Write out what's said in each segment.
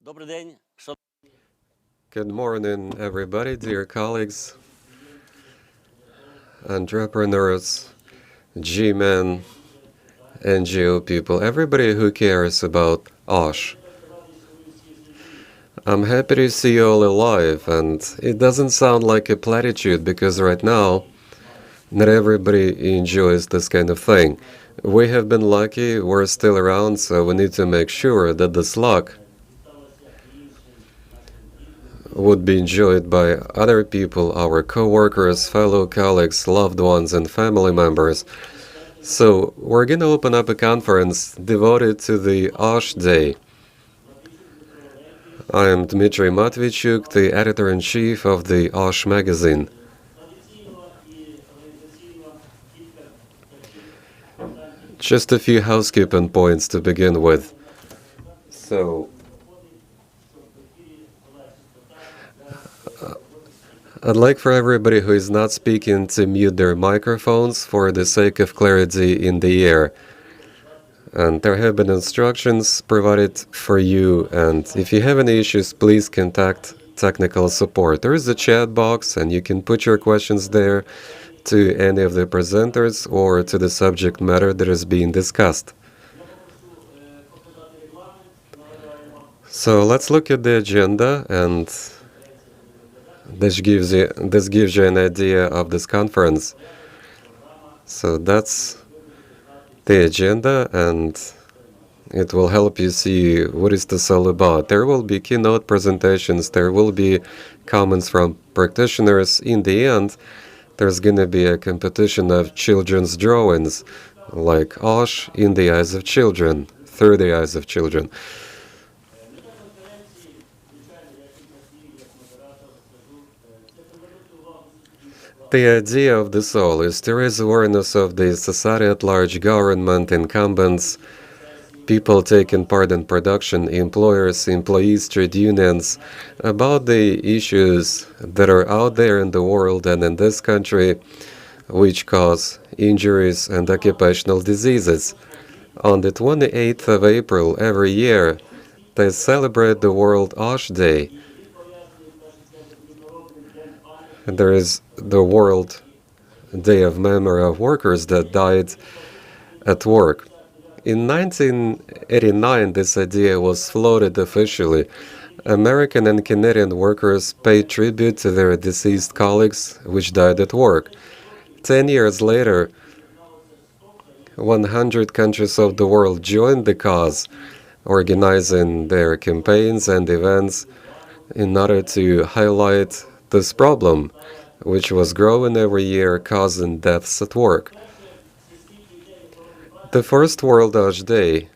Добрий день, Good morning, everybody, dear colleagues, entrepreneurs, G-men, NGO people, everybody who cares about OSH. I'm happy to see you all alive, and it doesn't sound like a platitude because right now, not everybody enjoys this kind of thing. We have been lucky, we're still around, so we need to make sure that this luck would be enjoyed by other people, our co-workers, fellow colleagues, loved ones, and family members. So we're going to open up a conference devoted to the OSH Day. I am Dmitry Matvichuk, the editor-in-chief of the OSH magazine. Just a few housekeeping points to begin with. So, I'd like for everybody who is not speaking to mute their microphones for the sake of clarity in the air. And there have been instructions provided for you, and if you have any issues, please contact technical support. There is a chat box, and you can put your questions there to any of the presenters or to the subject matter that is being discussed. So let's look at the agenda, and this gives you an idea of this conference. So that's the agenda, and it will help you see what is this all about. There will be keynote presentations, there will be comments from practitioners. In the end, there's going to be a competition of children's drawings, like OSH in the eyes of children, through the eyes of children. The idea of this all is to raise awareness of the society at large, government, incumbents, people taking part in production, employers, employees, trade unions, about the issues that are out there in the world and in this country which cause injuries and occupational diseases. On the 28th of April every year, they celebrate the World OSH Day. There is the World Day of Memory of Workers that died at work. In 1989, this idea was floated officially. American and Canadian workers paid tribute to their deceased colleagues which died at work. 10 years later, 100 countries of the world joined the cause, organizing their campaigns and events in order to highlight this problem, which was growing every year, causing deaths at work. The first World OSH Day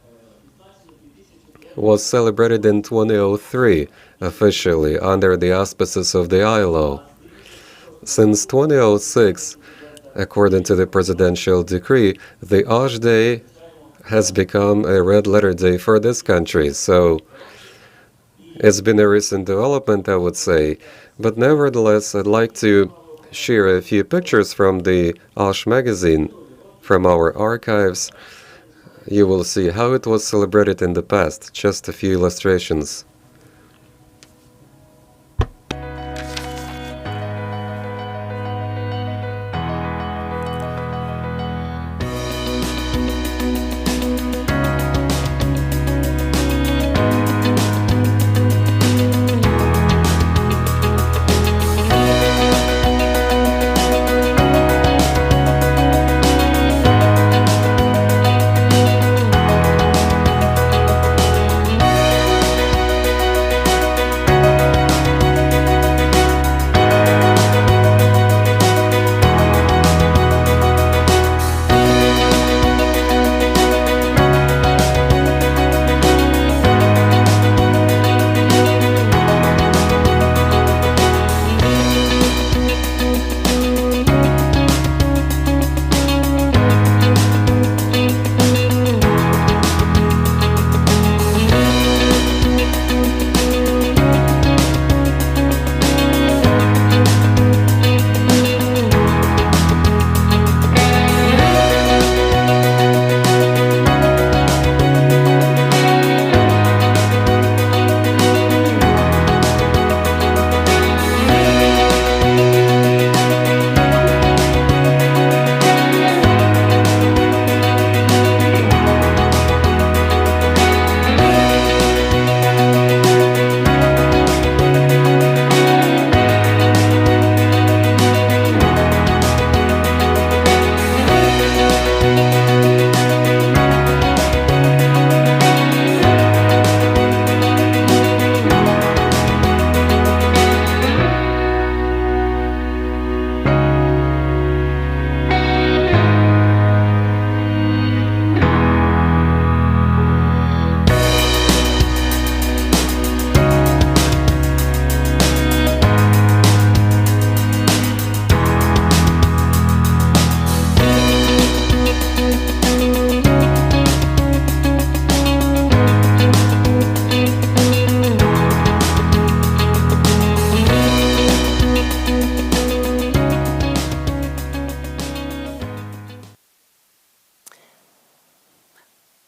was celebrated in 2003, officially, under the auspices of the ILO. Since 2006, according to the presidential decree, the OSH Day has become a red-letter day for this country, so it's been a recent development, I would say. But nevertheless, I'd like to share a few pictures from the OSH magazine, from our archives. You will see how it was celebrated in the past, just a few illustrations.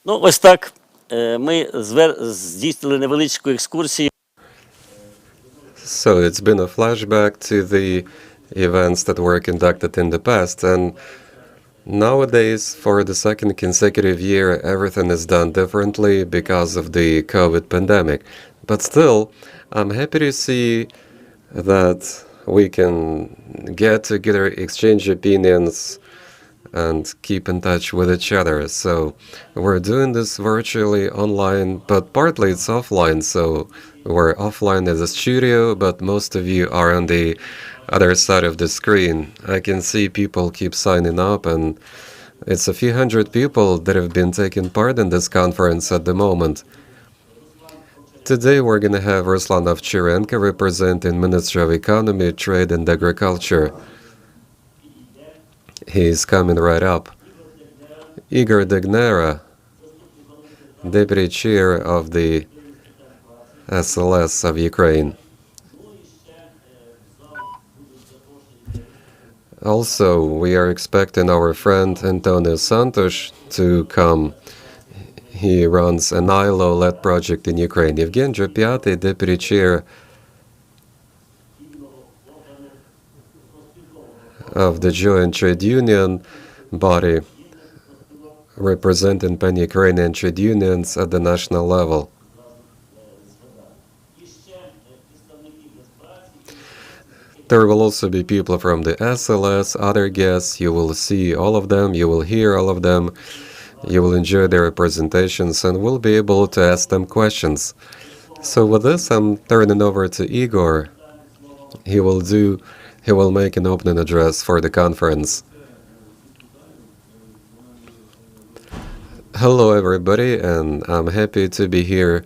Ну, ось так ми здійснили невеличку екскурсію. So it's been a flashback to the events that were conducted in the past, and nowadays, for the second consecutive year, everything is done differently because of the COVID pandemic. But still, I'm happy to see that we can get together, exchange opinions, and keep in touch with each other. So we're doing this virtually online, but partly it's offline. So we're offline as a studio, but most of you are on the other side of the screen. I can see people keep signing up, and it's a few hundred people that have been taking part in this conference at the moment. Today we're going to have Ruslan Ovcharenko representing Ministry of Economy, Trade and Agriculture. He's coming right up. Igor Degnera, Deputy Chair of the SLS of Ukraine. Also, we are expecting our friend Antonio Santos to come. He runs an ILO-led project in Ukraine. Evgen Dropyatый, Deputy Chair of the Joint Trade Union body, representing pan-Ukrainian trade unions at the national level. There will also be people from the SLS, other guests. You will see all of them, you will hear all of them, you will enjoy their presentations, and will be able to ask them questions. So with this, I'm turning over to Igor. He will make an opening address for the conference. Hello everybody, and I'm happy to be here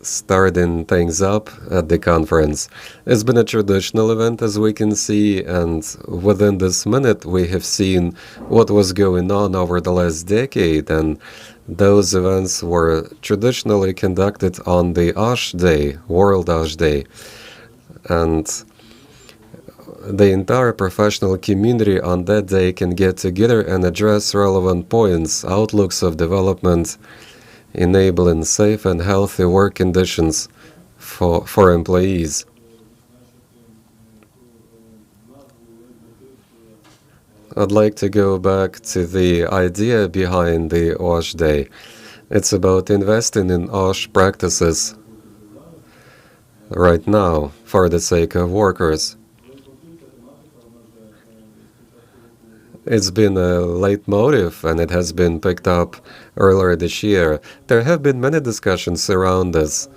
starting things up at the conference. It's been a traditional event, as we can see, and within this minute we have seen what was going on over the last decade, and those events were traditionally conducted on the OSH Day, World OSH Day, and the entire professional community on that day can get together and address relevant points, outlooks of development, enabling safe and healthy work conditions for employees. I'd like to go back to the idea behind the OSH Day. It's about investing in OSH practices right now for the sake of workers. It's been a leitmotif, and it has been picked up earlier this year. There have been many discussions around this.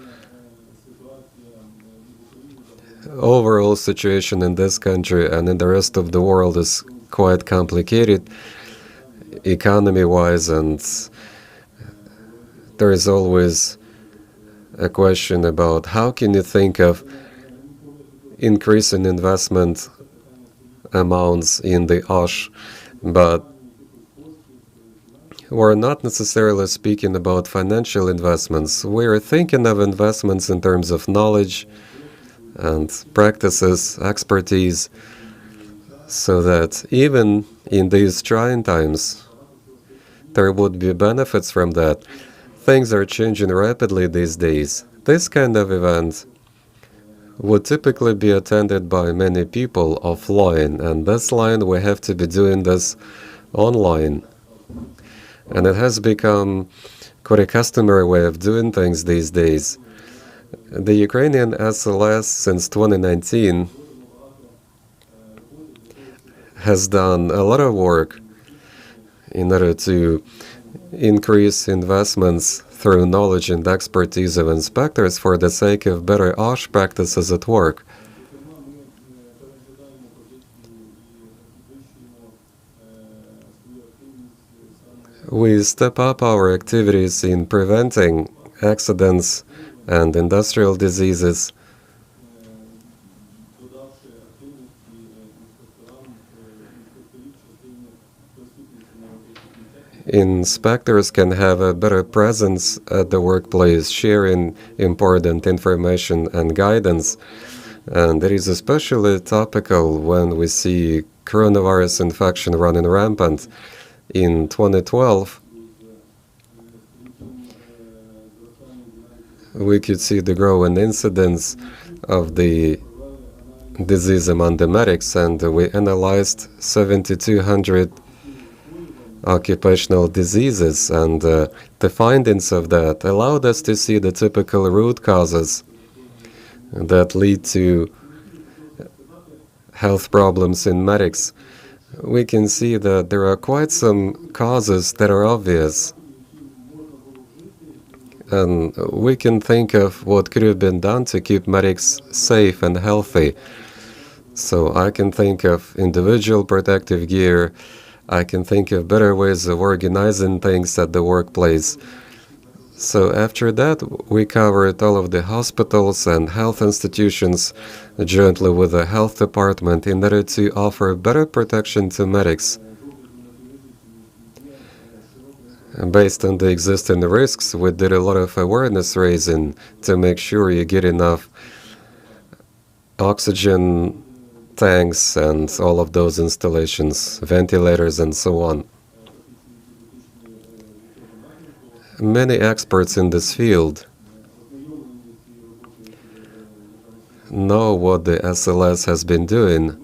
Overall situation in this country and in the rest of the world is quite complicated economy-wise, and there is always a question about how can you think of increasing investment amounts in the OSH, but we're not necessarily speaking about financial investments. We're thinking of investments in terms of knowledge and practices, expertise, so that even in these trying times, there would be benefits from that. Things are changing rapidly these days. This kind of event would typically be attended by many people offline, and this line we have to be doing this online. And it has become quite a customary way of doing things these days. The Ukrainian SLS since 2019 has done a lot of work in order to increase investments through knowledge and expertise of inspectors for the sake of better OSH practices at work. We step up our activities in preventing accidents and industrial diseases. Inspectors can have a better presence at the workplace, sharing important information and guidance. And it is especially topical when we see coronavirus infection running rampant. In 2012, we could see the growing incidence of the disease among the medics, and we analyzed 7,200 occupational diseases, and the findings of that allowed us to see the typical root causes that lead to health problems in medics. We can see that there are quite some causes that are obvious, and we can think of what could have been done to keep medics safe and healthy. So I can think of individual protective gear, I can think of better ways of organizing things at the workplace. So after that, we covered all of the hospitals and health institutions jointly with the health department in order to offer better protection to medics. And based on the existing risks, we did a lot of awareness raising to make sure you get enough oxygen tanks and all of those installations, ventilators and so on. Many experts in this field know what the SLS has been doing.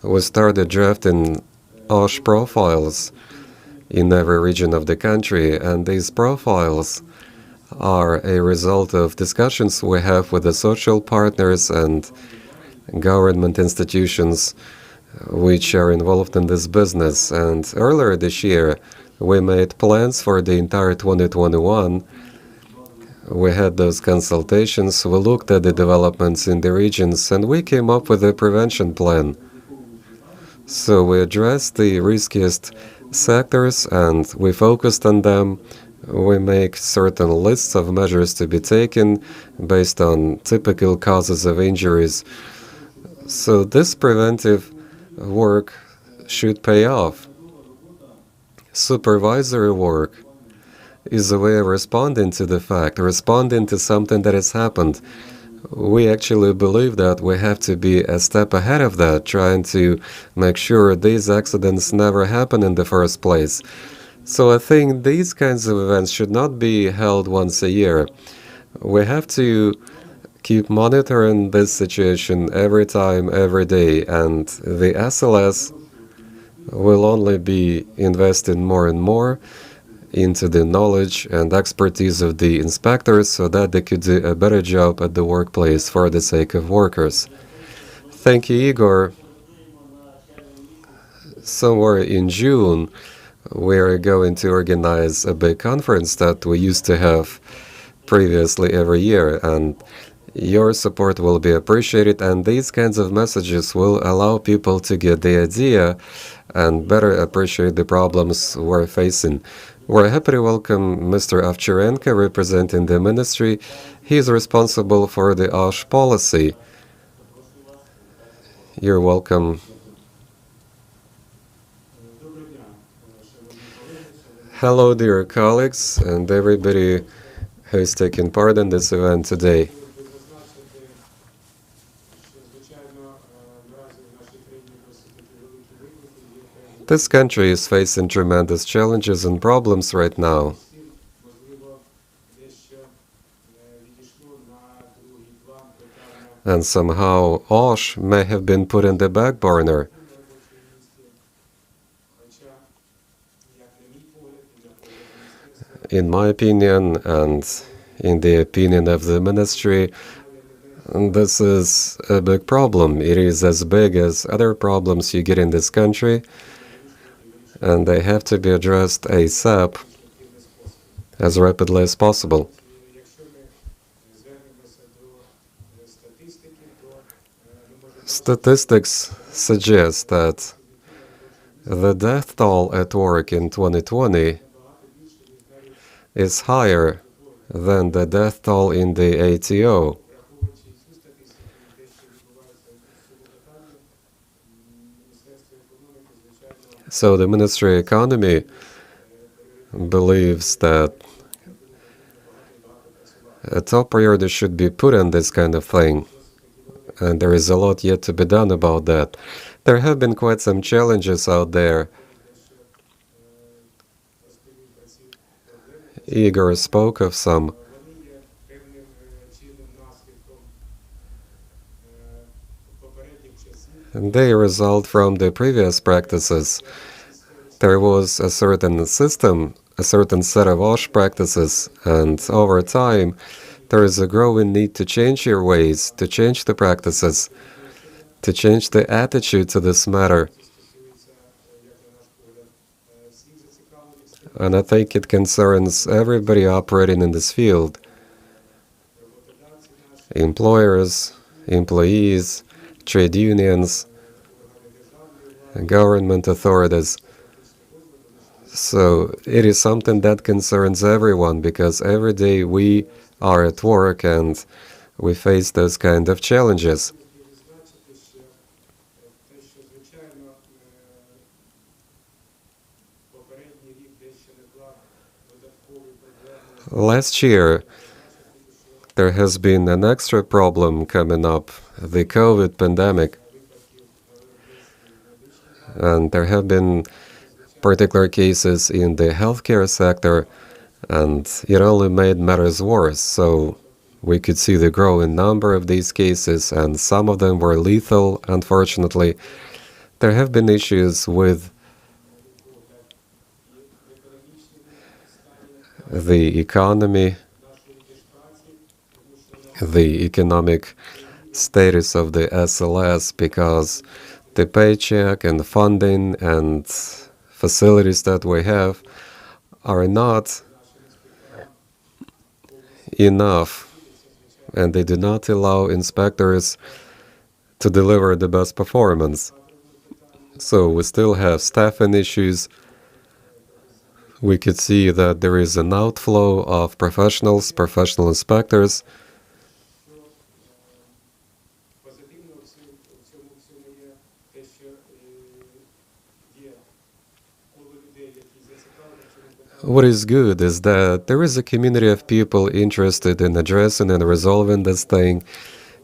We started drafting OSH profiles in every region of the country, and these profiles are a result of discussions we have with the social partners and government institutions which are involved in this business. And earlier this year, we made plans for the entire 2021. We had those consultations, we looked at the developments in the regions, and we came up with a prevention plan. So we addressed the riskiest sectors and we focused on them. We make certain lists of measures to be taken based on typical causes of injuries. So this preventive work should pay off. Supervisory work is a way of responding to the fact, responding to something that has happened. We actually believe that we have to be a step ahead of that, trying to make sure these accidents never happen in the first place. So I think these kinds of events should not be held once a year. We have to keep monitoring this situation every time, every day, and the SLS will only be investing more and more into the knowledge and expertise of the inspectors so that they could do a better job at the workplace for the sake of workers. Thank you, Igor. Somewhere in June, we're going to organize a big conference that we used to have previously every year, and your support will be appreciated, and these kinds of messages will allow people to get the idea and better appreciate the problems we're facing. We're happy to welcome Mr. Ovcharenko, representing the ministry. He is responsible for the OSH policy. You're welcome. Hello, dear colleagues, and everybody who is taking part in this event today. This country is facing tremendous challenges and problems right now. And somehow OSH may have been put in the back burner. In my opinion, and in the opinion of the ministry, this is a big problem. It is as big as other problems you get in this country, and they have to be addressed ASAP, as rapidly as possible. Statistics suggest that the death toll at work in 2020 is higher than the death toll in the ATO. So the Ministry of Economy believes that a top priority should be put on this kind of thing, and there is a lot yet to be done about that. There have been quite some challenges out there. Igor spoke of some. And they result from the previous practices. There was a certain system, a certain set of OSH practices, and over time, there is a growing need to change your ways, to change the practices, to change the attitude to this matter. And I think it concerns everybody operating in this field. Employers, employees, trade unions, government authorities. So it is something that concerns everyone, because every day we are at work and we face those kind of challenges. Last year, there has been an extra problem coming up, the COVID pandemic. And there have been particular cases in the healthcare sector, and it only made matters worse. So we could see the growing number of these cases, and some of them were lethal, unfortunately. There have been issues with the economy, the economic status of the SLS, because the paycheck and funding and facilities that we have are not enough, and they do not allow inspectors to deliver the best performance. So we still have staffing issues. We could see that there is an outflow of professionals, professional inspectors. What is good is that there is a community of people interested in addressing and resolving this thing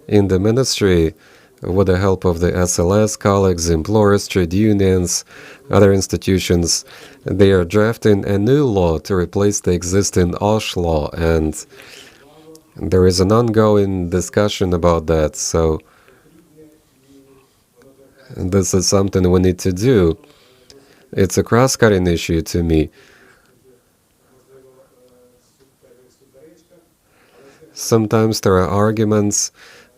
in the ministry, with the help of the SLS colleagues, employers, trade unions, other institutions. They are drafting a new law to replace the existing OSH law, and there is an ongoing discussion about that. So this is something we need to do. It's a cross-cutting issue to me. Sometimes there are arguments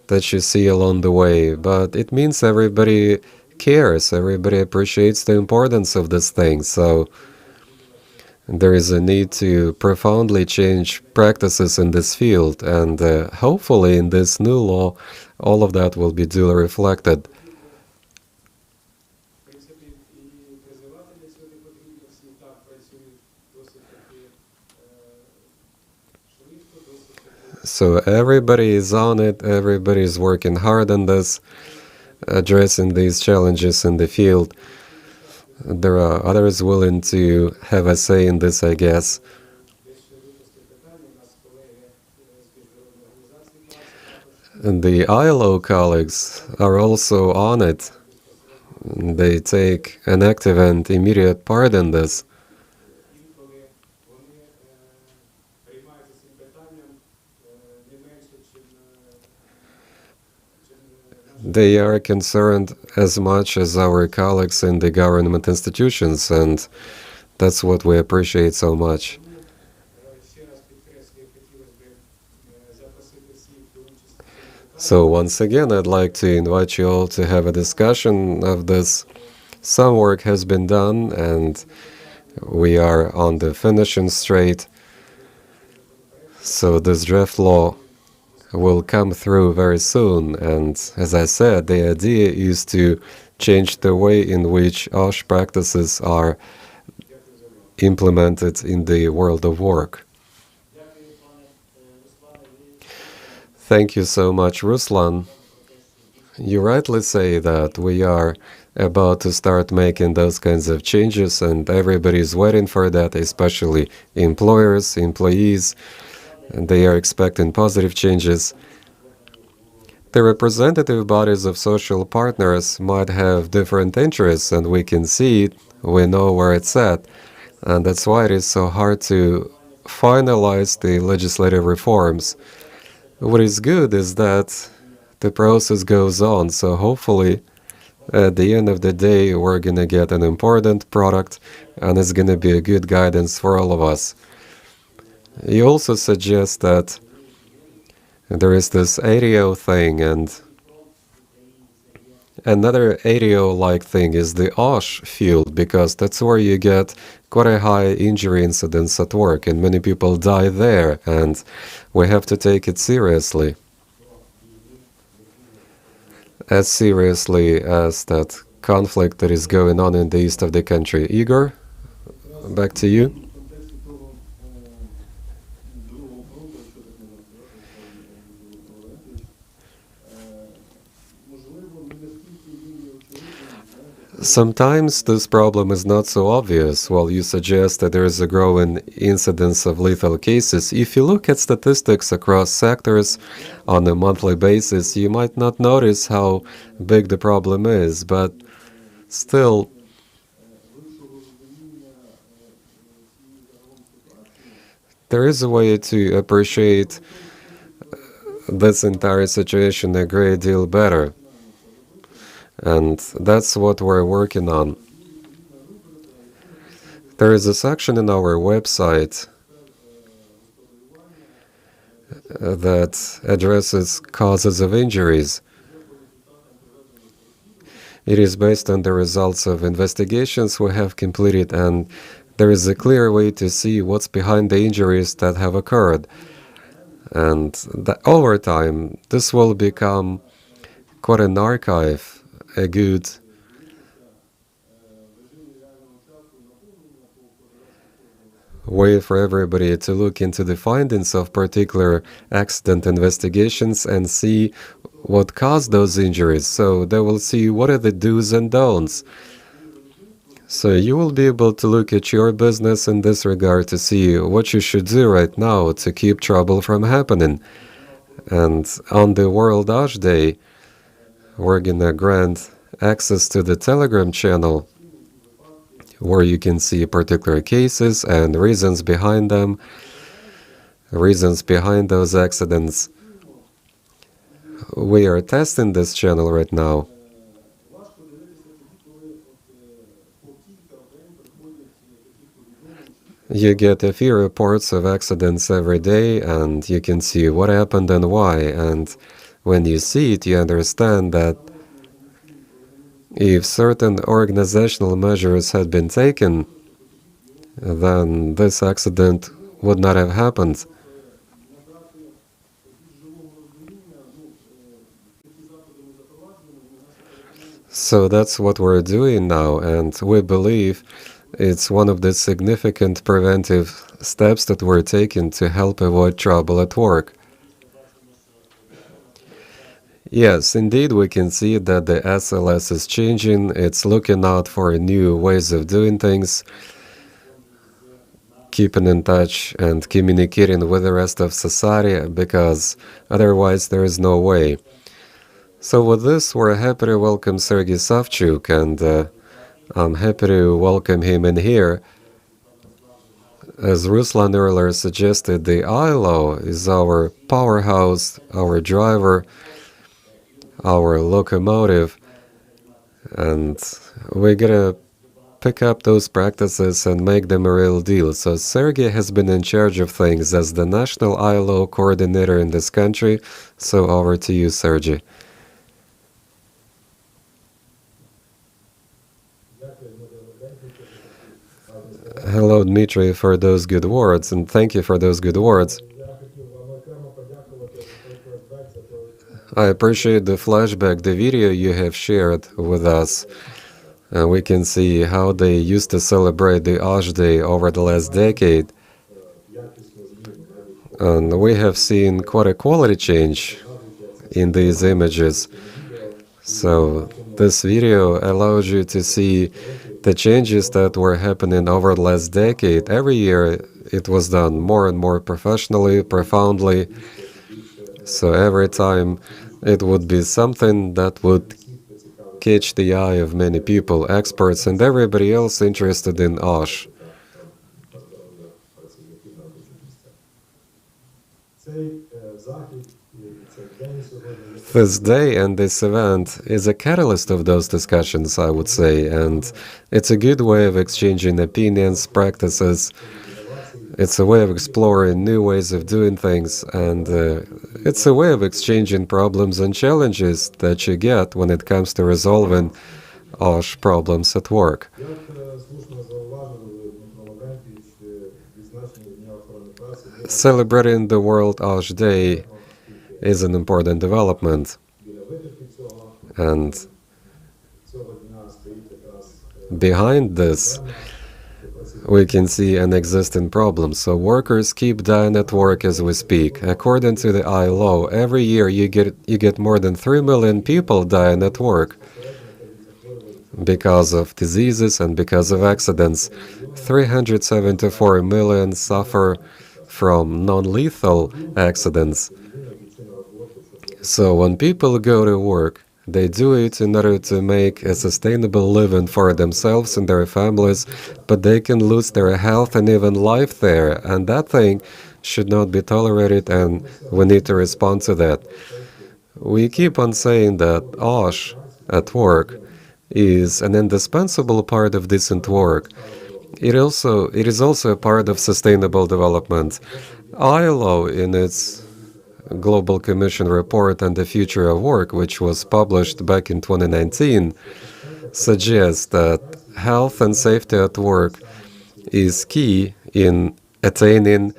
that you see along the way, but it means everybody cares, everybody appreciates the importance of this thing. So there is a need to profoundly change practices in this field, and hopefully in this new law, all of that will be duly reflected. So everybody is on it, everybody is working hard on this, addressing these challenges in the field. There are others willing to have a say in this, I guess. And the ILO colleagues are also on it. They take an active and immediate part in this. They are concerned as much as our colleagues in the government institutions, and that's what we appreciate so much. So once again, I'd like to invite you all to have a discussion of this. Some work has been done, and we are on the finishing straight. So this draft law will come through very soon, and as I said, the idea is to change the way in which OSH practices are implemented in the world of work. Thank you so much, Ruslan. You rightly say that we are about to start making those kinds of changes, and everybody's waiting for that, especially employers, employees, and they are expecting positive changes. The representative bodies of social partners might have different interests, and we can see it, we know where it's at, and that's why it is so hard to finalize the legislative reforms. What is good is that the process goes on, so hopefully at the end of the day we're going to get an important product and it's going to be a good guidance for all of us. You also suggest that there is this ADO thing, and another ADO-like thing is the OSH field, because that's where you get quite a high injury incidence at work, and many people die there, and we have to take it seriously. As seriously as that conflict that is going on in the east of the country. Igor, back to you. Sometimes this problem is not so obvious. While you suggest that there is a growing incidence of lethal cases, if you look at statistics across sectors on a monthly basis, you might not notice how big the problem is, but still, there is a way to appreciate this entire situation a great deal better. And that's what we're working on. There is a section in our website that addresses causes of injuries. It is based on the results of investigations we have completed, and there is a clear way to see what's behind the injuries that have occurred. And over time, this will become quite an archive, a good way for everybody to look into the findings of particular accident investigations and see what caused those injuries. So they will see what are the do's and don'ts. So you will be able to look at your business in this regard to see what you should do right now to keep trouble from happening. And on the World OSH Day, we're gonna grant access to the Telegram channel where you can see particular cases and reasons behind them, reasons behind those accidents. We are testing this channel right now. You get a few reports of accidents every day, and you can see what happened and why. And when you see it, you understand that if certain organizational measures had been taken, then this accident would not have happened. So that's what we're doing now, and we believe it's one of the significant preventive steps that we're taking to help avoid trouble at work. Yes, indeed, we can see that the SLS is changing. It's looking out for new ways of doing things, keeping in touch and communicating with the rest of society, because otherwise there is no way. So with this, we're happy to welcome Sergei Savchuk, and I'm happy to welcome him in here. As Ruslan earlier suggested, the ILO is our powerhouse, our driver, our locomotive, and we gotta pick up those practices and make them a real deal. So Sergei has been in charge of things as the national ILO coordinator in this country. So over to you, Sergei. Hello, Dmitry, for those good words, and thank you for those good words. I appreciate the flashback, the video you have shared with us. We can see how they used to celebrate the OSH Day over the last decade. And we have seen quite a quality change in these images. So this video allows you to see the changes that were happening over the last decade. Every year it was done more and more professionally, profoundly. So every time it would be something that would catch the eye of many people, experts, and everybody else interested in OSH. This day and this event is a catalyst of those discussions, I would say, and it's a good way of exchanging opinions, practices. It's a way of exploring new ways of doing things, and it's a way of exchanging problems and challenges that you get when it comes to resolving OSH problems at work. Celebrating the World OSH Day is an important development, and behind this we can see an existing problem. So workers keep dying at work as we speak. According to the ILO, every year you get more than 3 million people dying at work because of diseases and because of accidents. 374 million suffer from non-lethal accidents. So when people go to work, they do it in order to make a sustainable living for themselves and their families, but they can lose their health and even life there, and that thing should not be tolerated, and we need to respond to that. We keep on saying that OSH at work is an indispensable part of decent work. It is also a part of sustainable development. ILO, in its Global Commission report on the future of work, which was published back in 2019, suggests that health and safety at work is key in attaining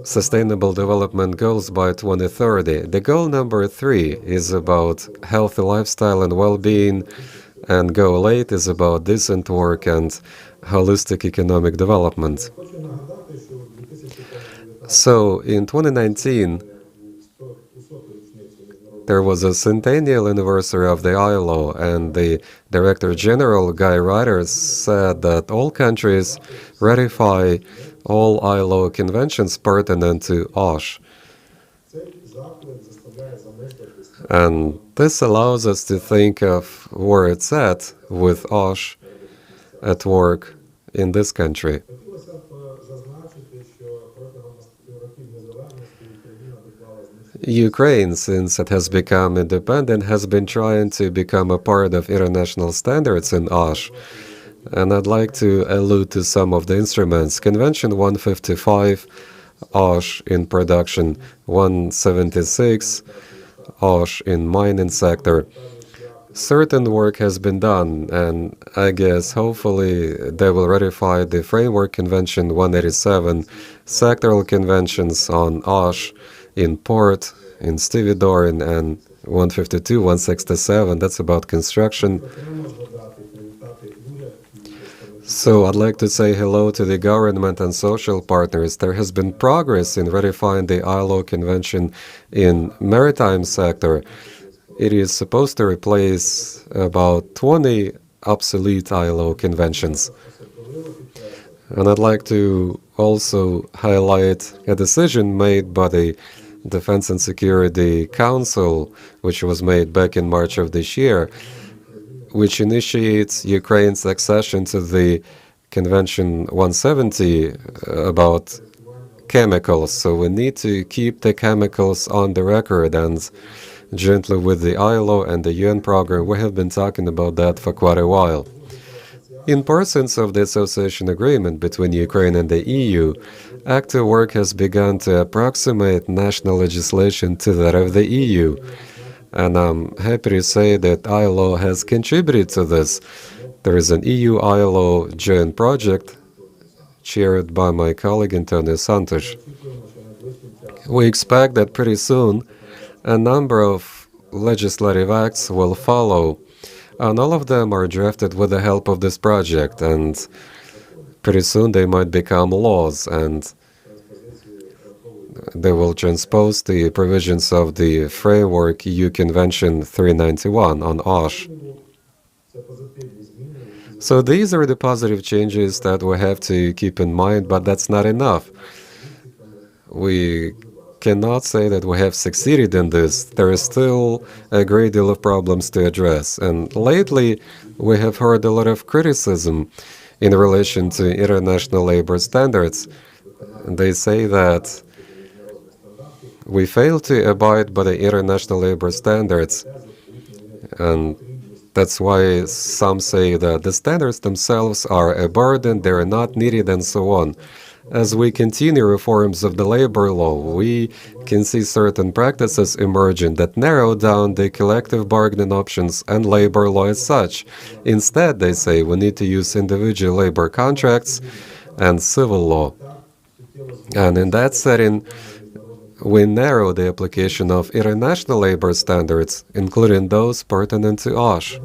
Sustainable Development Goals by 2030. The goal number 3 is about healthy lifestyle and well-being, and goal 8 is about decent work and holistic economic development. So in 2019, there was a centennial anniversary of the ILO, and the Director General, Guy Ryder, said that all countries ratify all ILO conventions pertinent to OSH. And this allows us to think of where it's at with OSH at work in this country. Ukraine, since it has become independent, has been trying to become a part of international standards in OSH. And I'd like to allude to some of the instruments. Convention 155, OSH in production, 176, OSH in mining sector. Certain work has been done, and I guess hopefully they will ratify the Framework Convention 187, sectoral conventions on OSH in port, in stevedoring, and 152, 167, that's about construction. So I'd like to say hello to the government and social partners. There has been progress in ratifying the ILO Convention in maritime sector. It is supposed to replace about 20 obsolete ILO conventions. And I'd like to also highlight a decision made by the Defense and Security Council, which was made back in March of this year, which initiates Ukraine's accession to the Convention 170 about chemicals. So we need to keep the chemicals on the record, and jointly with the ILO and the UN program, we have been talking about that for quite a while. In pursuance of the association agreement between Ukraine and the EU, active work has begun to approximate national legislation to that of the EU. And I'm happy to say that ILO has contributed to this. There is an EU-ILO joint project chaired by my colleague Antonio Santos. We expect that pretty soon a number of legislative acts will follow, and all of them are drafted with the help of this project, and pretty soon they might become laws, and they will transpose the provisions of the Framework EU Convention 391 on OSH. So these are the positive changes that we have to keep in mind, but that's not enough. We cannot say that we have succeeded in this. There is still a great deal of problems to address. And lately, we have heard a lot of criticism in relation to international labor standards. They say that we fail to abide by the international labor standards, and that's why some say that the standards themselves are a burden, they're not needed, and so on. As we continue reforms of the labor law, we can see certain practices emerging that narrow down the collective bargaining options and labor law as such. Instead, they say we need to use individual labor contracts and civil law. And in that setting, we narrow the application of international labor standards, including those pertinent to OSH.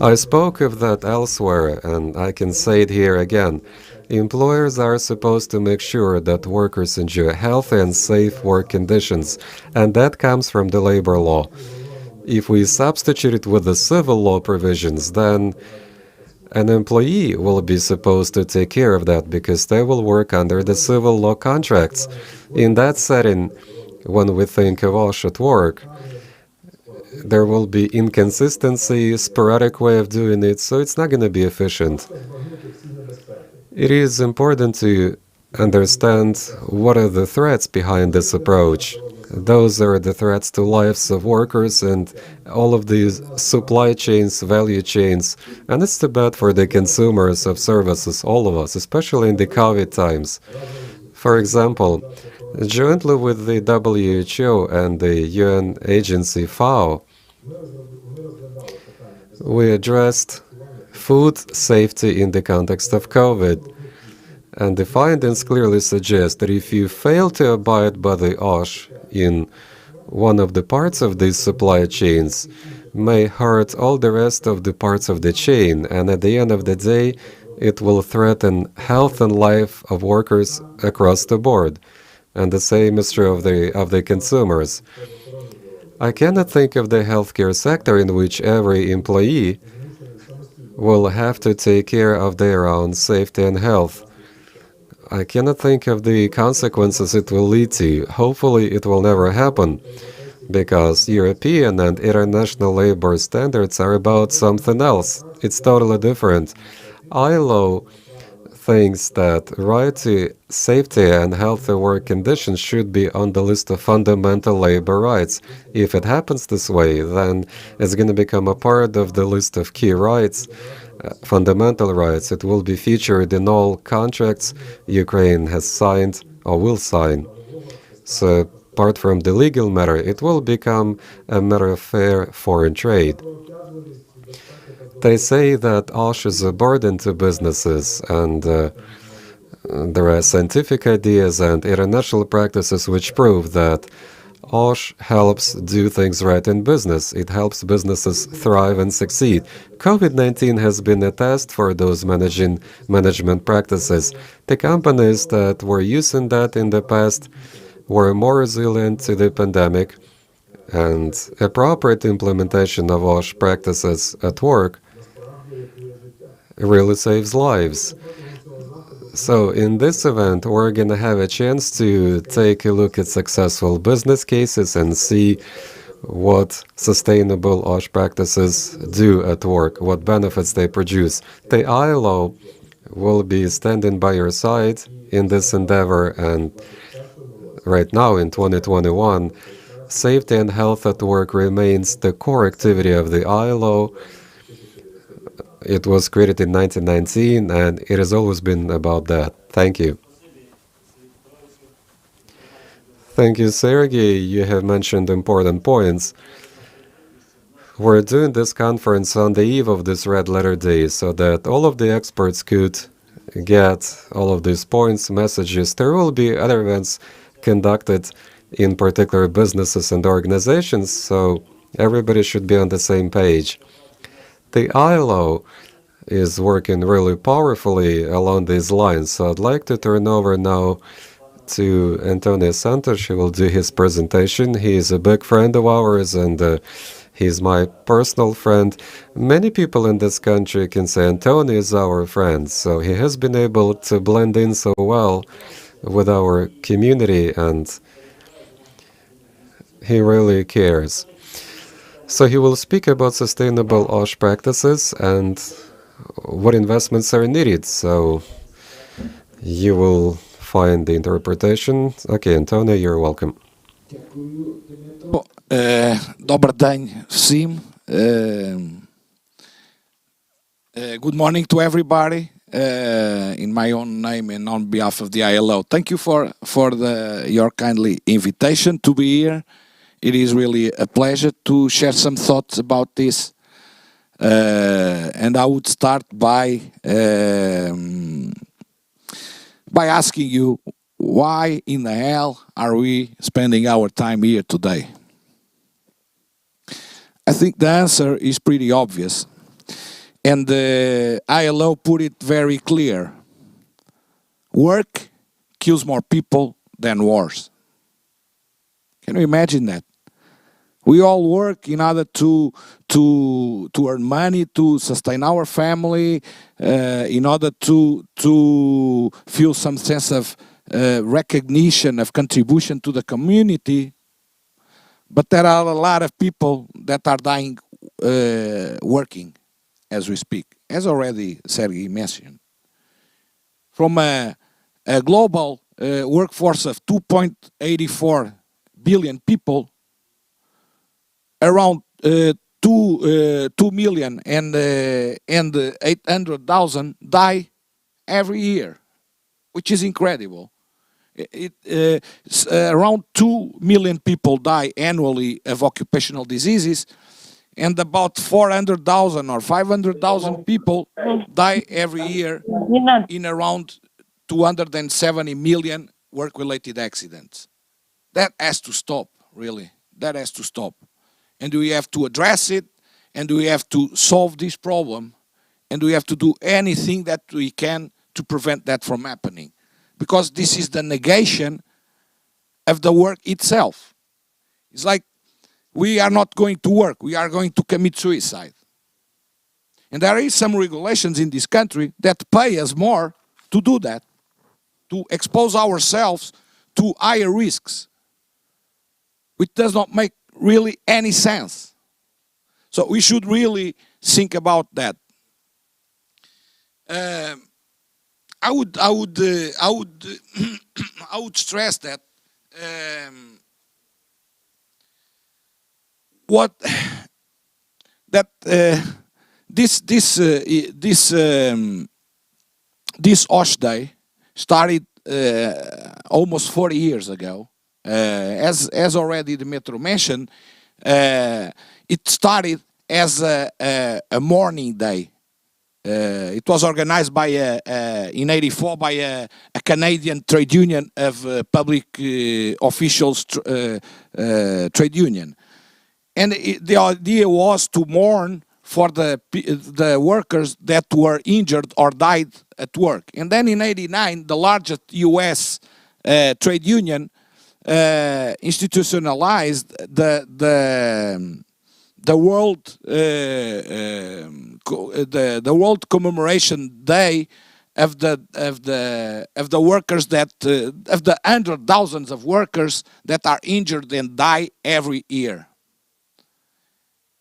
I spoke of that elsewhere, and I can say it here again. Employers are supposed to make sure that workers enjoy healthy and safe work conditions, and that comes from the labor law. If we substitute it with the civil law provisions, then an employee will be supposed to take care of that because they will work under the civil law contracts. In that setting, when we think of OSH at work, there will be inconsistency, sporadic way of doing it, so it's not going to be efficient. It is important to understand what are the threats behind this approach. Those are the threats to lives of workers and all of these supply chains, value chains, and it's too bad for the consumers of services, all of us, especially in the COVID times. For example, jointly with the WHO and the UN agency FAO, we addressed food safety in the context of COVID. And the findings clearly suggest that if you fail to abide by the OSH in one of the parts of these supply chains, may hurt all the rest of the parts of the chain, and at the end of the day, it will threaten health and life of workers across the board. And the same is true of the consumers. I cannot think of the healthcare sector in which every employee will have to take care of their own safety and health. I cannot think of the consequences it will lead to. Hopefully it will never happen, because European and international labor standards are about something else. It's totally different. ILO thinks that right to safety and healthy work conditions should be on the list of fundamental labor rights. If it happens this way, then it's going to become a part of the list of key rights, fundamental rights. It will be featured in all contracts Ukraine has signed or will sign. So apart from the legal matter, it will become a matter of fair foreign trade. They say that OSH is a burden to businesses, and there are scientific ideas and international practices which prove that OSH helps do things right in business. It helps businesses thrive and succeed. COVID-19 has been a test for those management practices. The companies that were using that in the past were more resilient to the pandemic, and appropriate implementation of OSH practices at work really saves lives. So in this event, we're going to have a chance to take a look at successful business cases and see what sustainable OSH practices do at work, what benefits they produce. The ILO will be standing by your side in this endeavor, and right now in 2021, safety and health at work remains the core activity of the ILO. It was created in 1919, and it has always been about that. Thank you. Thank you, Sergey. You have mentioned important points. We're doing this conference on the eve of this Red Letter Day so that all of the experts could get all of these points, messages. There will be other events conducted in particular businesses and organizations, so everybody should be on the same page. The ILO is working really powerfully along these lines, so I'd like to turn over now to Antonio Santos. He will do his presentation. He is a big friend of ours, and he's my personal friend. Many people in this country can say Antonio is our friend, so he has been able to blend in so well with our community, and he really cares. So he will speak about sustainable OSH practices and what investments are needed. So you will find the interpretation. Okay, Antonio, you're welcome. Добрий день всім. Good morning to everybody. In my own name and on behalf of the ILO, thank you for your kindly invitation to be here. It is really a pleasure to share some thoughts about this. And I would start by asking you, why in the hell are we spending our time here today? I think the answer is pretty obvious. And the ILO put it very clear. Work kills more people than wars. Can you imagine that? We all work in order to earn money, to sustain our family, in order to feel some sense of recognition, of contribution to the community. But there are a lot of people that are dying working as we speak, as already Sergei mentioned. From a global workforce of 2.84 billion people, around 2 million and 800,000 die every year, which is incredible. Around 2 million people die annually of occupational diseases, and about 400,000 or 500,000 people die every year in around 270 million work-related accidents. That has to stop, really. That has to stop. And we have to address it, and we have to solve this problem, and we have to do anything that we can to prevent that from happening. Because this is the negation of the work itself. It's like we are not going to work, we are going to commit suicide. And there is some regulations in this country that pay us more to do that, to expose ourselves to higher risks, which does not make really any sense. So we should really think about that. I would stress that this OSH Day started almost 40 years ago. As already Dmitry mentioned, it started as a mourning day. It was organized by in '84 by a Canadian trade union of public officials trade union, and the idea was to mourn for the workers that were injured or died at work. And then in '89, the largest U.S. Trade union institutionalized the World Commemoration Day of the workers that of the hundred thousands of workers that are injured and die every year.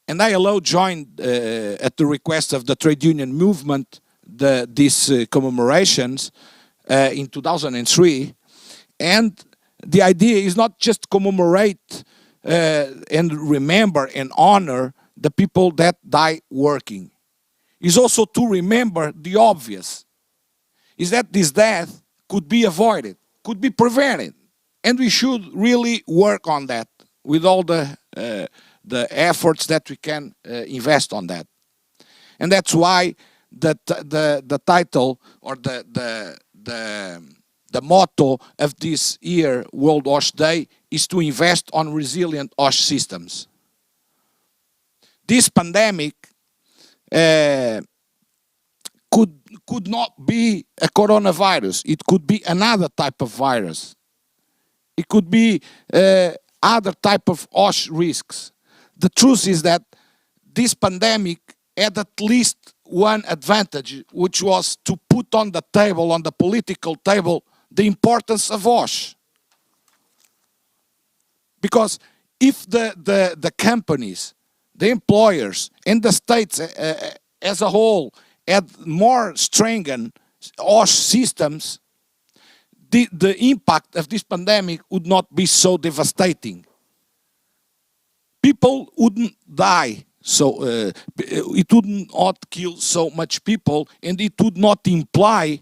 And ILO joined at the request of the trade union movement these commemorations in 2003, and the idea is not just commemorate and remember and honor the people that die working. It's also to remember the obvious, is that this death could be avoided, could be prevented. And we should really work on that with all the efforts that we can invest on that. And that's why the title or the motto of this year, World OSH Day, is to invest on resilient OSH systems. This pandemic could not be a coronavirus. It could be another type of virus. It could be other type of OSH risks. The truth is that this pandemic had at least one advantage, which was to put on the table, on the political table, the importance of OSH. Because if the companies, the employers, and the states as a whole had more stringent OSH systems, the impact of this pandemic would not be so devastating. People wouldn't die, so it would not kill so much people, and it would not imply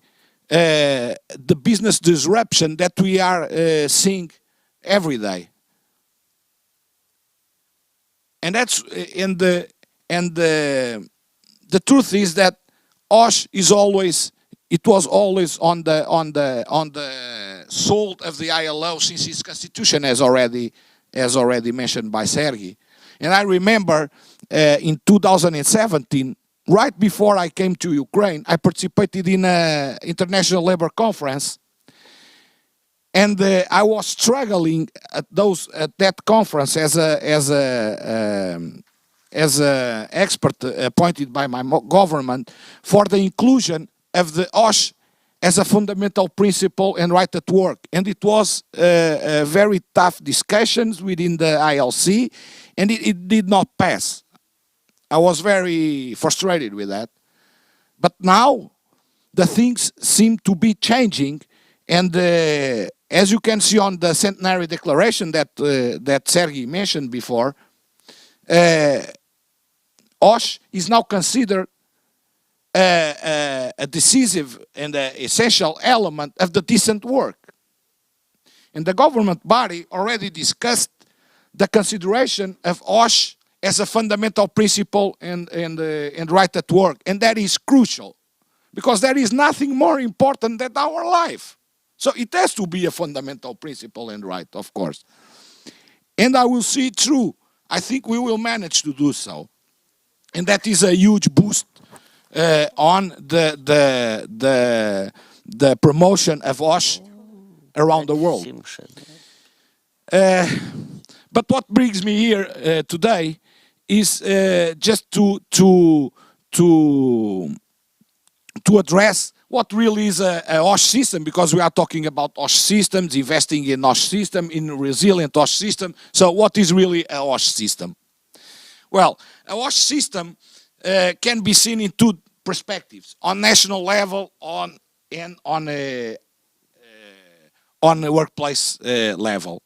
the business disruption that we are seeing every day. And that's the truth is that OSH is always, it was always on the soul of the ILO since its constitution, as already mentioned by Sergei. And I remember in 2017, right before I came to Ukraine, I participated in an international labor conference, and I was struggling at that conference as a expert appointed by my government for the inclusion of the OSH as a fundamental principle and right at work. And it was very tough discussions within the ILC, and it did not pass. I was very frustrated with that. But now the things seem to be changing, and as you can see on the centenary declaration that Sergei mentioned before, OSH is now considered a decisive and essential element of the decent work. And the government body already discussed the consideration of OSH as a fundamental principle and right at work. And that is crucial, because there is nothing more important than our life. So it has to be a fundamental principle and right, of course. And I will see it through. I think we will manage to do so. And that is a huge boost on the promotion of OSH around the world. But what brings me here today is just to address what really is a OSH system, because we are talking about OSH systems, investing in OSH system, in resilient OSH system. So what is really a OSH system? Well, a OSH system can be seen in two perspectives: on national level, and on a workplace level.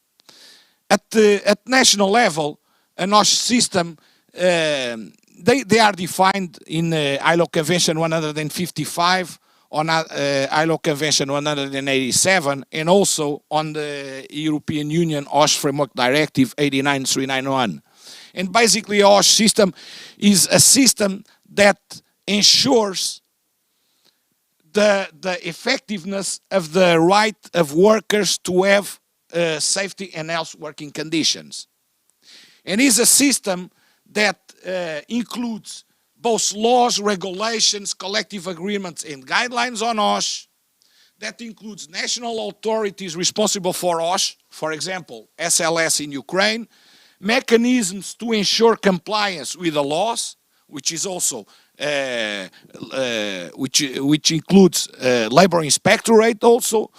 At national level, an OSH system, they are defined in ILO Convention 155, on ILO Convention 187, and also on the European Union OSH Framework Directive 89391. And basically, OSH system is a system that ensures the effectiveness of the right of workers to have safety and health working conditions. And is a system that includes both laws, regulations, collective agreements, and guidelines on OSH. That includes national authorities responsible for OSH, for example, SLS in Ukraine, mechanisms to ensure compliance with the laws, which is also which includes labor inspectorate also,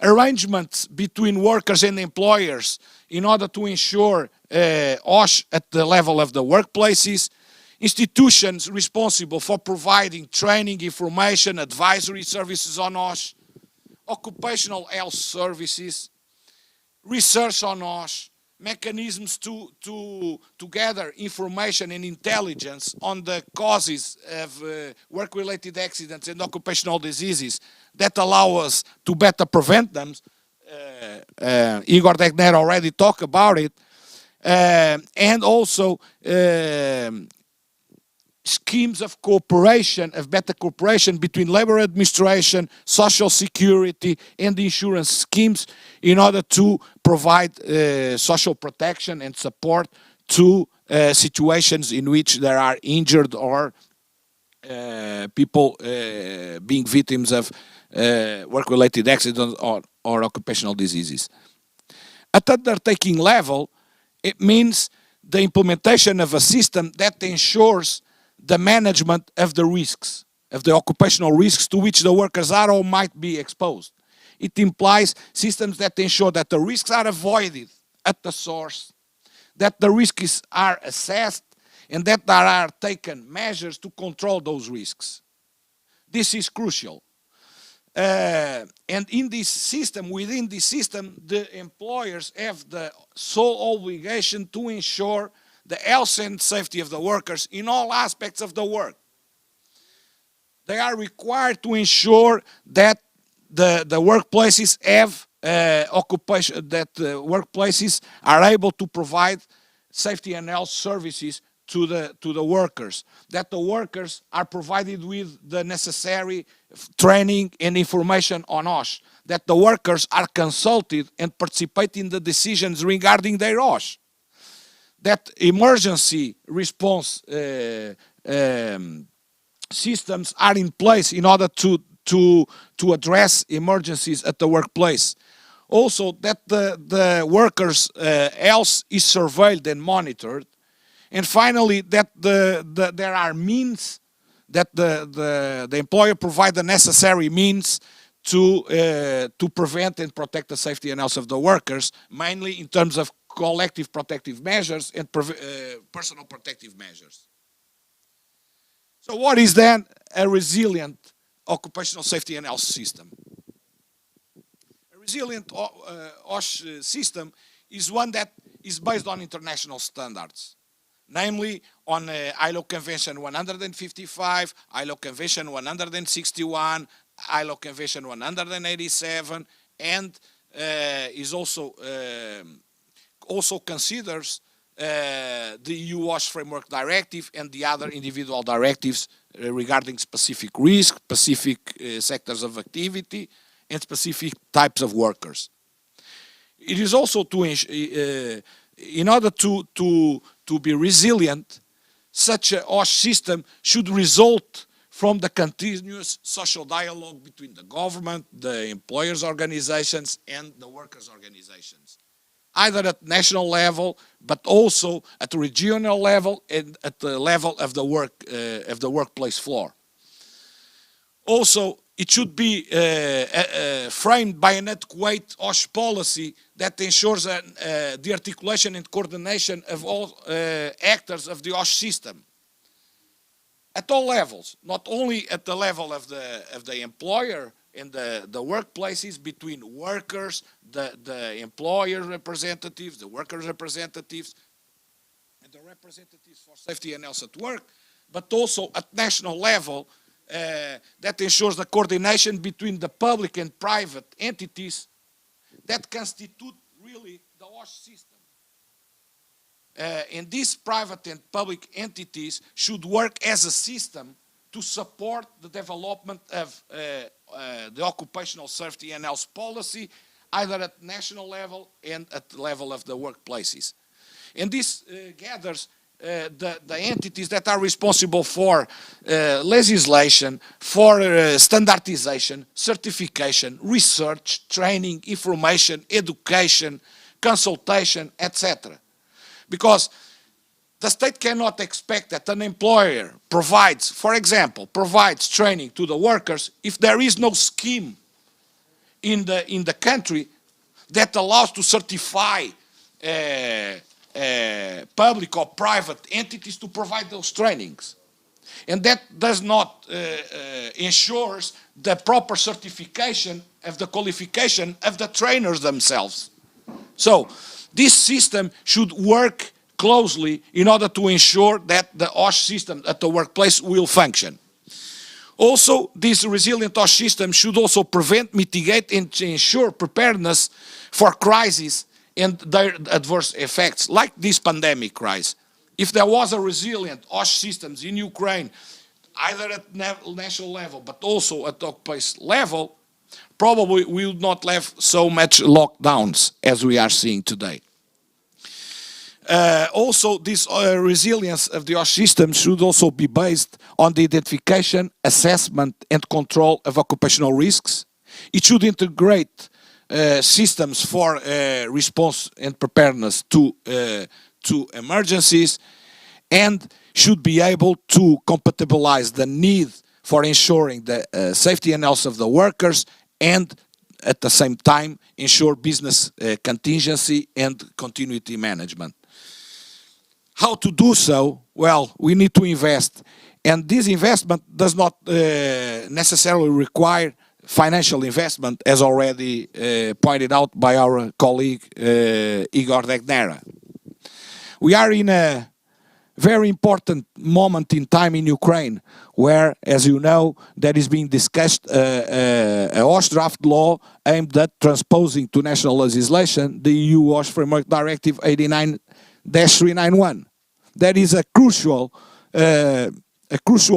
arrangements between workers and employers in order to ensure OSH at the level of the workplaces, institutions responsible for providing training, information, advisory services on OSH, occupational health services, research on OSH, mechanisms to gather information and intelligence on the causes of work-related accidents and occupational diseases that allow us to better prevent them. Igor Degner already talked about it. And also schemes of cooperation, of better cooperation between labor administration, social security, and insurance schemes in order to provide social protection and support to situations in which there are injured or people being victims of work-related accidents or occupational diseases. At undertaking level, it means the implementation of a system that ensures the management of the risks, of the occupational risks to which the workers are or might be exposed. It implies systems that ensure that the risks are avoided at the source, that the risks are assessed, and that there are taken measures to control those risks. This is crucial. And in this system, within this system, the employers have the sole obligation to ensure the health and safety of the workers in all aspects of the work. They are required to ensure that the workplaces have occupation, that workplaces are able to provide safety and health services to the workers, that the workers are provided with the necessary training and information on OSH, that the workers are consulted and participate in the decisions regarding their OSH, that emergency response systems are in place in order to address emergencies at the workplace. Also, that the workers' health is surveilled and monitored. And finally, that there are means, that the employer provide the necessary means to prevent and protect the safety and health of the workers, mainly in terms of collective protective measures and personal protective measures. So what is then a resilient occupational safety and health system? A resilient OSH system is one that is based on international standards, namely on ILO Convention 155, ILO Convention 161, ILO Convention 187, and is also considers the EU OSH Framework Directive and the other individual directives regarding specific risk, specific sectors of activity, and specific types of workers. It is also in order to be resilient, such a OSH system should result from the continuous social dialogue between the government, the employers' organizations, and the workers' organizations, either at national level, but also at the regional level and at the level of the workplace floor. Also, it should be framed by an adequate OSH policy that ensures the articulation and coordination of all actors of the OSH system at all levels, not only at the level of the employer and the workplaces, between workers, the employer representatives, the workers representatives, and the representatives for safety and health at work, but also at national level, that ensures the coordination between the public and private entities that constitute really the OSH system. And these private and public entities should work as a system to support the development of the occupational safety and health policy, either at national level and at the level of the workplaces. And this gathers the entities that are responsible for legislation, for standardization, certification, research, training, information, education, consultation, etc. Because the state cannot expect that an employer provides, for example, provides training to the workers if there is no scheme in the country that allows to certify public or private entities to provide those trainings. And that does not ensures the proper certification of the qualification of the trainers themselves. So this system should work closely in order to ensure that the OSH system at the workplace will function. Also, this resilient OSH system should also prevent, mitigate, and ensure preparedness for crises and their adverse effects, like this pandemic crisis. If there was a resilient OSH systems in Ukraine, either at national level, but also at the workplace level, probably we would not have so much lockdowns as we are seeing today. Also, this resilience of the OSH system should also be based on the identification, assessment, and control of occupational risks. It should integrate systems for response and preparedness to emergencies, and should be able to compatibilize the need for ensuring the safety and health of the workers, and at the same time ensure business contingency and continuity management. How to do so? Well, we need to invest, and this investment does not necessarily require financial investment, as already pointed out by our colleague Igor Degnera. We are in a very important moment in time in Ukraine, where, as you know, there is being discussed a OSH draft law aimed at transposing to national legislation the EU OSH Framework Directive 89-391. That is a crucial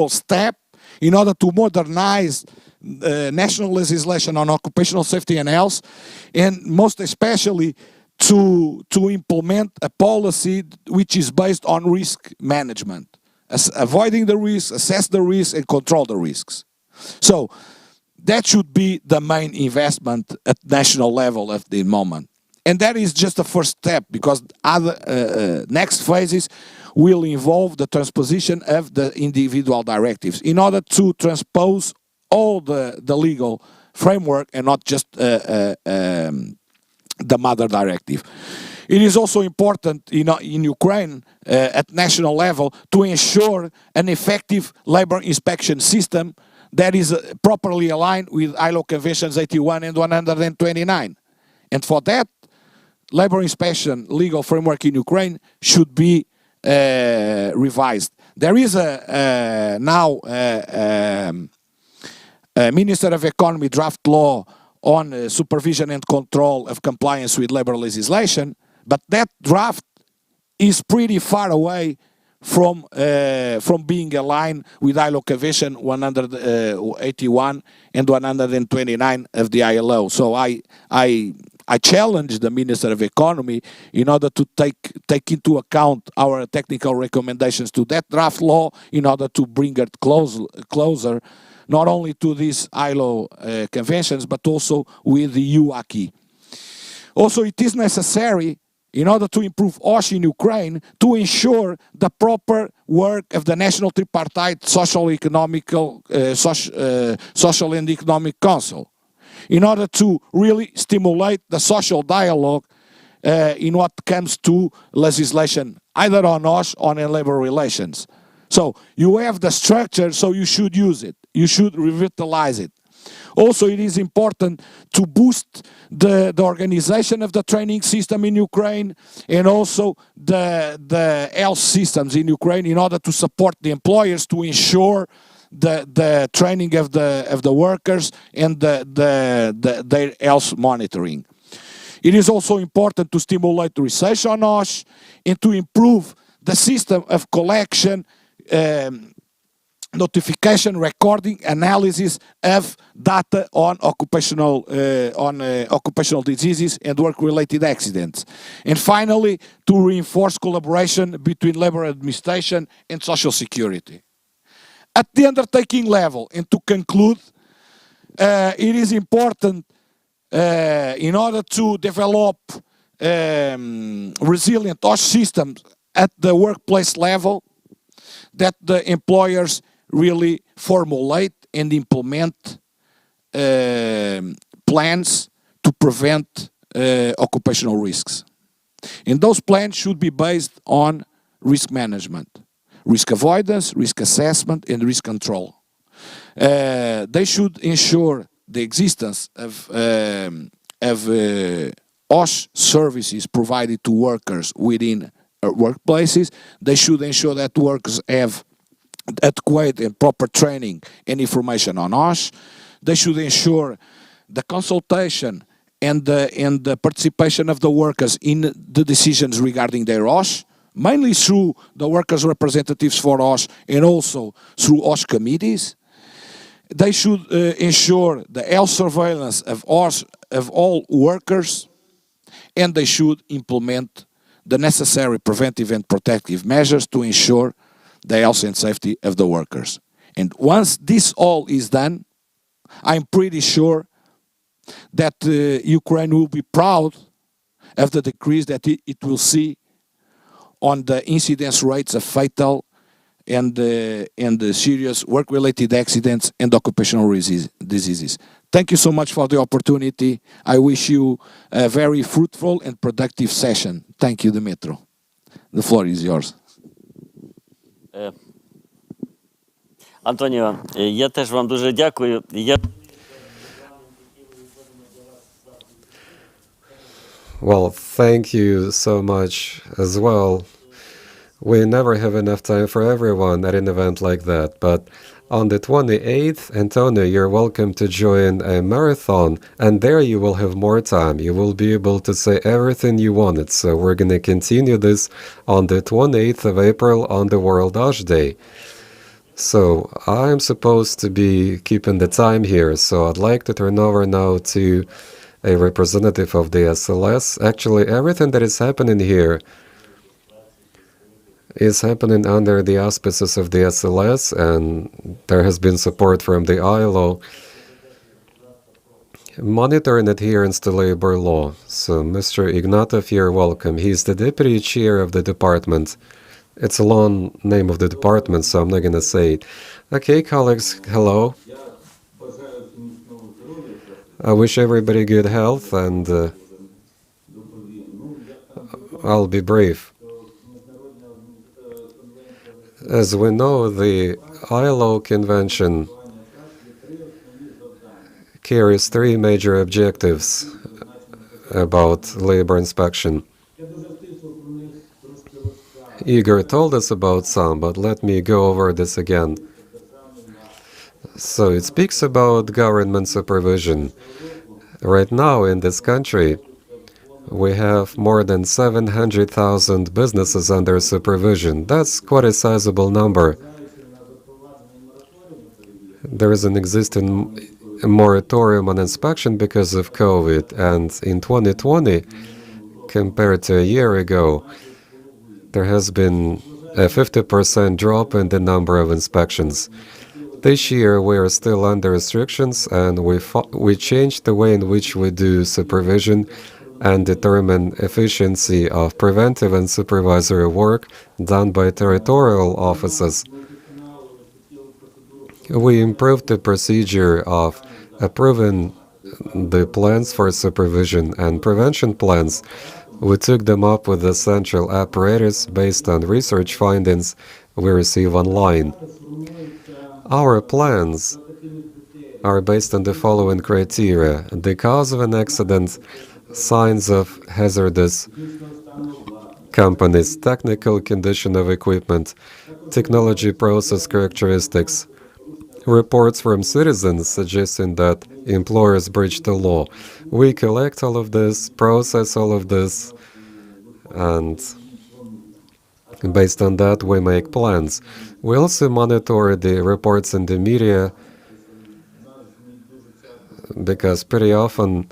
step in order to modernize national legislation on occupational safety and health, and most especially to implement a policy which is based on risk management, avoiding the risks, assess the risks, and control the risks. So that should be the main investment at national level at the moment. And that is just the first step, because other next phases will involve the transposition of the individual directives in order to transpose all the legal framework and not just the mother directive. It is also important in Ukraine at national level to ensure an effective labor inspection system that is properly aligned with ILO Conventions 81 and 129. And for that, labor inspection legal framework in Ukraine should be revised. There is now a Minister of Economy draft law on supervision and control of compliance with labor legislation, but that draft is pretty far away from being aligned with ILO Convention 181 and 129 of the ILO. So I challenge the Minister of Economy in order to take into account our technical recommendations to that draft law in order to bring it closer not only to these ILO conventions, but also with the EU acquis. Also, it is necessary, in order to improve OSH in Ukraine, to ensure the proper work of the National Tripartite Social and Economic Council, in order to really stimulate the social dialogue in what comes to legislation, either on OSH or in labor relations. So you have the structure, so you should use it. You should revitalize it. Also, it is important to boost the organization of the training system in Ukraine, and also the health systems in Ukraine, in order to support the employers to ensure the training of the workers and their health monitoring. It is also important to stimulate research on OSH and to improve the system of collection, notification, recording, analysis of data on occupational diseases and work-related accidents. And finally, to reinforce collaboration between labor administration and social security. At the undertaking level, and to conclude, it is important in order to develop resilient OSH systems at the workplace level, that the employers really formulate and implement plans to prevent occupational risks. And those plans should be based on risk management, risk avoidance, risk assessment, and risk control. They should ensure the existence of OSH services provided to workers within workplaces. They should ensure that workers have adequate and proper training and information on OSH. They should ensure the consultation and the participation of the workers in the decisions regarding their OSH, mainly through the workers' representatives for OSH and also through OSH committees. They should ensure the health surveillance of OSH of all workers, and they should implement the necessary preventive and protective measures to ensure the health and safety of the workers. And once this all is done, I'm pretty sure that Ukraine will be proud of the decrease that it will see on the incidence rates of fatal and the serious work-related accidents and occupational diseases. Thank you so much for the opportunity. I wish you a very fruitful and productive session. Thank you, Dimitro. The floor is yours. Антоніо, я теж вам дуже дякую. Well, thank you so much as well. We never have enough time for everyone at an event like that, but on the 28th, Antonio, you're welcome to join a marathon, and there you will have more time. You will be able to say everything you wanted. So we're going to continue this on the 28th of April on the World OSH Day. So I'm supposed to be keeping the time here, so I'd like to turn over now to a representative of the SLS. Actually, everything that is happening here is happening under the auspices of the SLS, and there has been support from the ILO monitoring adherence to labor law. So, Mr. Ignatov, you're welcome. He's the deputy chair of the department. It's a long name of the department, so I'm not going to say it. Okay, colleagues, hello. I wish everybody good health, and I'll be brief. As we know, the ILO convention carries three major objectives about labor inspection. Igor told us about some, but let me go over this again. So it speaks about government supervision. Right now in this country, we have more than 700,000 businesses under supervision. That's quite a sizable number. There is an existing moratorium on inspection because of COVID, and in 2020, compared to a year ago, there has been a 50% drop in the number of inspections. This year we are still under restrictions, and we changed the way in which we do supervision and determine efficiency of preventive and supervisory work done by territorial offices. We improved the procedure of approving the plans for supervision and prevention plans. We took them up with the central apparatus based on research findings we receive online. Our plans are based on the following criteria: the cause of an accident, signs of hazardous companies, technical condition of equipment, technology process characteristics, reports from citizens suggesting that employers breach the law. We collect all of this, process all of this, and based on that we make plans. We also monitor the reports in the media, because pretty often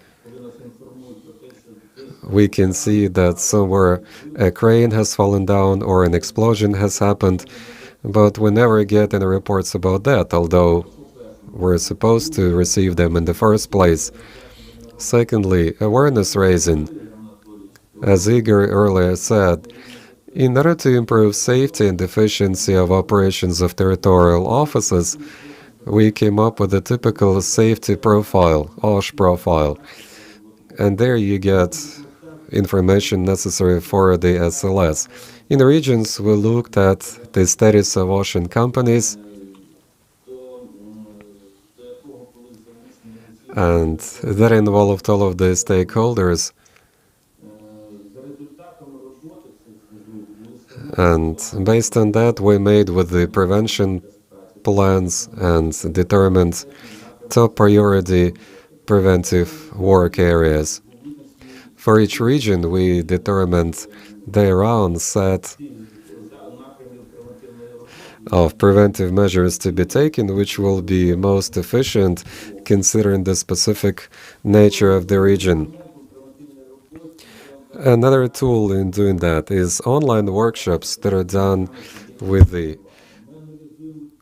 we can see that somewhere a crane has fallen down or an explosion has happened, but we never get any reports about that, although we're supposed to receive them in the first place. Secondly, awareness raising. As Igor earlier said, in order to improve safety and efficiency of operations of territorial offices, we came up with a typical safety profile, OSH profile, and there you get information necessary for the SLS. In the regions, we looked at the status of ocean companies, and that involved all of the stakeholders. And based on that, we made with the prevention plans and determined top priority preventive work areas. For each region, we determined their own set of preventive measures to be taken, which will be most efficient considering the specific nature of the region. Another tool in doing that is online workshops that are done with the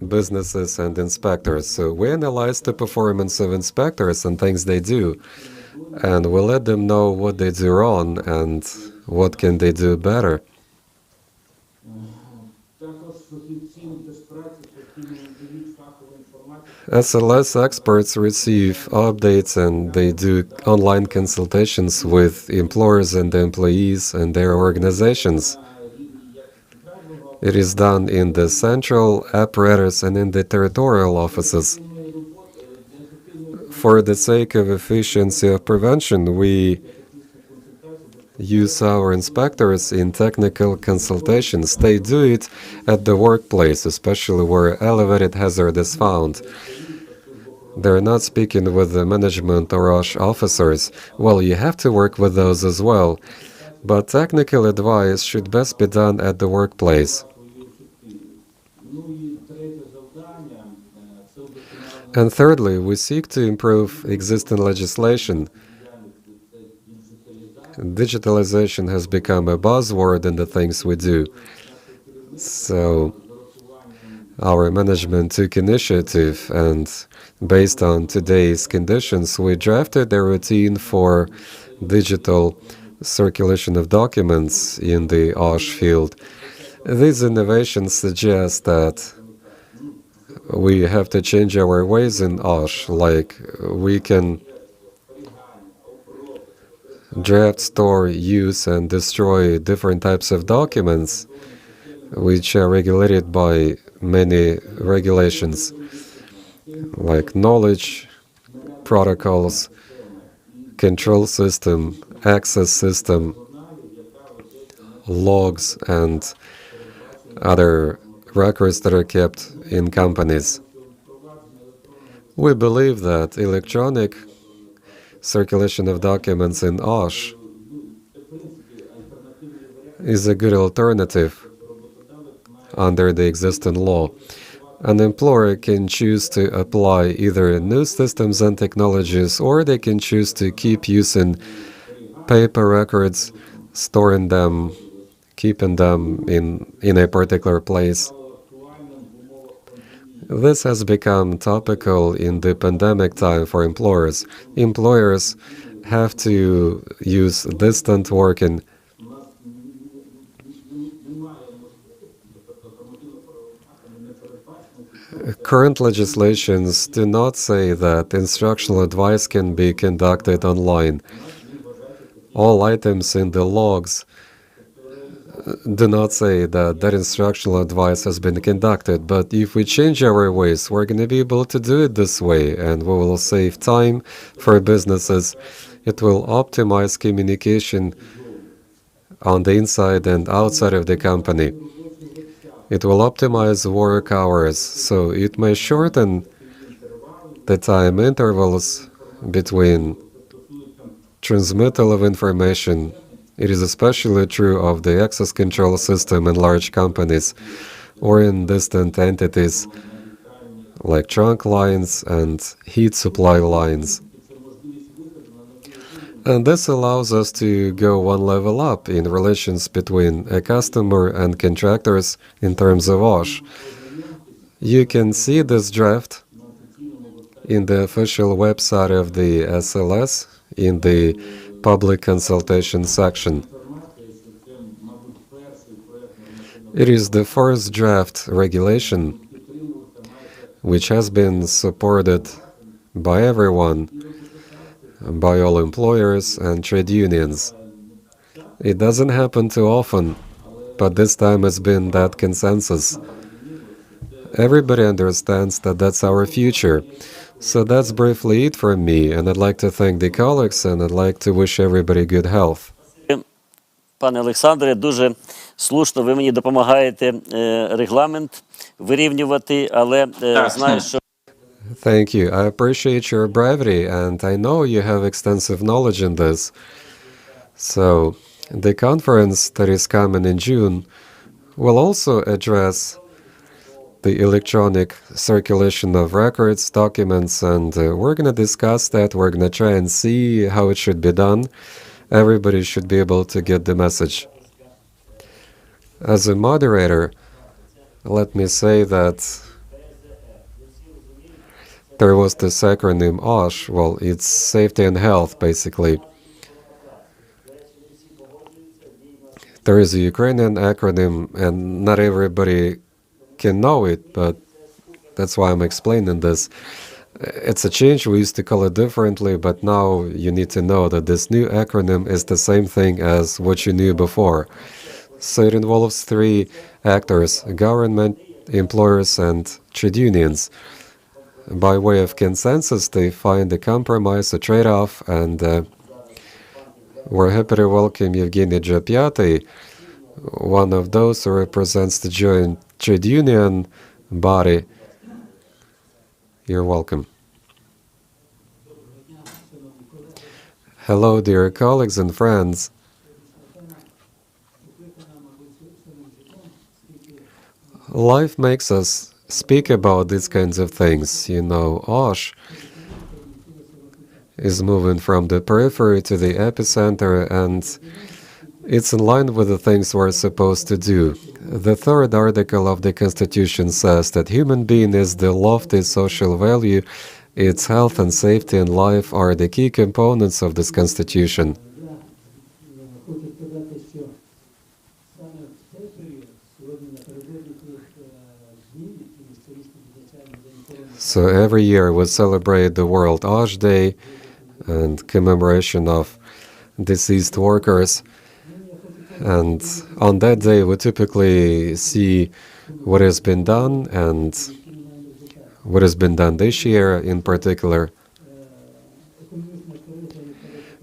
businesses and inspectors. So we analyze the performance of inspectors and things they do, and we let them know what they do wrong and what can they do better. SLS experts receive updates and they do online consultations with employers and employees and their organizations. It is done in the central apparatus and in the territorial offices. For the sake of efficiency of prevention, we use our inspectors in technical consultations. They do it at the workplace, especially where elevated hazard is found. They're not speaking with the management or OSH officers. Well, you have to work with those as well. But technical advice should best be done at the workplace. And thirdly, we seek to improve existing legislation. Digitalization has become a buzzword in the things we do. So our management took initiative, and based on today's conditions, we drafted a routine for digital circulation of documents in the OSH field. These innovations suggest that we have to change our ways in OSH, like we can draft, store, use, and destroy different types of documents, which are regulated by many regulations, like knowledge, protocols, control system, access system, logs, and other records that are kept in companies. We believe that electronic circulation of documents in OSH is a good alternative under the existing law. An employer can choose to apply either new systems and technologies, or they can choose to keep using paper records, storing them, keeping them in a particular place. This has become topical in the pandemic time for employers. Employers have to use distant working. Current legislations do not say that instructional advice can be conducted online. All items in the logs do not say that instructional advice has been conducted, but if we change our ways, we're going to be able to do it this way, and we will save time for businesses. It will optimize communication on the inside and outside of the company. It will optimize work hours, so it may shorten the time intervals between transmittal of information. It is especially true of the access control system in large companies or in distant entities like trunk lines and heat supply lines. And this allows us to go one level up in relations between a customer and contractors in terms of OSH. You can see this draft in the official website of the SLS in the public consultation section. It is the first draft regulation which has been supported by everyone, by all employers and trade unions. It doesn't happen too often, but this time it's been that consensus. Everybody understands that that's our future. So that's briefly it from me, and I'd like to thank the colleagues, and I'd like to wish everybody good health. Пане Олександре, дуже слушно ви мені допомагаєте регламент вирівнювати, але знаю, що Thank you. I appreciate your brevity, and I know you have extensive knowledge in this. So, the conference that is coming in June will also address the electronic circulation of records, documents, and we're going to discuss that. We're going to try and see how it should be done. Everybody should be able to get the message. As a moderator, let me say that there was this acronym OSH. Well, it's safety and health, basically. There is a Ukrainian acronym, and not everybody can know it, but that's why I'm explaining this. It's a change. We used to call it differently, but now you need to know that this new acronym is the same thing as what you knew before. So it involves three actors: government, employers, and trade unions. By way of consensus, they find a compromise, a trade-off, and We're happy to welcome Evgeny Japiaty, one of those who represents the joint trade union body. You're welcome. Hello, dear colleagues and friends. Life makes us speak about these kinds of things. You know, OSH is moving from the periphery to the epicenter, and it's in line with the things we're supposed to do. The third article of the Constitution says that human being is the lofty social value. Its health and safety and life are the key components of this Constitution. So every year we celebrate the World OSH Day and commemoration of deceased workers. And on that day we typically see what has been done and what has been done this year in particular.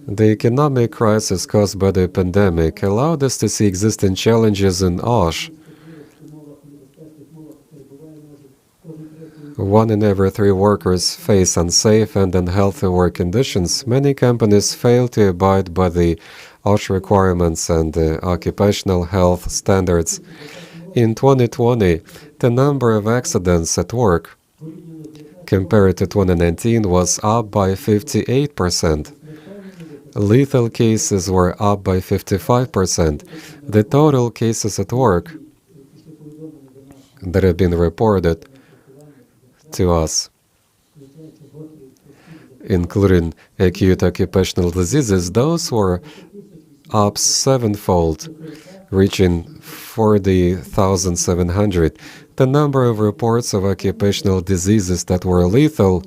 The economic crisis caused by the pandemic allowed us to see existing challenges in OSH. 1 in every 3 workers face unsafe and unhealthy work conditions. Many companies fail to abide by the OSH requirements and the occupational health standards. In 2020, the number of accidents at work compared to 2019 was up by 58%. Lethal cases were up by 55%. The total cases at work that have been reported to us, including acute occupational diseases, those were up 7-fold, reaching 40,700. The number of reports of occupational diseases that were lethal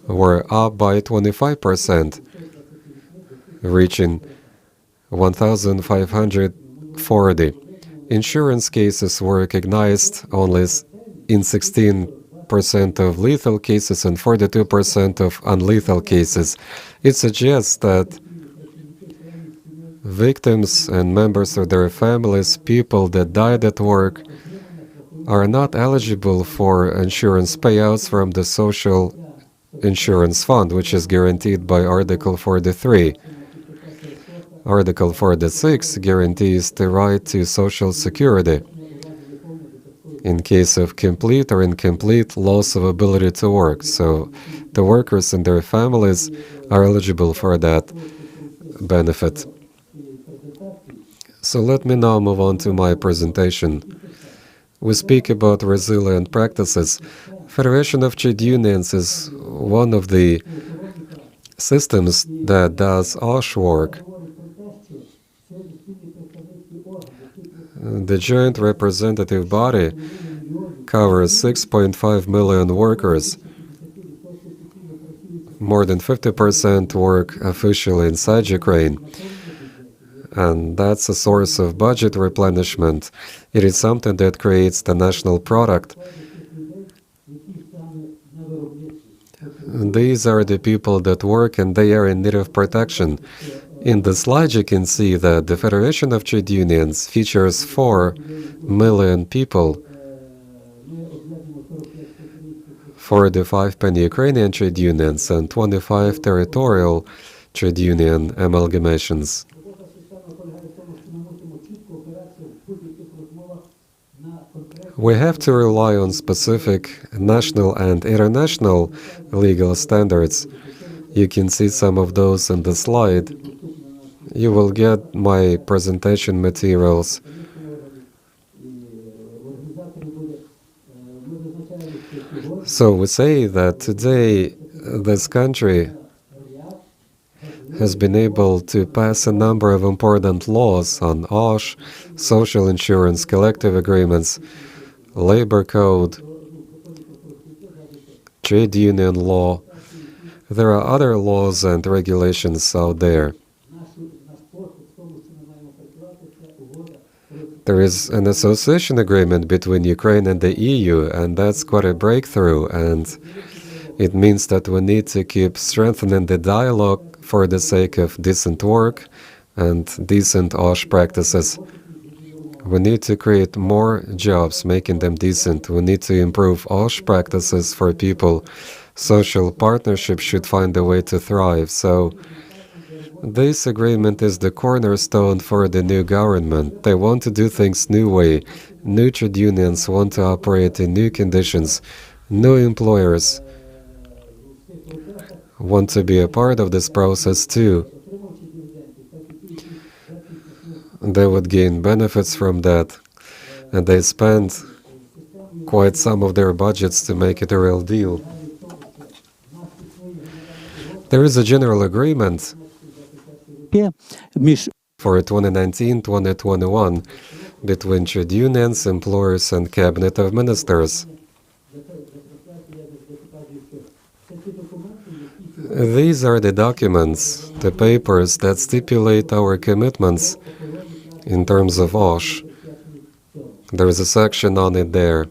were up by 25%, reaching 1,540. Insurance cases were recognized only in 16% of lethal cases and 42% of unlethal cases. It suggests that victims and members of their families, people that died at work, are not eligible for insurance payouts from the Social Insurance Fund, which is guaranteed by Article 43. Article 46 guarantees the right to Social Security in case of complete or incomplete loss of ability to work. So the workers and their families are eligible for that benefit. So let me now move on to my presentation. We speak about resilient practices. Federation of Trade Unions is one of the systems that does OSH work. The joint representative body covers 6.5 million workers. More than 50% work officially inside Ukraine. And that's a source of budget replenishment. It is something that creates the national product. These are the people that work and they are in need of protection. In the slide you can see that the Federation of Trade Unions features 4 million people, 45 pan-Ukrainian trade unions and 25 territorial trade union amalgamations. We have to rely on specific national and international legal standards. You can see some of those in the slide. You will get my presentation materials. So we say that today this country has been able to pass a number of important laws on OSH, social insurance, collective agreements, labor code, trade union law. There are other laws and regulations out there. There is an association agreement between Ukraine and the EU, and that's quite a breakthrough, and it means that we need to keep strengthening the dialogue for the sake of decent work and decent OSH practices. We need to create more jobs, making them decent. We need to improve OSH practices for people. Social partnerships should find a way to thrive. So this agreement is the cornerstone for the new government. They want to do things new way. New trade unions want to operate in new conditions. New employers want to be a part of this process too. They would gain benefits from that, and they spend quite some of their budgets to make it a real deal. There is a general agreement for 2019-2021 between trade unions, employers, and cabinet of ministers. These are the documents, the papers that stipulate our commitments in terms of OSH. There is a section on it there.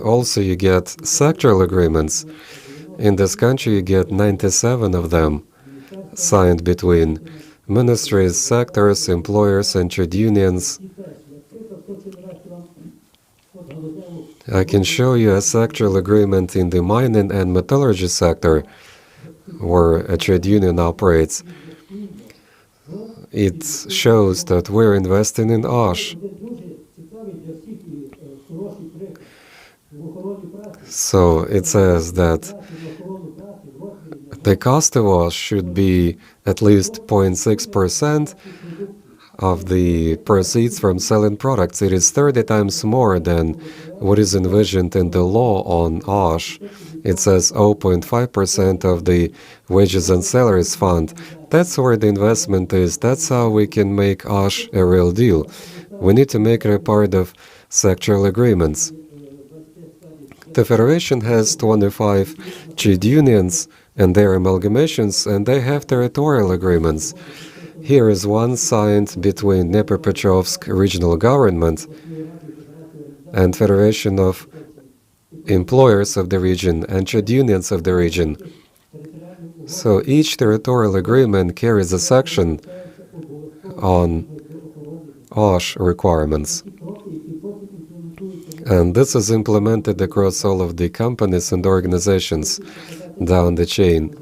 Also, you get sectoral agreements. In this country, you get 97 of them signed between ministries, sectors, employers, and trade unions. I can show you a sectoral agreement in the mining and metallurgy sector where a trade union operates. It shows that we're investing in OSH. So it says that the cost of OSH should be at least 0.6% of the proceeds from selling products. It is 30 times more than what is envisioned in the law on OSH. It says 0.5% of the wages and salaries fund. That's where the investment is. That's how we can make OSH a real deal. We need to make it a part of sectoral agreements. The Federation has 25 trade unions and their amalgamations, and they have territorial agreements. Here is one signed between Dnepropetrovsk regional government and Federation of Employers of the region and trade unions of the region. So each territorial agreement carries a section on OSH requirements. And this is implemented across all of the companies and organizations down the chain.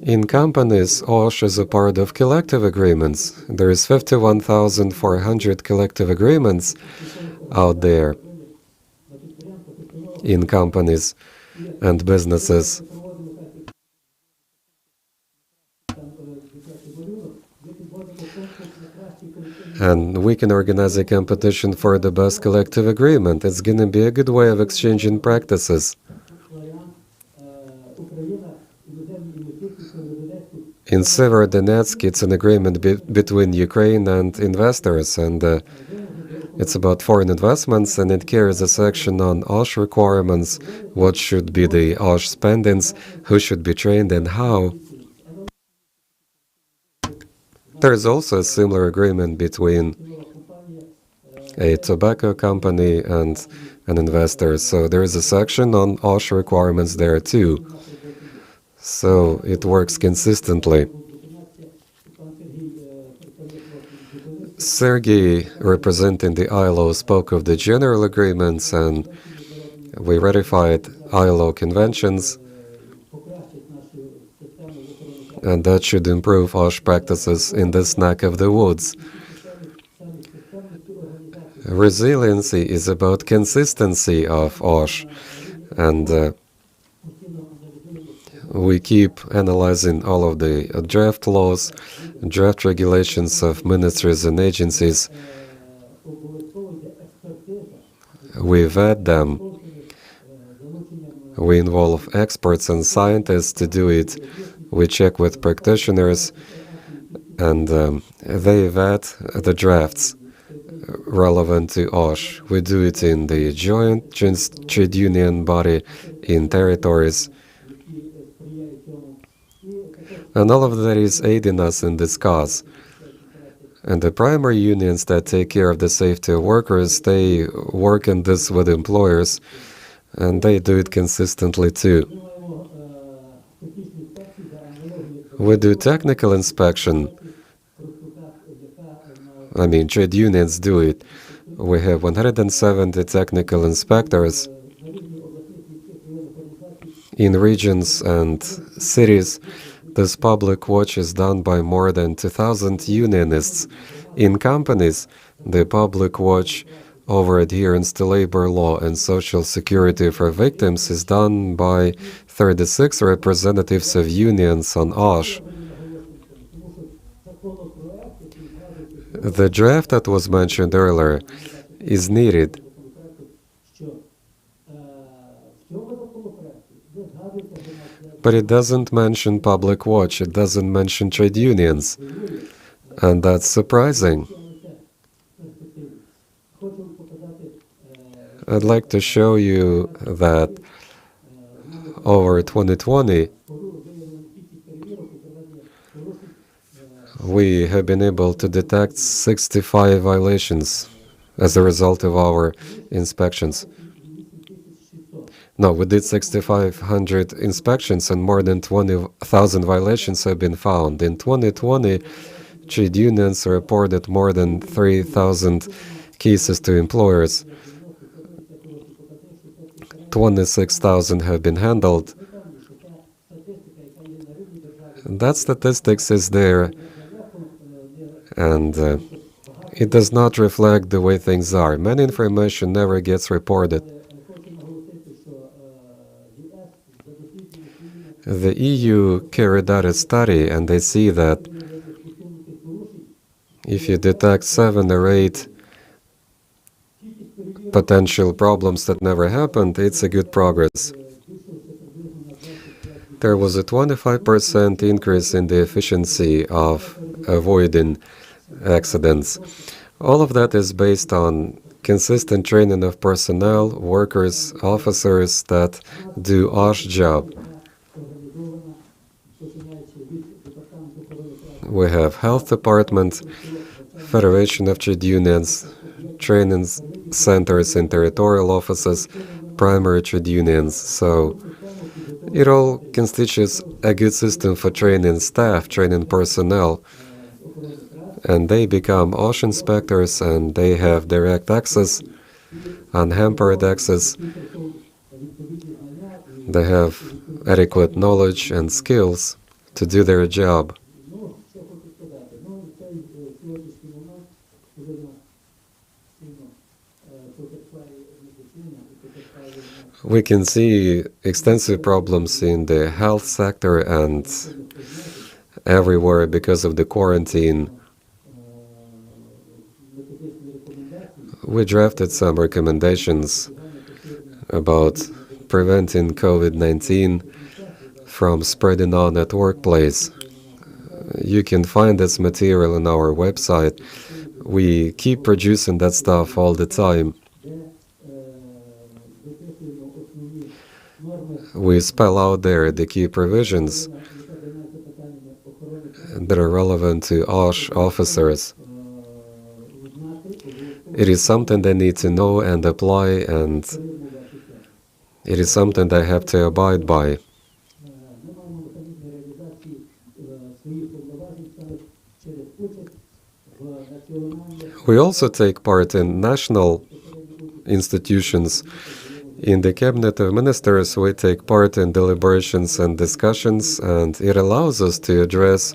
In companies, OSH is a part of collective agreements. There is 51,400 collective agreements out there in companies and businesses. And we can organize a competition for the best collective agreement. It's going to be a good way of exchanging practices. In Severodonetsk, it's an agreement between Ukraine and investors, and it's about foreign investments, and it carries a section on OSH requirements, what should be the OSH spendings, who should be trained, and how. There's also a similar agreement between a tobacco company and an investor, so there is a section on OSH requirements there too. So it works consistently. Sergei, representing the ILO, spoke of the general agreements, and we ratified ILO conventions, and that should improve OSH practices in this neck of the woods. Resiliency is about consistency of OSH, and we keep analyzing all of the draft laws, draft regulations of ministries and agencies. We vet them. We involve experts and scientists to do it. We check with practitioners, and they vet the drafts relevant to OSH. We do it in the joint trade union body, in territories. And all of that is aiding us in this cause. And the primary unions that take care of the safety of workers, they work in this with employers, and they do it consistently too. We do technical inspection. I mean, trade unions do it. We have 170 technical inspectors in regions and cities. This public watch is done by more than 2,000 unionists. In companies, the public watch over adherence to labor law and social security for victims is done by 36 representatives of unions on OSH. The draft that was mentioned earlier is needed. But it doesn't mention public watch, it doesn't mention trade unions. And that's surprising. I'd like to show you that over 2020, we have been able to detect 65 violations as a result of our inspections. No, we did 6,500 inspections and more than 20,000 violations have been found. In 2020, trade unions reported more than 3,000 cases to employers. 26,000 have been handled. That statistics is there, and it does not reflect the way things are. Many information never gets reported. The EU carried out a study, and they see that if you detect 7 or 8 potential problems that never happened, it's a good progress. There was a 25% increase in the efficiency of avoiding accidents. All of that is based on consistent training of personnel, workers, officers that do OSH job. We have Health Department, Federation of Trade Unions, training centers and territorial offices, primary trade unions. So it all constitutes a good system for training staff, training personnel, and they become OSH inspectors and they have direct access, unhampered access. They have adequate knowledge and skills to do their job. We can see extensive problems in the health sector and everywhere because of the quarantine. We drafted some recommendations about preventing COVID-19 from spreading on at workplace. You can find this material on our website. We keep producing that stuff all the time. We spell out there the key provisions that are relevant to OSH officers. It is something they need to know and apply, and it is something they have to abide by. We also take part in national institutions. In the Cabinet of Ministers, we take part in deliberations and discussions, and it allows us to address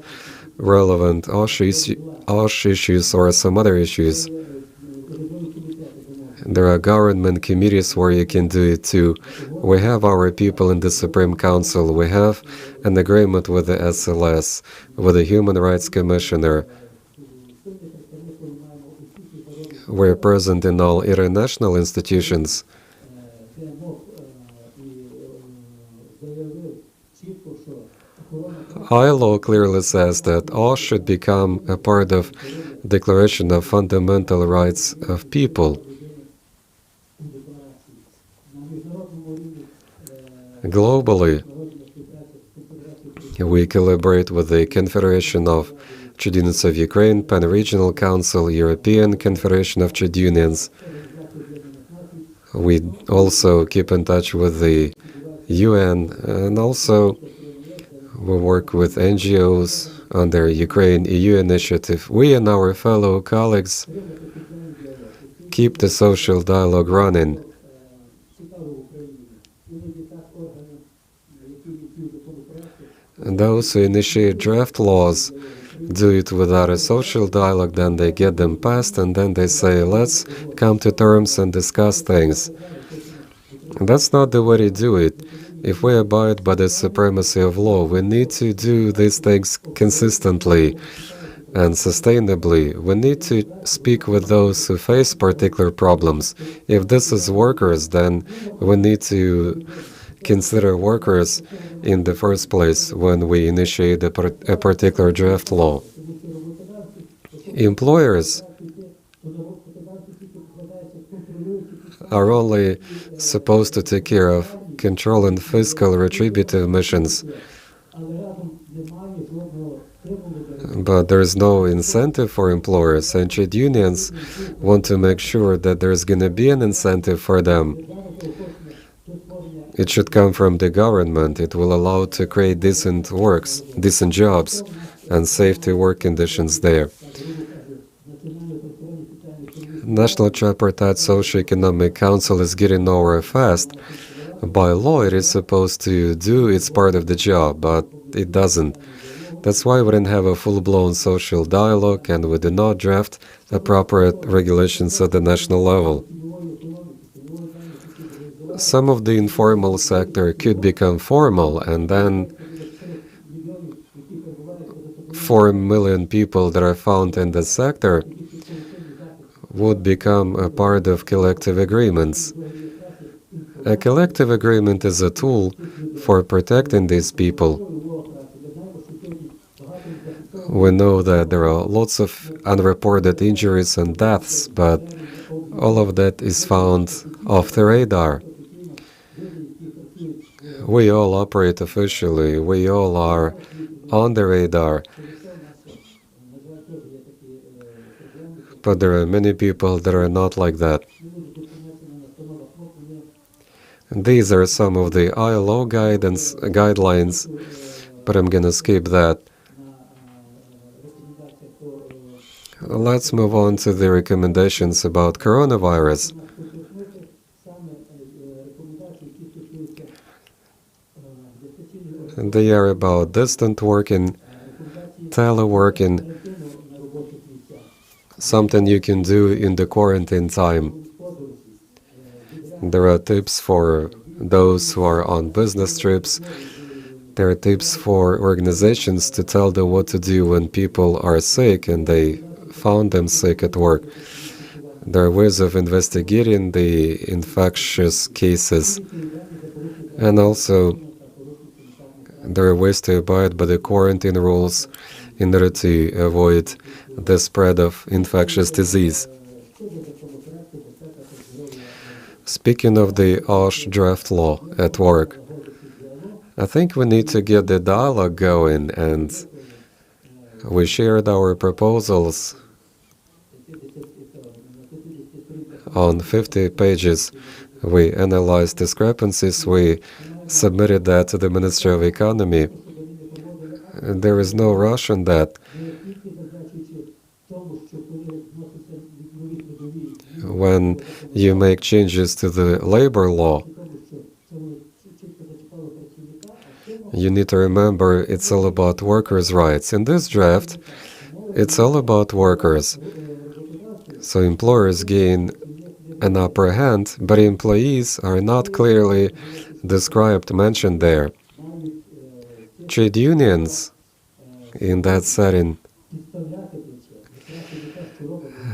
relevant OSH issues or some other issues. There are government committees where you can do it too. We have our people in the Supreme Council. We have an agreement with the SLS, with the Human Rights Commissioner. We're present in all international institutions. ILO clearly says that OSH should become a part of Declaration of Fundamental Rights of People. Globally, We collaborate with the Confederation of Trade Unions of Ukraine, Pan-Regional Council, European Confederation of Trade Unions. We also keep in touch with the UN, and also we work with NGOs under Ukraine-EU initiative. We and our fellow colleagues keep the social dialogue running. And those who initiate draft laws do it without a social dialogue, then they get them passed, and then they say, let's come to terms and discuss things. That's not the way to do it. If we abide by the supremacy of law, we need to do these things consistently and sustainably. We need to speak with those who face particular problems. If this is workers, then we need to consider workers in the first place when we initiate a particular draft law. Employers are only supposed to take care of controlling fiscal retributive missions, but there is no incentive for employers, and trade unions want to make sure that there's going to be an incentive for them. It should come from the government. It will allow to create decent jobs, and safety work conditions there. National Tripartite Socio-Economic Council is getting nowhere fast. By law, it is supposed to do its part of the job, but it doesn't. That's why we didn't have a full-blown social dialogue, and we did not draft appropriate regulations at the national level. Some of the informal sector could become formal, and then 4 million people that are found in the sector would become a part of collective agreements. A collective agreement is a tool for protecting these people. We know that there are lots of unreported injuries and deaths, but all of that is found off the radar. We all operate officially, we all are on the radar. But there are many people that are not like that. These are some of the ILO guidelines, but I'm gonna skip that. Let's move on to the recommendations about coronavirus. They are about distant working, teleworking, something you can do in the quarantine time. There are tips for those who are on business trips. There are tips for organizations to tell them what to do when people are sick and they found them sick at work. There are ways of investigating the infectious cases, and also there are ways to abide by the quarantine rules in order to avoid the spread of infectious disease. Speaking of the OSH draft law at work, I think we need to get the dialogue going, and we shared our proposals on 50 pages. We analyzed discrepancies, we submitted that to the Ministry of Economy. There is no rush on that. When you make changes to the labor law, you need to remember it's all about workers' rights. In this draft, it's all about workers. So employers gain an upper hand, but employees are not clearly described, mentioned there. Trade unions in that setting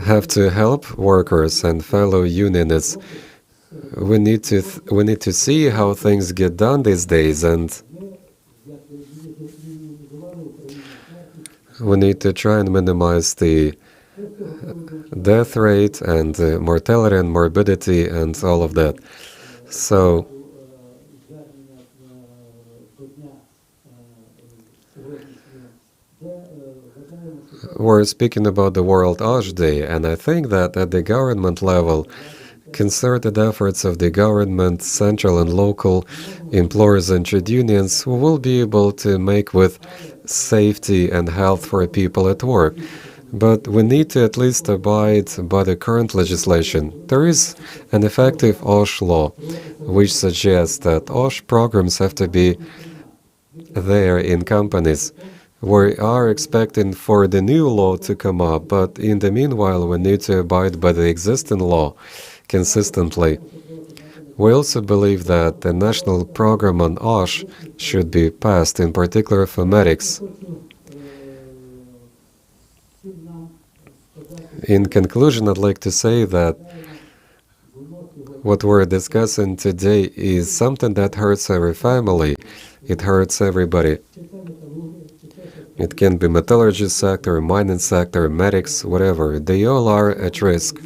have to help workers and fellow unionists. We need to see how things get done these days, and we need to try and minimize the death rate and mortality and morbidity and all of that. So We're speaking about the World OSH Day, and I think that at the government level, concerted efforts of the government, central and local employers and trade unions will be able to make with safety and health for people at work. But we need to at least abide by the current legislation. There is an effective OSH law, which suggests that OSH programs have to be there in companies. We are expecting for the new law to come up, but in the meanwhile, we need to abide by the existing law consistently. We also believe that the national program on OSH should be passed, in particular for medics. In conclusion, I'd like to say that what we're discussing today is something that hurts every family. It hurts everybody. It can be metallurgy sector, mining sector, medics, whatever. They all are at risk.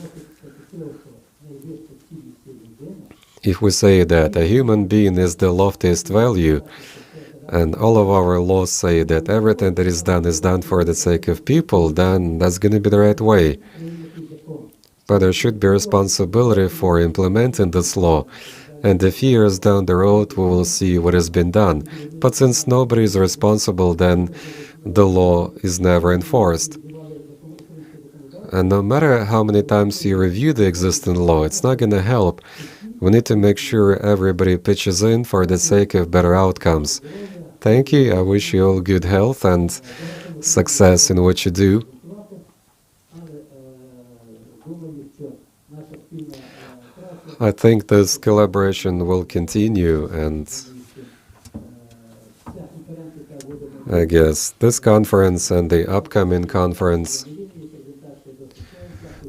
If we say that a human being is the loftiest value, and all of our laws say that everything that is done for the sake of people, then that's going to be the right way. But there should be responsibility for implementing this law, and a few years down the road we will see what has been done. But since nobody is responsible, then the law is never enforced. And no matter how many times you review the existing law, it's not going to help. We need to make sure everybody pitches in for the sake of better outcomes. Thank you. I wish you all good health and success in what you do. I think this collaboration will continue, and I guess this conference and the upcoming conference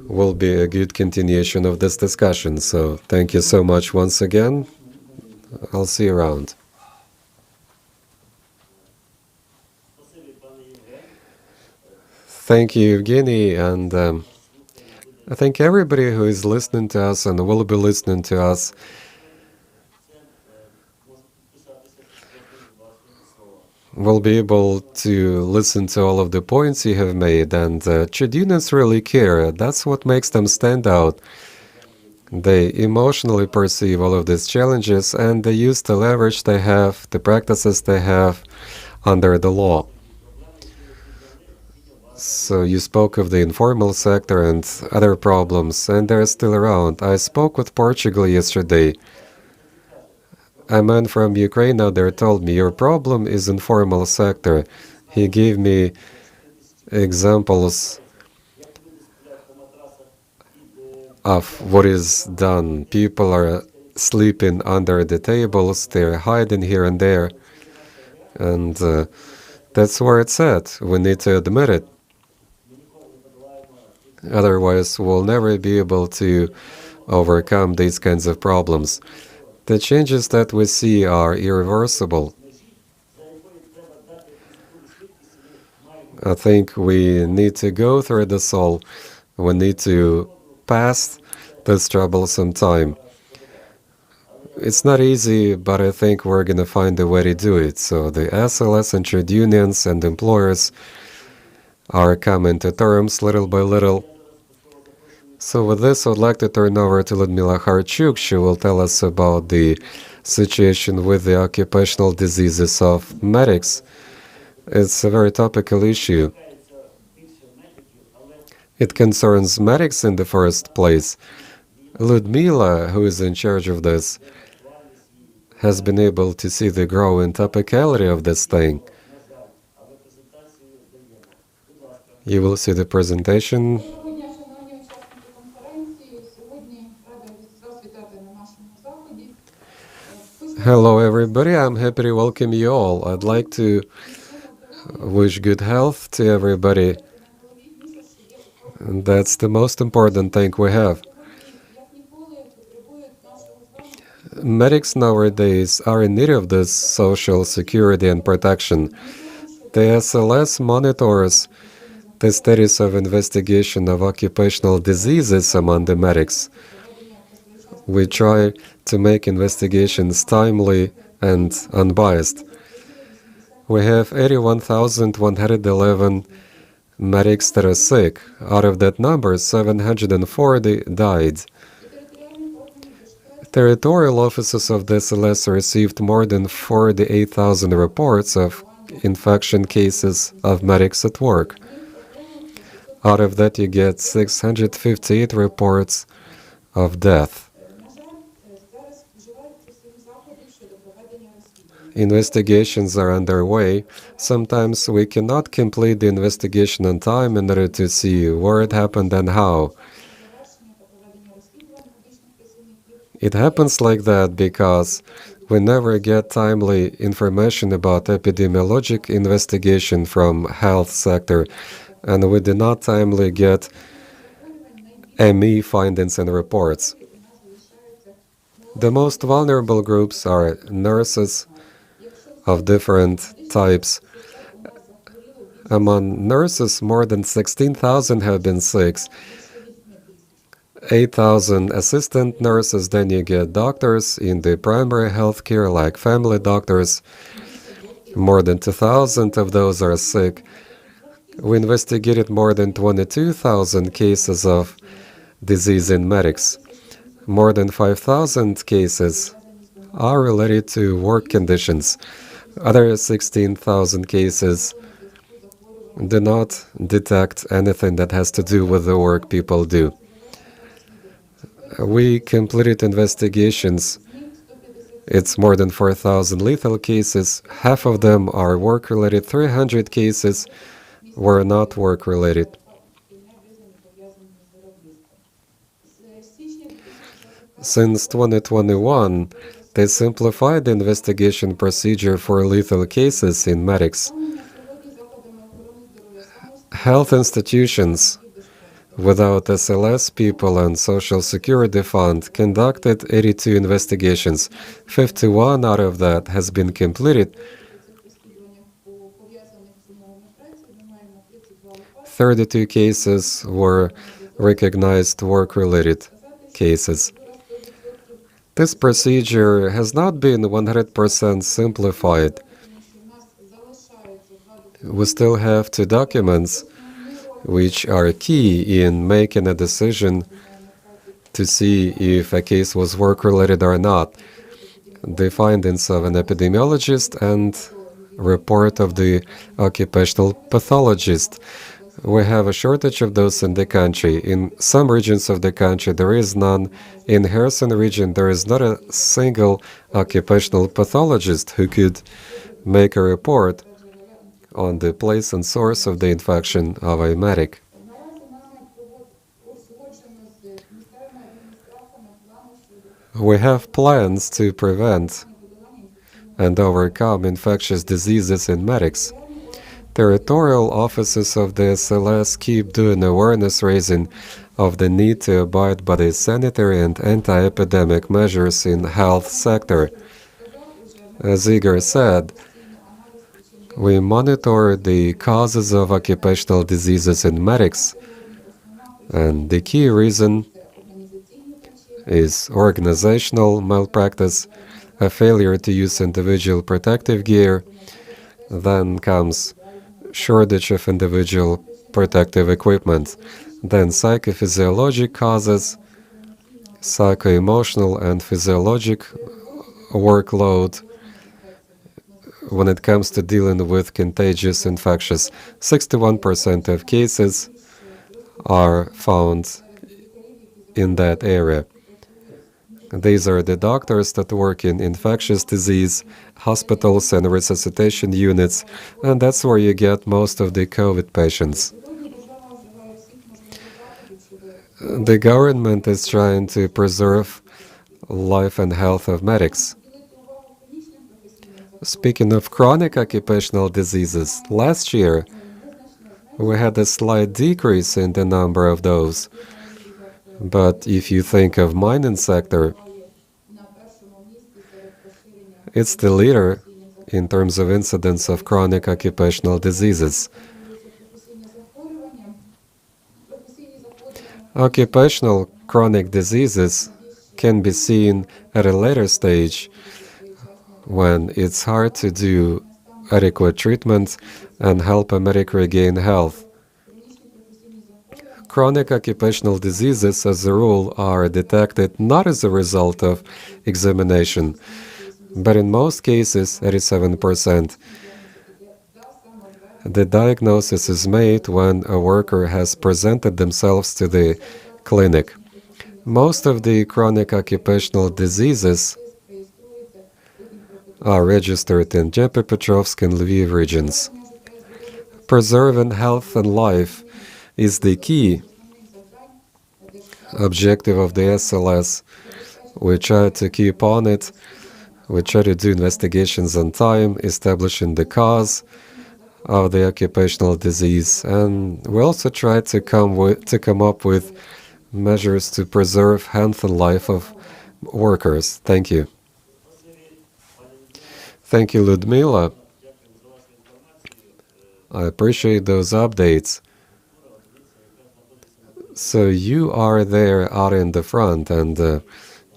will be a good continuation of this discussion. So thank you so much once again. I'll see you around. Thank you, Evgeny, and I think everybody who is listening to us and will be listening to us will be able to listen to all of the points you have made, and trade unions really care. That's what makes them stand out. They emotionally perceive all of these challenges, and they use the leverage they have, the practices they have under the law. So you spoke of the informal sector and other problems, and they're still around. I spoke with Portugal yesterday. A man from Ukraine out there told me, your problem is informal sector. He gave me examples of what is done. People are sleeping under the tables, they're hiding here and there. And that's where it's at. We need to admit it. Otherwise, we'll never be able to overcome these kinds of problems. The changes that we see are irreversible. I think we need to go through this all. We need to pass this troublesome time. It's not easy, but I think we're going to find a way to do it. So the SLS and trade unions and employers are coming to terms little by little. So with this, I'd like to turn over to Ludmila Harchuk. She will tell us about the situation with the occupational diseases of medics. It's a very topical issue. It concerns medics in the first place. Ludmila, who is in charge of this, has been able to see the growing topicality of this thing. You will see the presentation. Hello everybody, I'm happy to welcome you all. I'd like to wish good health to everybody. And that's the most important thing we have. Medics nowadays are in need of this social security and protection. The SLS monitors the status of investigation of occupational diseases among the medics. We try to make investigations timely and unbiased. We have 81,111 medics that are sick. Out of that number, 740 died. Territorial offices of the SLS received more than 48,000 reports of infection cases of medics at work. Out of that, you get 658 reports of death. Investigations are underway. Sometimes we cannot complete the investigation on time in order to see where it happened and how. It happens like that because we never get timely information about epidemiologic investigation from health sector, and we do not timely get ME findings and reports. The most vulnerable groups are nurses of different types. Among nurses, more than 16,000 have been sick. 8,000 assistant nurses, then you get doctors in the primary health care like family doctors. More than 2,000 of those are sick. We investigated more than 22,000 cases of disease in medics. More than 5,000 cases are related to work conditions. Other 16,000 cases do not detect anything that has to do with the work people do. We completed investigations. It's more than 4,000 lethal cases. Half of them are work-related. 300 cases were not work-related. Since 2021, they simplified the investigation procedure for lethal cases in medics. Health institutions without SLS people and Social Security Fund conducted 82 investigations. 51 out of that has been completed. 32 cases were recognized work-related cases. This procedure has not been 100% simplified. We still have two documents which are key in making a decision to see if a case was work-related or not. The findings of an epidemiologist and report of the occupational pathologist. We have a shortage of those in the country. In some regions of the country, there is none. In Kherson region, there is not a single occupational pathologist who could make a report on the place and source of the infection of a medic. We have plans to prevent and overcome infectious diseases in medics. Territorial offices of the SLS keep doing awareness raising of the need to abide by the sanitary and anti-epidemic measures in health sector. As Igor said, we monitor the causes of occupational diseases in medics, and the key reason is organizational malpractice, a failure to use individual protective gear. Then comes shortage of individual protective equipment. Then psychophysiologic causes, psycho-emotional and physiologic workload when it comes to dealing with contagious infectious. 61% of cases are found in that area. These are the doctors that work in infectious disease hospitals and resuscitation units, and that's where you get most of the COVID patients. The government is trying to preserve life and health of medics. Speaking of chronic occupational diseases, last year we had a slight decrease in the number of those. But if you think of mining sector, it's the leader in terms of incidence of chronic occupational diseases. Occupational chronic diseases can be seen at a later stage when it's hard to do adequate treatment and help a medic regain health. Chronic occupational diseases, as a rule, are detected not as a result of examination, but in most cases, 87%, the diagnosis is made when a worker has presented themselves to the clinic. Most of the chronic occupational diseases are registered in Dnipropetrovsk and Lviv regions. Preserving health and life is the key objective of the SLS. We try to keep on it. We try to do investigations on time, establishing the cause of the occupational disease, and we also try to come up with measures to preserve health and life of workers. Thank you. Thank you, Ludmila. I appreciate those updates. So you are there out in the front, and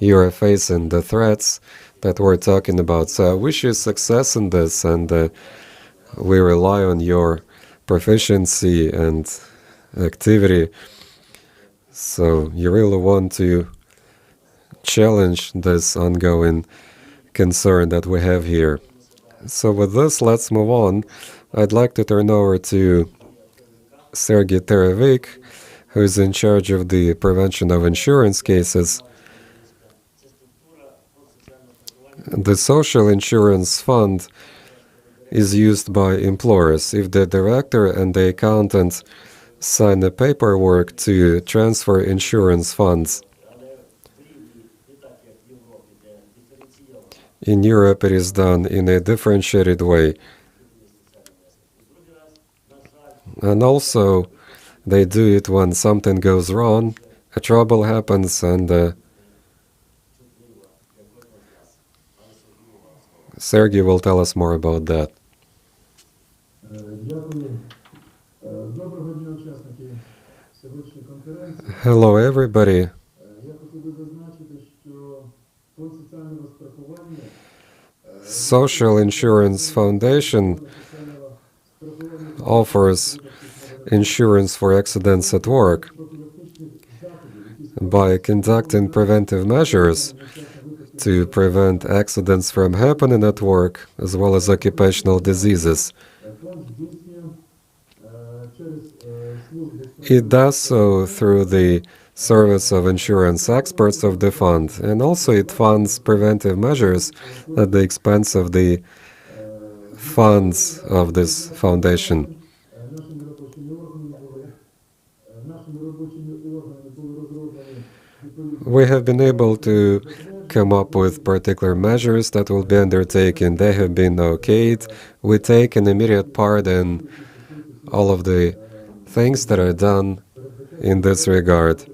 you are facing the threats that we're talking about. So I wish you success in this, and we rely on your proficiency and activity. So you really want to challenge this ongoing concern that we have here. So with this, let's move on. I'd like to turn over to Sergey Terevik, who is in charge of the prevention of insurance cases. The social insurance fund is used by employers. If the director and the accountant sign the paperwork to transfer insurance funds, in Europe it is done in a differentiated way. And also, they do it when something goes wrong, a trouble happens, and Sergey will tell us more about that. Hello, everybody. Social Insurance Foundation offers insurance for accidents at work by conducting preventive measures to prevent accidents from happening at work, as well as occupational diseases. It does so through the service of insurance experts of the fund, and also it funds preventive measures at the expense of the funds of this foundation. We have been able to come up with particular measures that will be undertaken. They have been okayed. We take an immediate part in all of the things that are done in this regard.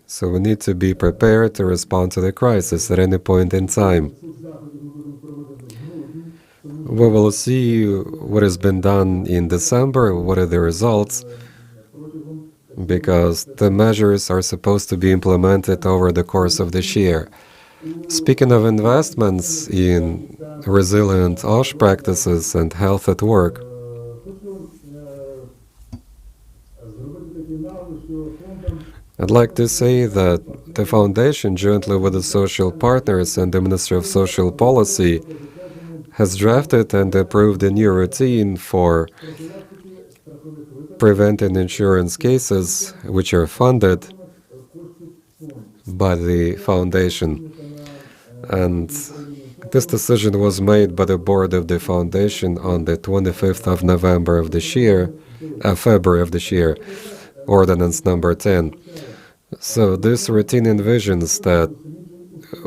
So we need to be prepared to respond to the crisis at any point in time. We will see what has been done in December, what are the results, because the measures are supposed to be implemented over the course of this year. Speaking of investments in resilient OSH practices and health at work, I'd like to say that the Foundation, jointly with the social partners and the Ministry of Social Policy, has drafted and approved a new routine for preventing insurance cases which are funded by the Foundation. And this decision was made by the board of the Foundation on the 25th of November of this year, February of this year, Ordinance number 10. So this routine envisions that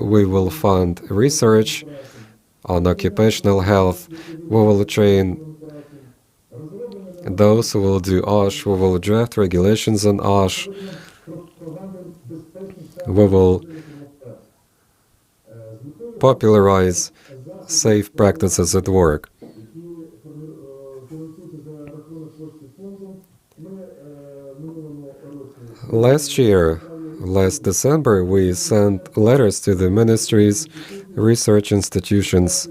we will fund research on occupational health. We will train those who will do OSH. We will draft regulations on OSH. We will popularize safe practices at work. Last December, we sent letters to the ministries, research institutions,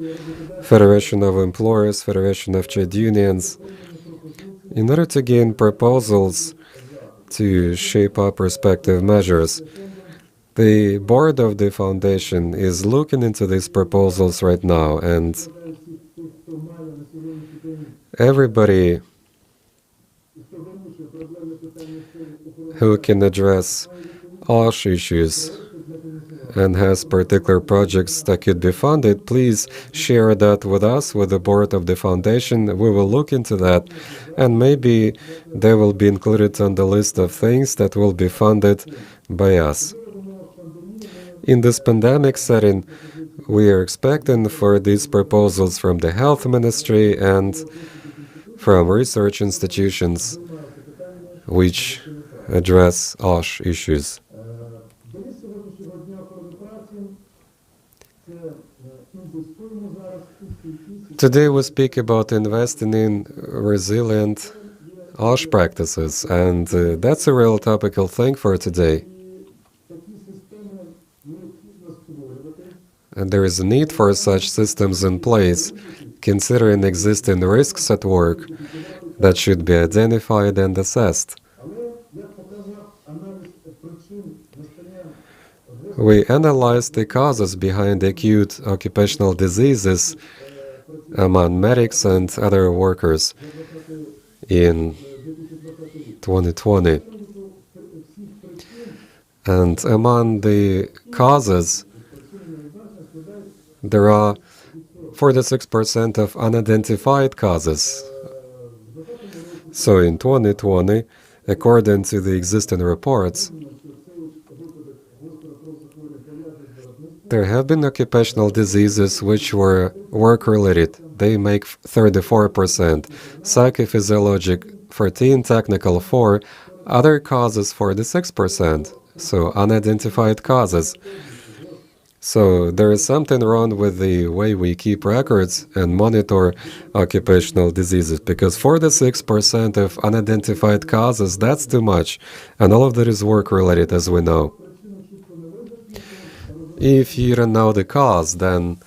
Federation of Employers, Federation of Trade Unions, in order to gain proposals to shape up respective measures. The board of the foundation is looking into these proposals right now, and everybody who can address OSH issues and has particular projects that could be funded, please share that with us, with the board of the foundation. We will look into that, and maybe they will be included on the list of things that will be funded by us. In this pandemic setting, we are expecting for these proposals from the health ministry and from research institutions which address OSH issues. Today we speak about investing in resilient OSH practices, and that's a real topical thing for today. And there is a need for such systems in place, considering existing risks at work that should be identified and assessed. We analyzed the causes behind acute occupational diseases among medics and other workers in 2020. And among the causes, there are 46% of unidentified causes. So in 2020, according to the existing reports, there have been occupational diseases which were work-related. They make 34%, psychophysiologic 14%, technical 4%, other causes 46%, so unidentified causes. So there is something wrong with the way we keep records and monitor occupational diseases, because 46% of unidentified causes, that's too much, and all of that is work-related, as we know. If you don't know the cause, then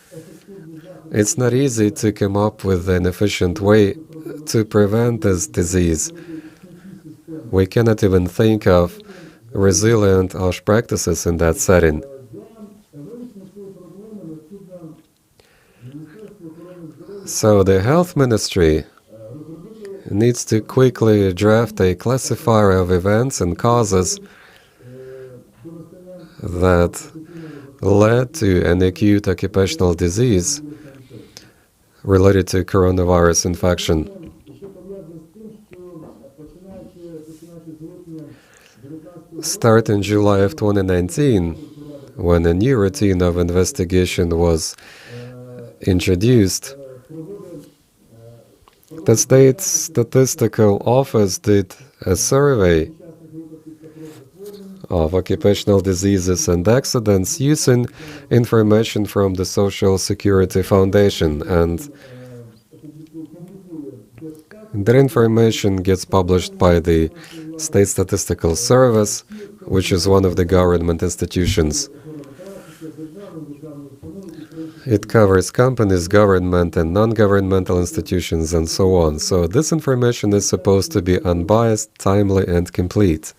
it's not easy to come up with an efficient way to prevent this disease. We cannot even think of resilient OSH practices in that setting. So the health ministry needs to quickly draft a classifier of events and causes that led to an acute occupational disease related to coronavirus infection. Starting July of 2019, when a new routine of investigation was introduced, the State Statistical Office did a survey of occupational diseases and accidents using information from the Social Security Foundation, and that information gets published by the State Statistical Service, which is one of the government institutions. It covers companies, government and non-governmental institutions, and so on. So this information is supposed to be unbiased, timely, and complete.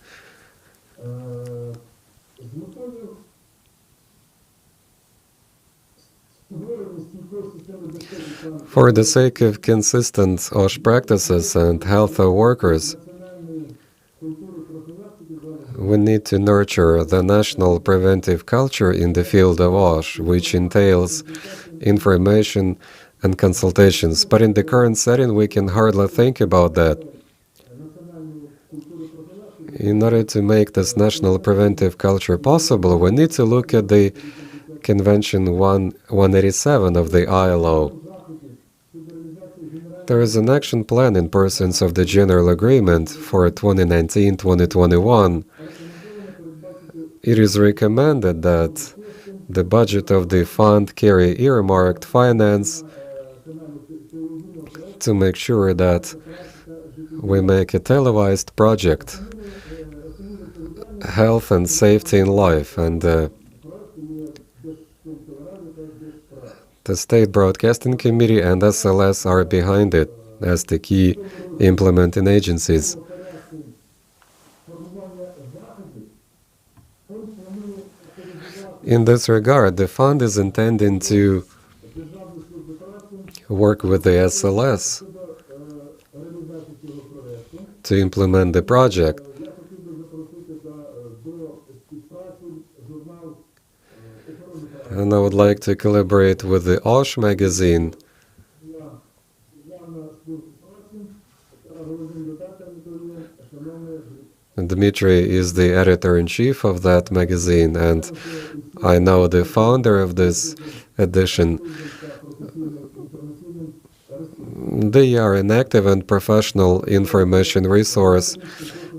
For the sake of consistent OSH practices and health of workers, we need to nurture the national preventive culture in the field of OSH, which entails information and consultations. But in the current setting, we can hardly think about that. In order to make this national preventive culture possible, we need to look at the Convention 187 of the ILO. There is an action plan in pursuance of the General Agreement for 2019-2021. It is recommended that the budget of the fund carry earmarked finance to make sure that we make a televised project, health and safety in life, and The State Broadcasting Committee and SLS are behind it as the key implementing agencies. In this regard, the fund is intending to work with the SLS to implement the project. And I would like to collaborate with the OSH magazine. Dmitry is the editor-in-chief of that magazine, and I know the founder of this edition. They are an active and professional information resource.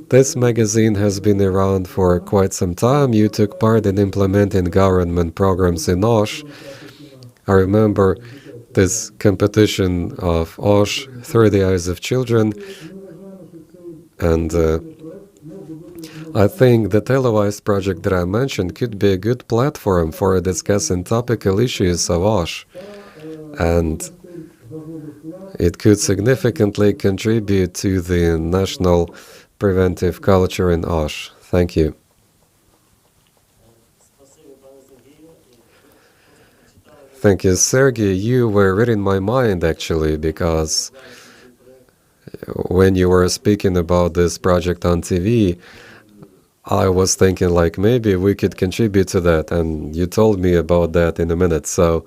This magazine has been around for quite some time. You took part in implementing government programs in OSH. I remember this competition of OSH through the eyes of children, and I think the televised project that I mentioned could be a good platform for discussing topical issues of OSH, and it could significantly contribute to the national preventive culture in OSH. Thank you. Thank you, Sergey. You were reading my mind, actually, because when you were speaking about this project on TV, I was thinking like maybe we could contribute to that, and you told me about that in a minute. So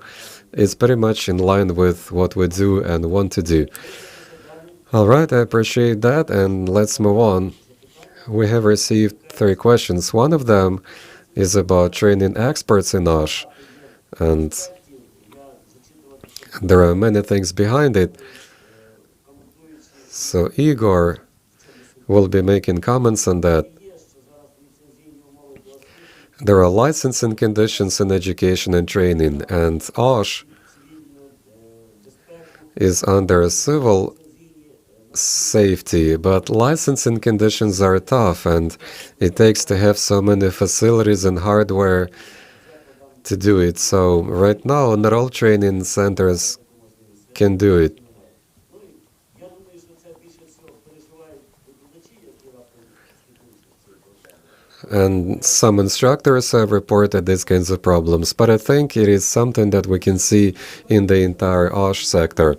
it's pretty much in line with what we do and want to do. All right, I appreciate that, and let's move on. We have received 3 questions. One of them is about training experts in OSH, and there are many things behind it. So Igor will be making comments on that. There are licensing conditions in education and training, and OSH is under civil safety, but licensing conditions are tough, and it takes to have so many facilities and hardware to do it. So right now, not all training centers can do it. And some instructors have reported these kinds of problems, but I think it is something that we can see in the entire OSH sector.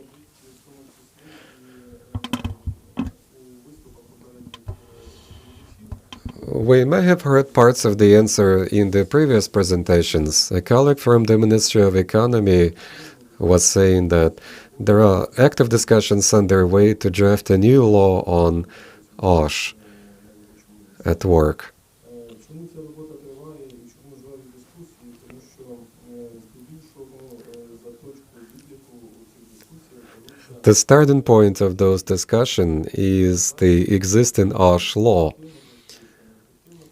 We may have heard parts of the answer in the previous presentations. A colleague from the Ministry of Economy was saying that there are active discussions underway to draft a new law on OSH at work. The starting point of those discussions is the existing OSH law.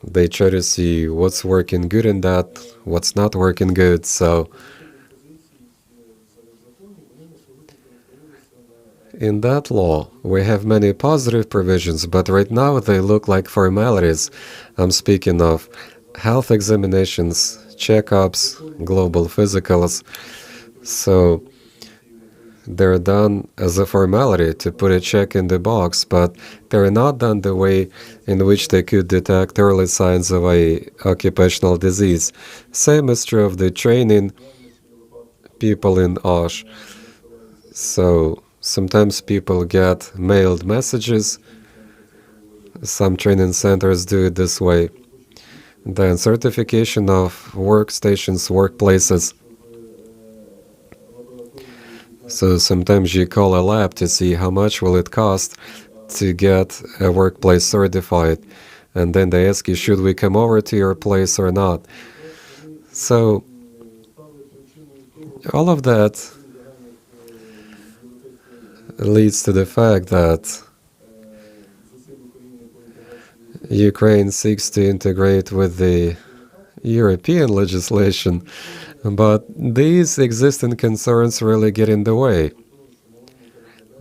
They try to see what's working good in that, what's not working good. So in that law, we have many positive provisions, but right now they look like formalities. I'm speaking of health examinations, checkups, global physicals. So they're done as a formality to put a check in the box, but they're not done the way in which they could detect early signs of a occupational disease. Same is true of the training people in OSH. So sometimes people get mailed messages. Some training centers do it this way. Then certification of workstations, workplaces. So sometimes you call a lab to see how much will it cost to get a workplace certified, and then they ask you, should we come over to your place or not? So all of that leads to the fact that Ukraine seeks to integrate with the European legislation, but these existing concerns really get in the way.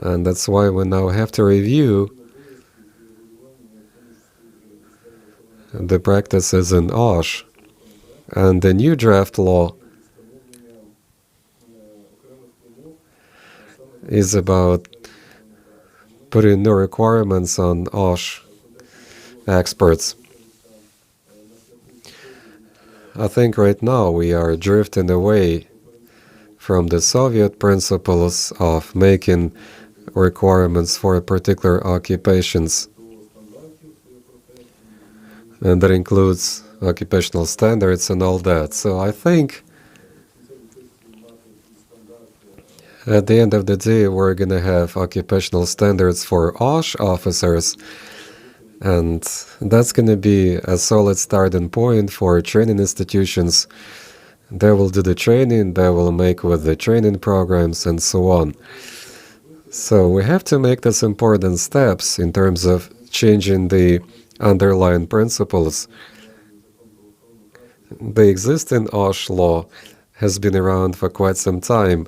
And that's why we now have to review the practices in OSH. And the new draft law is about putting new requirements on OSH experts. I think right now we are drifting away from the Soviet principles of making requirements for particular occupations. And that includes occupational standards and all that. So I think at the end of the day, we're going to have occupational standards for OSH officers, and that's going to be a solid starting point for training institutions. They will do the training, they will make with the training programs, and so on. So we have to make these important steps in terms of changing the underlying principles. The existing OSH law has been around for quite some time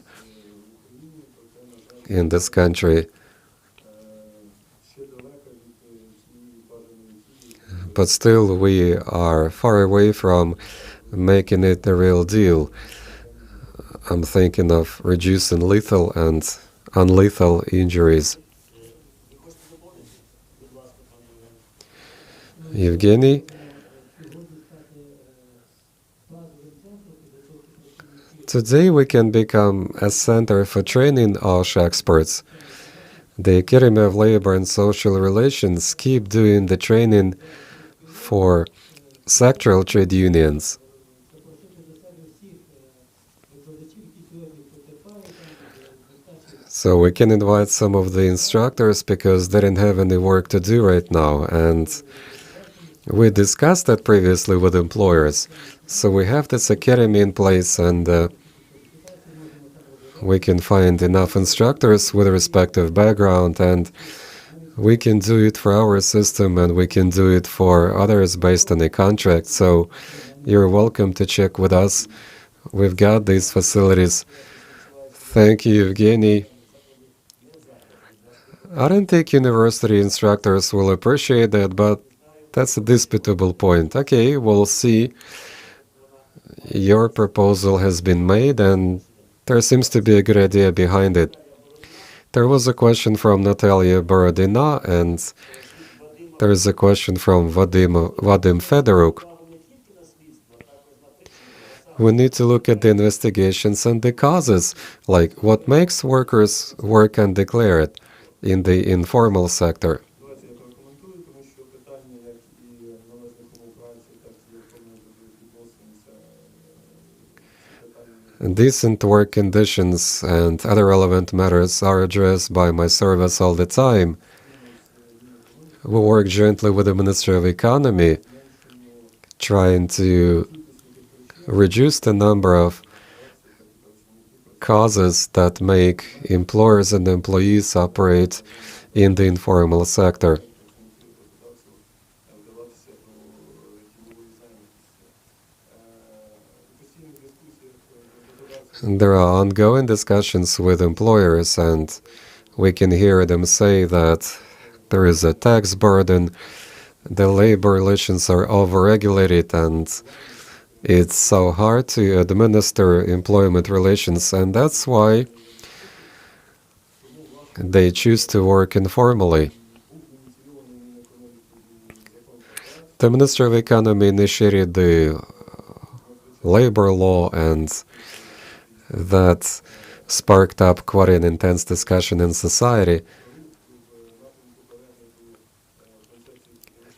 in this country, but still we are far away from making it a real deal. I'm thinking of reducing lethal and unlethal injuries. Evgeny, today we can become a center for training OSH experts. The Academy of Labor and Social Relations keep doing the training for sectoral trade unions. So we can invite some of the instructors because they didn't have any work to do right now, and we discussed that previously with employers. So we have this academy in place, and we can find enough instructors with a respective background, and we can do it for our system, and we can do it for others based on a contract. So you're welcome to check with us. We've got these facilities. Thank you, Evgeny. I don't think university instructors will appreciate that, but that's a disputable point. Okay, we'll see. Your proposal has been made, and there seems to be a good idea behind it. There was a question from Natalia Borodina, and there is a question from Vadim Fedoruk. We need to look at the investigations and the causes, like what makes workers work and declare it in the informal sector. Decent work conditions and other relevant matters are addressed by my service all the time. We work jointly with the Ministry of Economy, trying to reduce the number of causes that make employers and employees operate in the informal sector. There are ongoing discussions with employers, and we can hear them say that there is a tax burden, the labor relations are overregulated, and it's so hard to administer employment relations, and that's why they choose to work informally. The Ministry of Economy initiated the labor law, and that sparked up quite an intense discussion in society.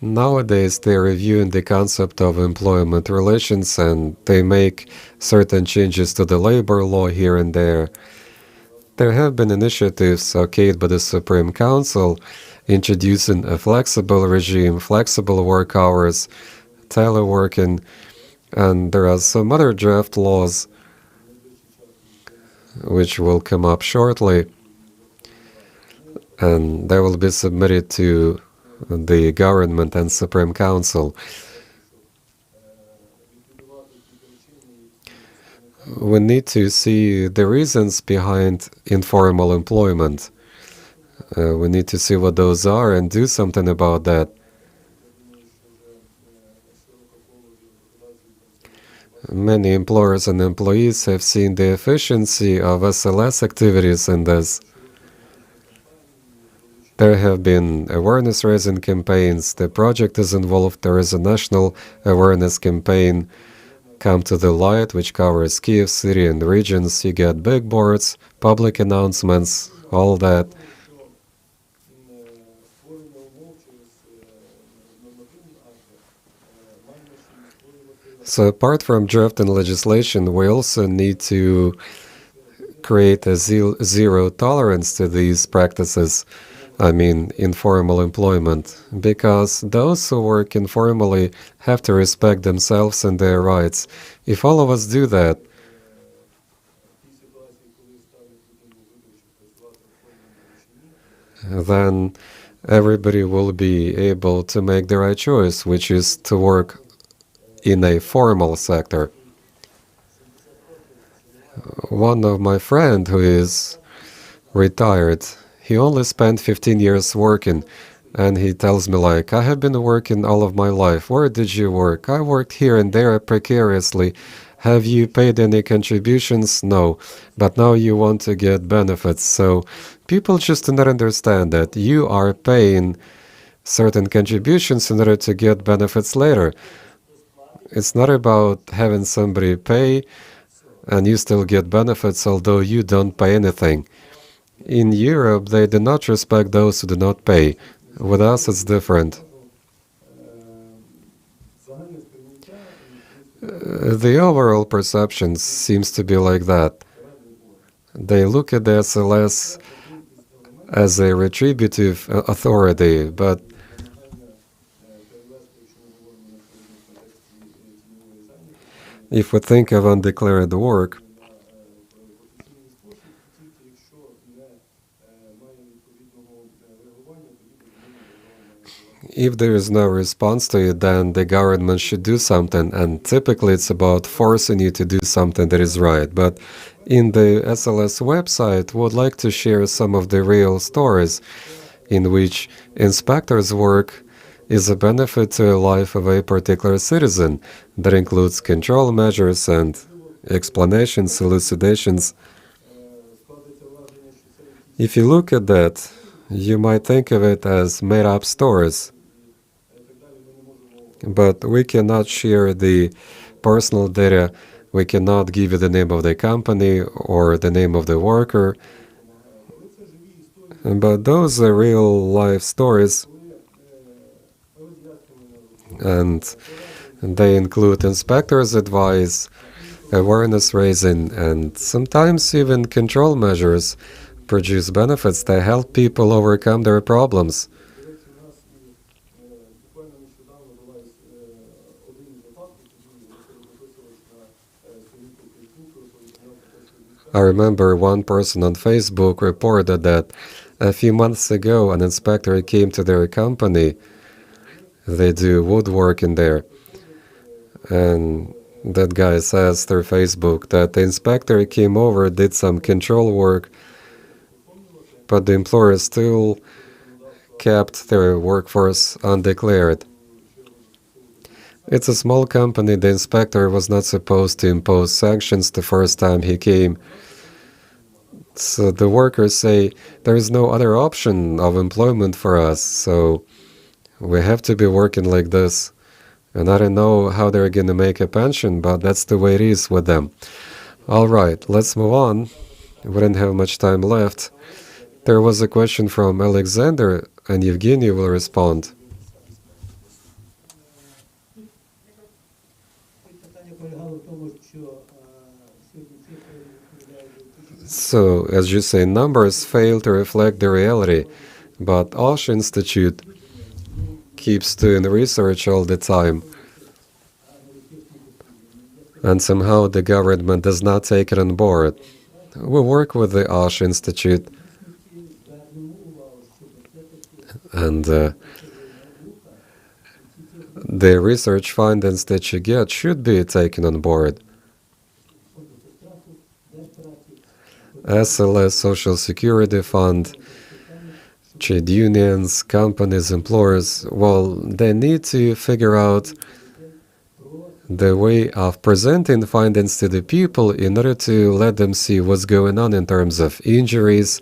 Nowadays, they're reviewing the concept of employment relations, and they make certain changes to the labor law here and there. There have been initiatives okayed by the Supreme Council introducing a flexible regime, flexible work hours, teleworking, and there are some other draft laws which will come up shortly, and they will be submitted to the government and Supreme Council. We need to see the reasons behind informal employment. We need to see what those are and do something about that. Many employers and employees have seen the efficiency of SLS activities in this. There have been awareness-raising campaigns. The project is involved. There is a national awareness campaign, Come to the Light, which covers Kiev city and regions. You get big boards, public announcements, all that. So apart from drafting legislation, we also need to create a zero tolerance to these practices. I mean, informal employment, because those who work informally have to respect themselves and their rights. If all of us do that, then everybody will be able to make the right choice, which is to work in a formal sector. One of my friend who is retired, he only spent 15 years working, and he tells me like, I have been working all of my life. Where did you work? I worked here and there precariously. Have you paid any contributions? No. But now you want to get benefits. So people just do not understand that you are paying certain contributions in order to get benefits later. It's not about having somebody pay and you still get benefits although you don't pay anything. In Europe, they do not respect those who do not pay. With us, it's different. The overall perception seems to be like that. They look at the SLS as a retributive authority, but if we think of undeclared work, if there is no response to it, then the government should do something, and typically it's about forcing you to do something that is right. But in the SLS website, we would like to share some of the real stories in which inspectors' work is a benefit to the life of a particular citizen. That includes control measures and explanations, elucidations. If you look at that, you might think of it as made-up stories. But we cannot share the personal data. We cannot give you the name of the company or the name of the worker. But those are real-life stories. And they include inspectors' advice, awareness raising, and sometimes even control measures produce benefits that help people overcome their problems. I remember one person on Facebook reported that a few months ago an inspector came to their company. They do woodworking there. And that guy says through Facebook that the inspector came over, did some control work, but the employer still kept their workforce undeclared. It's a small company. The inspector was not supposed to impose sanctions the first time he came. So the workers say, there is no other option of employment for us, so we have to be working like this. And I don't know how they're going to make a pension, but that's the way it is with them. All right, let's move on. We don't have much time left. There was a question from Alexander, and Evgeny will respond. So, as you say, numbers fail to reflect the reality, but OSH Institute keeps doing research all the time, and somehow the government does not take it on board. We work with the OSH Institute, and the research findings that you get should be taken on board. SLS, Social Security Fund, trade unions, companies, employers, well, they need to figure out the way of presenting findings to the people in order to let them see what's going on in terms of injuries,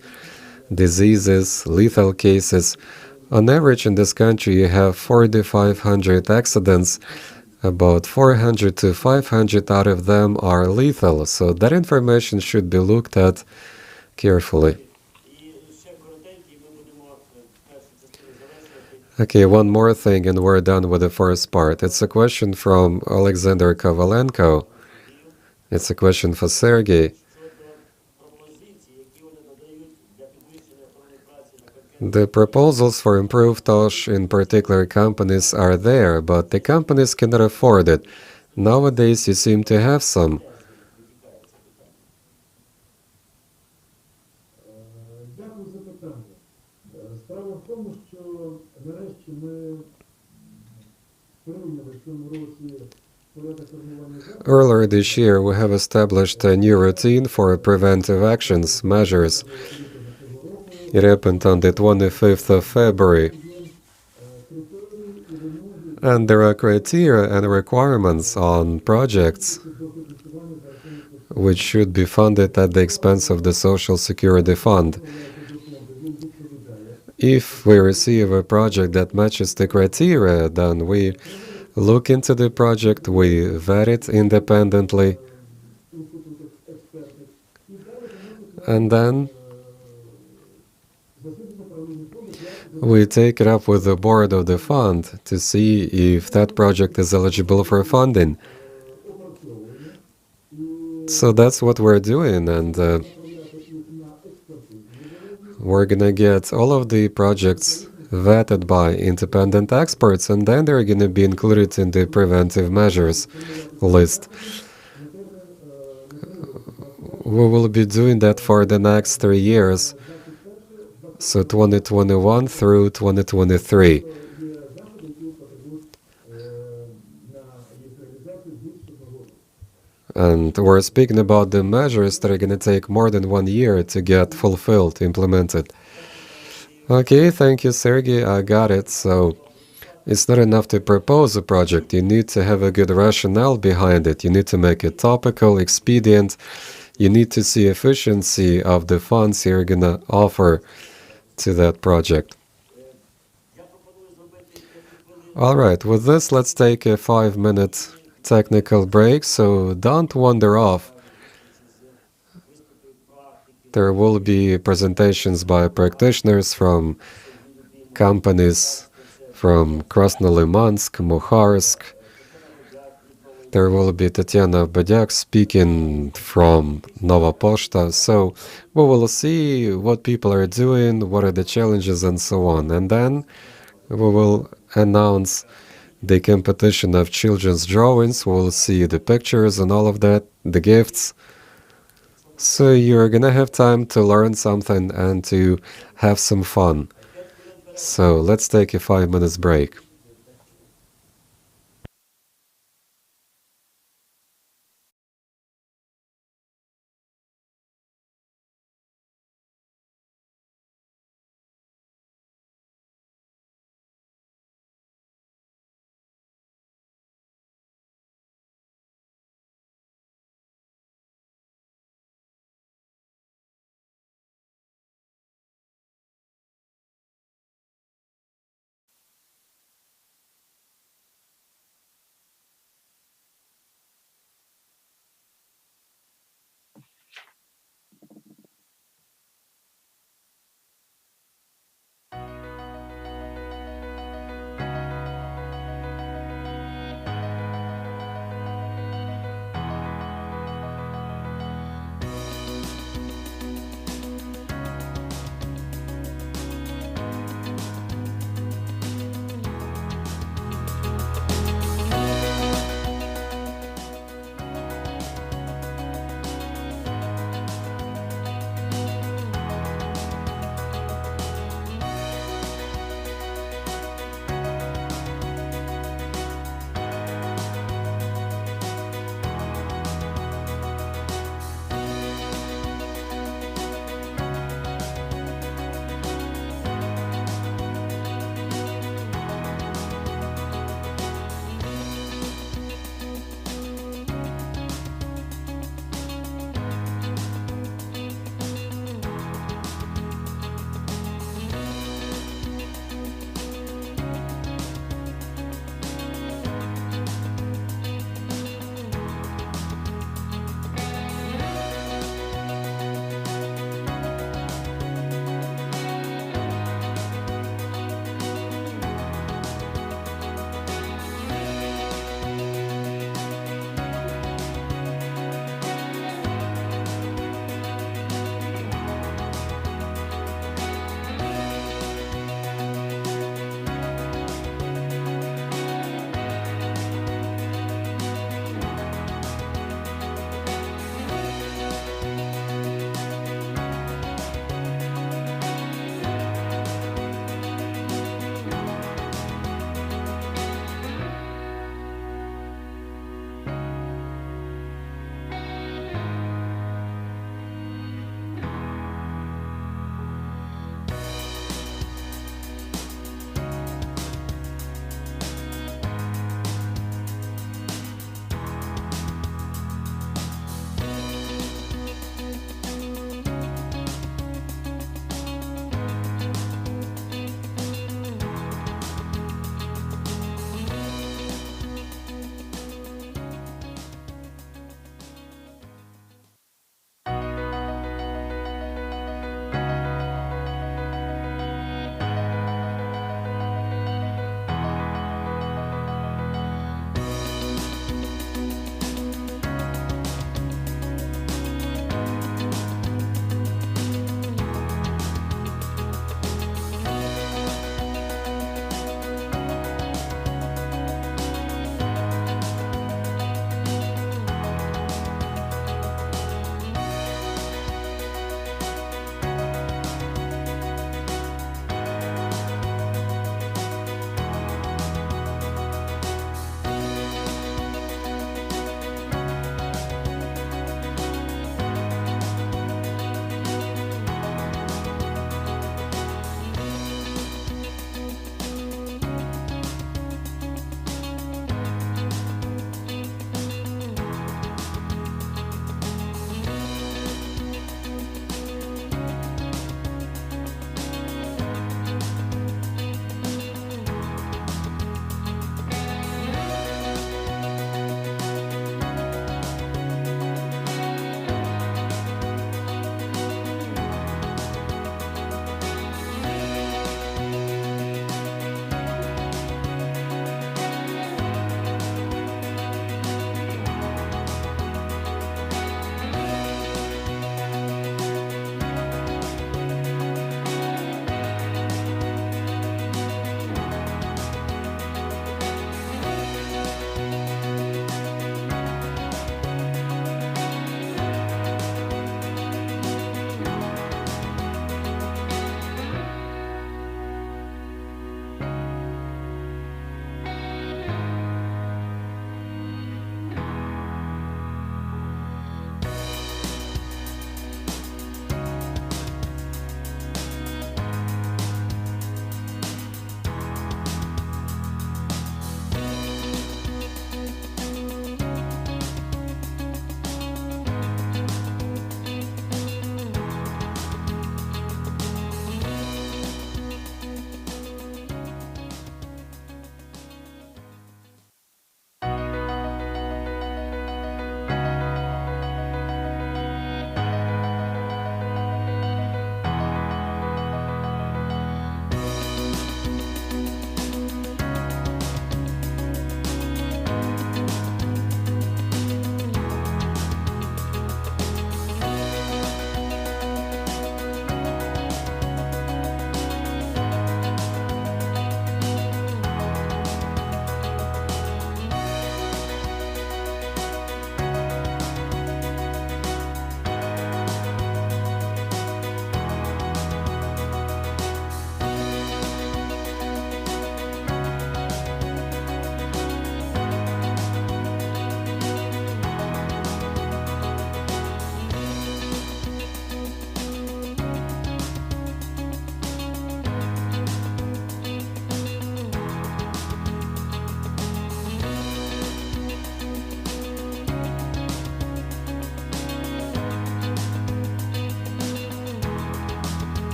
diseases, lethal cases. On average in this country you have 4,500 accidents. About 400 to 500 out of them are lethal, so that information should be looked at carefully. Okay, one more thing and we're done with the first part. It's a question from Alexander Kovalenko. It's a question for Sergey. The proposals for improved OSH in particular companies are there, but the companies cannot afford it. Nowadays you seem to have some. Earlier this year, we have established a new routine for preventive actions, measures. It happened on the 25th of February. And there are criteria and requirements on projects which should be funded at the expense of the Social Security Fund. If we receive a project that matches the criteria, then we look into the project, we vet it independently, and then we take it up with the board of the fund to see if that project is eligible for funding. So that's what we're doing, and we're gonna get all of the projects vetted by independent experts, and then they're gonna be included in the preventive measures list. We will be doing that for the next 3 years, so 2021 through 2023. And we're speaking about the measures that are going to take more than 1 year to get fulfilled, implemented. Okay, thank you, Sergey. I got it. So it's not enough to propose a project. You need to have a good rationale behind it. You need to make it topical, expedient. You need to see efficiency of the funds you're going to offer to that project. All right, with this, let's take a 5-minute technical break, so don't wander off. There will be presentations by practitioners from companies from Krasnolymansk, Mukharsk. There will be Tatiana Badyak speaking from Nova Poshta. So we will see what people are doing, what are the challenges, and so on. And then we will announce the competition of children's drawings. We'll see the pictures and all of that, the gifts. So you're gonna have time to learn something and to have some fun. So let's take a 5 minutes break.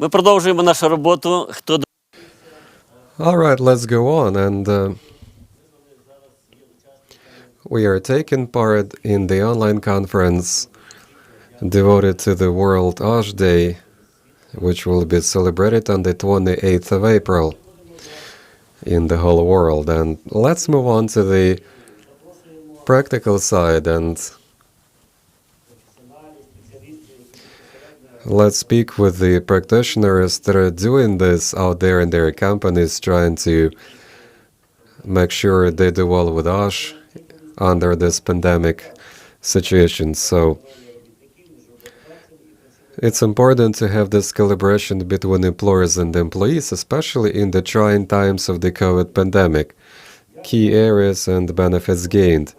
Ми продовжуємо нашу роботу. Хто All right, let's go on. And we are taking part in the online conference devoted to the World OSH Day, which will be celebrated on the 28th of April in the whole world. And let's move on to the practical side, and let's speak with the practitioners that are doing this out there in their companies, trying to make sure they do well with OSH under this pandemic situation. So it's important to have this collaboration between employers and employees, especially in the trying times of the COVID pandemic. Key areas and benefits gained.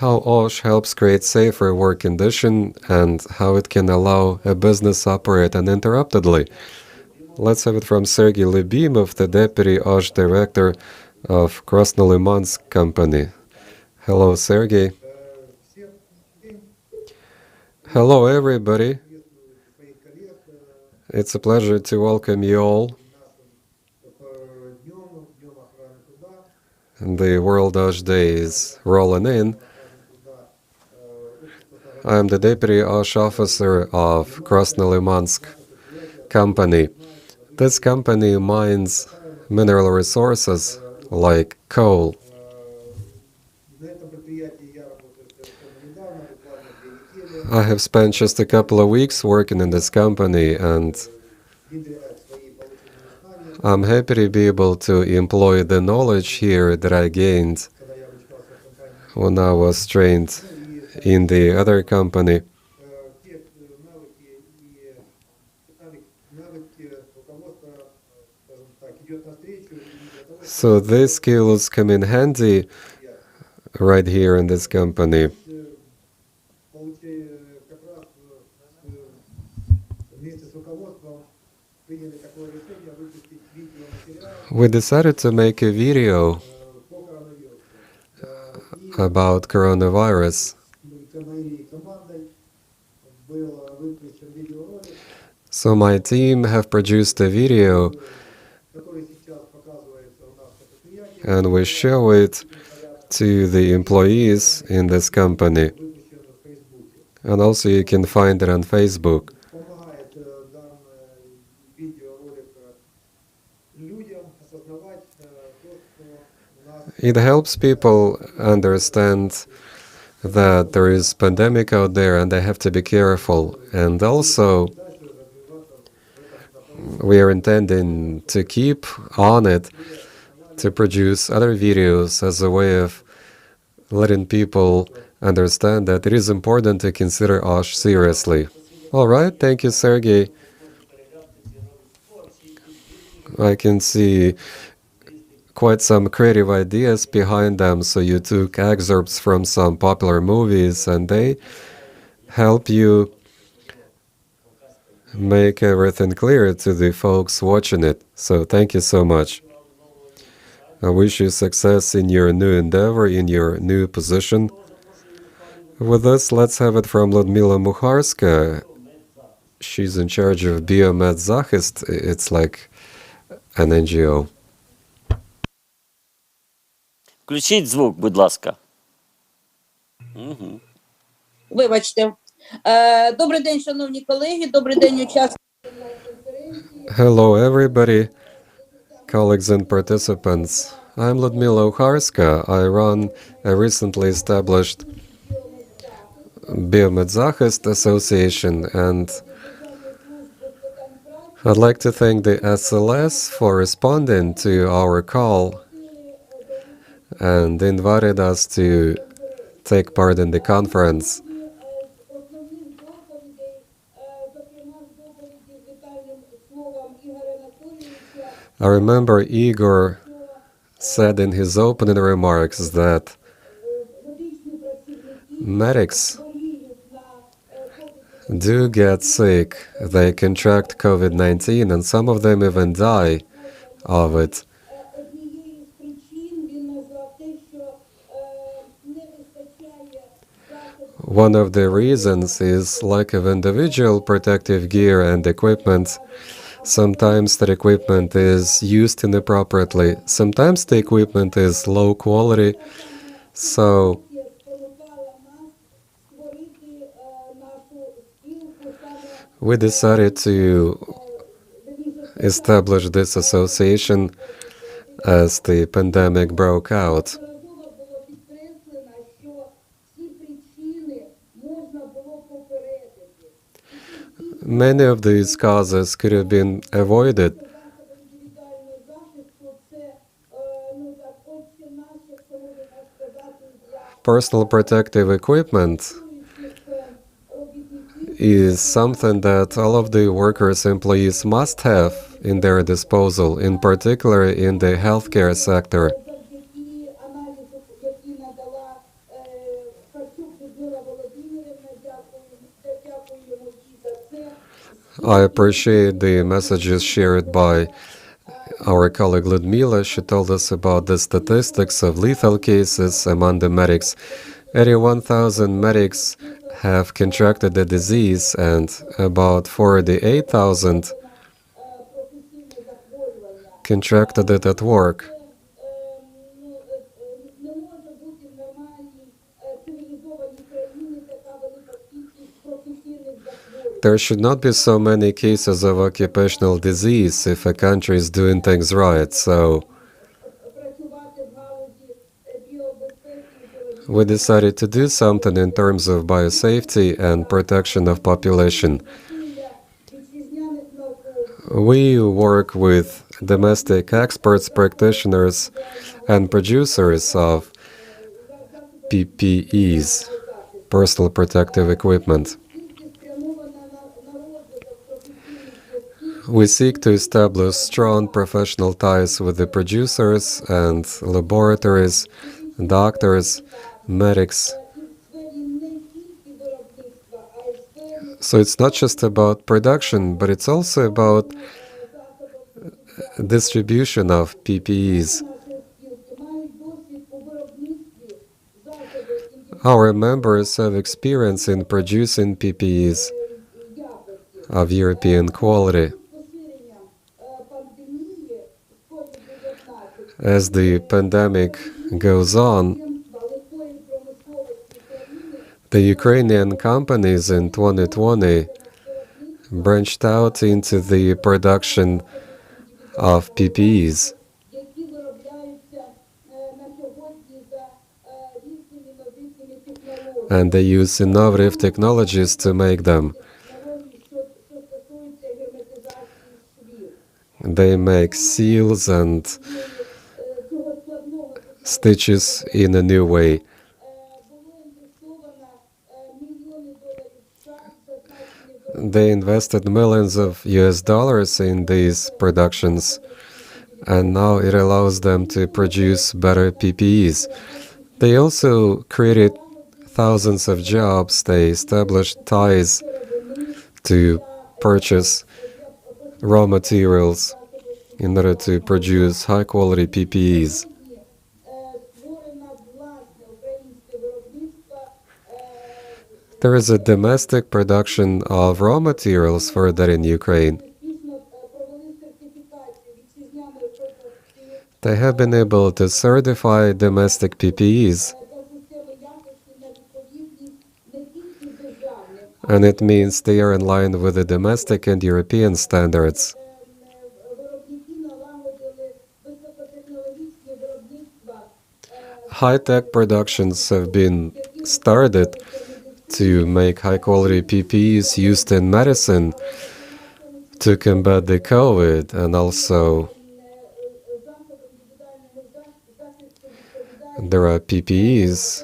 How OSH helps create safer work conditions and how it can allow a business operate uninterruptedly. Let's have it from Sergey Lubimov, the Deputy OSH Director of Krasnolymansk Company. Hello, Sergey. Hello, everybody. It's a pleasure to welcome you all. The World OSH Day is rolling in. I am the Deputy OSH Officer of Krasnolymansk Company. This company mines mineral resources like coal. I have spent just a couple of weeks working in this company, and I'm happy to be able to employ the knowledge here that I gained when I was trained in the other company. So these skills come in handy right here in this company. We decided to make a video about coronavirus. So my team have produced a video and we show it to the employees in this company. And also you can find it on Facebook. It helps people understand that there is pandemic out there and they have to be careful. And also, we are intending to keep on it to produce other videos as a way of letting people understand that it is important to consider OSH seriously. All right, thank you, Sergey. I can see quite some creative ideas behind them, so you took excerpts from some popular movies and they help you make everything clear to the folks watching it. So thank you so much. I wish you success in your new endeavor, in your new position. With this, let's have it from Ludmila Mukharska. She's in charge of Biomedzachist. It's like an NGO. Включіть звук, будь ласка. Вибачте. Добрий день, шановні колеги. Добрий день, учасники. Hello, everybody, colleagues and participants. I'm Ludmila Ukharska. I run a recently established Biomedzachist Association, and I'd like to thank the SLS for responding to our call and invited us to take part in the conference. I remember Igor said in his opening remarks that medics do get sick, they contract COVID-19, and some of them even die of it. One of the reasons is lack of individual protective gear and equipment. Sometimes that equipment is used inappropriately. Sometimes the equipment is low quality. So we decided to establish this association as the pandemic broke out. Many of these causes could have been avoided. Personal protective equipment is something that all of the workers, employees must have in their disposal, in particular in the healthcare sector. I appreciate the messages shared by our colleague Ludmila. She told us about the statistics of lethal cases among the medics. 81,000 medics have contracted the disease and about 48,000 contracted it at work. There should not be so many cases of occupational disease if a country is doing things right. So we decided to do something in terms of biosafety and protection of population. We work with domestic experts, practitioners, and producers of PPEs, personal protective equipment. We seek to establish strong professional ties with the producers and laboratories, doctors, medics. So it's not just about production, but it's also about distribution of PPEs. Our members have experience in producing PPEs of European quality. As the pandemic goes on, the Ukrainian companies in 2020 branched out into the production of PPEs. And they use innovative technologies to make them. They make seals and stitches in a new way. They invested millions of US dollars in these productions, and now it allows them to produce better PPEs. They also created thousands of jobs. They established ties to purchase raw materials in order to produce high-quality PPEs. There is a domestic production of raw materials for that in Ukraine. They have been able to certify domestic PPEs, and it means they are in line with the domestic and European standards. High-tech productions have been started to make high-quality PPEs used in medicine to combat the COVID, and also there are PPEs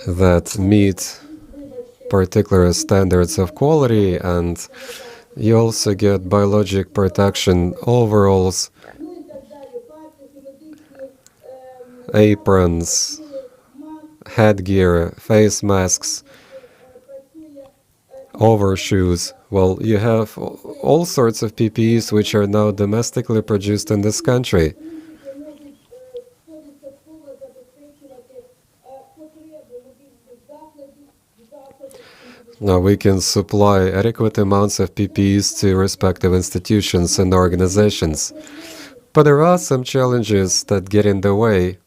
that meet particular standards of quality, and you also get biologic protection overalls, aprons, headgear, face masks, overshoes. Well, you have all sorts of PPEs which are now domestically produced in this country. Now we can supply adequate amounts of PPEs to respective institutions and organizations. But there are some challenges that get in the way.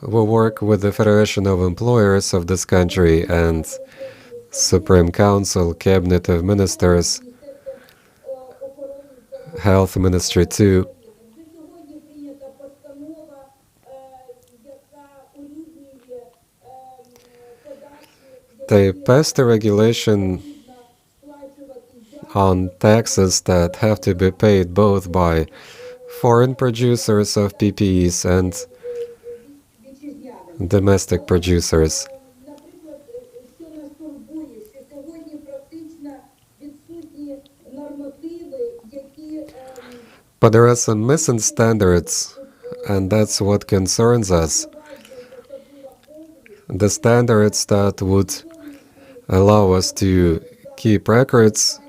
We work with the Federation of Employers of this country and Supreme Council, Cabinet of Ministers, Health Ministry too. They passed a regulation on taxes that have to be paid both by foreign producers of PPEs and domestic producers. But there are some missing standards, and that's what concerns us. The standards that would allow us to keep records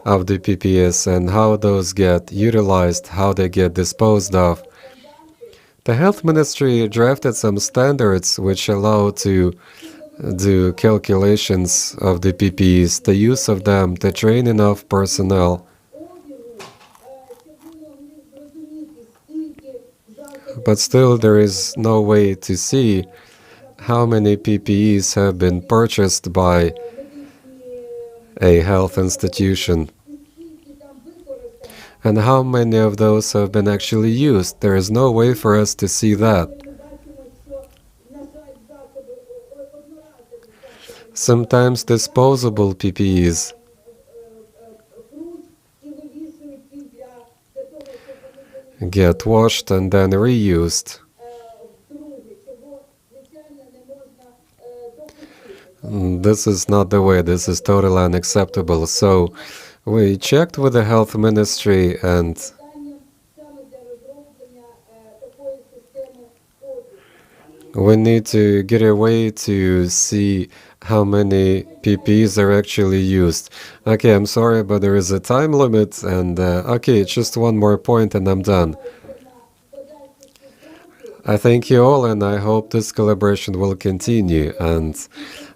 of the PPS and how those get utilized, how they get disposed of. The Health Ministry drafted some standards which allow to do calculations of the PPEs, the use of them, the training of personnel. But still there is no way to see how many PPEs have been purchased by a health institution and how many of those have been actually used. There is no way for us to see that. Sometimes disposable PPEs get washed and then reused. This is not the way. This is totally unacceptable. So we checked with the health ministry and we need to get a way to see how many PPEs are actually used. Okay, I'm sorry, but there is a time limit, and okay, just one more point and I'm done. I thank you all, and I hope this collaboration will continue. And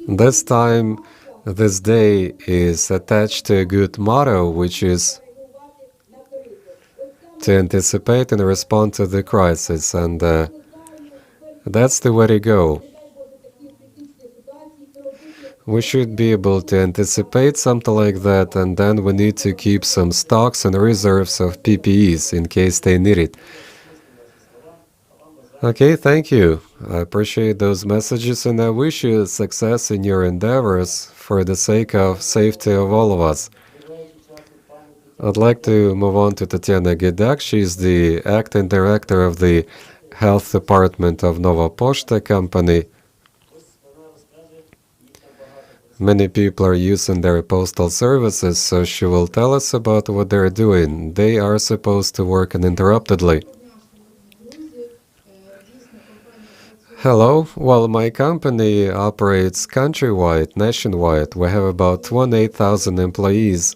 this time, this day is attached to a good motto, which is to anticipate and respond to the crisis, and that's the way to go. We should be able to anticipate something like that, and then we need to keep some stocks and reserves of PPEs in case they need it. Okay, thank you. I appreciate those messages, and I wish you success in your endeavors for the sake of safety of all of us. I'd like to move on to Tatiana Gedak. She's the acting director of the Health Department of Nova Poshta Company. Many people are using their postal services, so she will tell us about what they're doing. They are supposed to work uninterruptedly. Hello. Well, my company operates countrywide, nationwide. We have about 28,000 employees.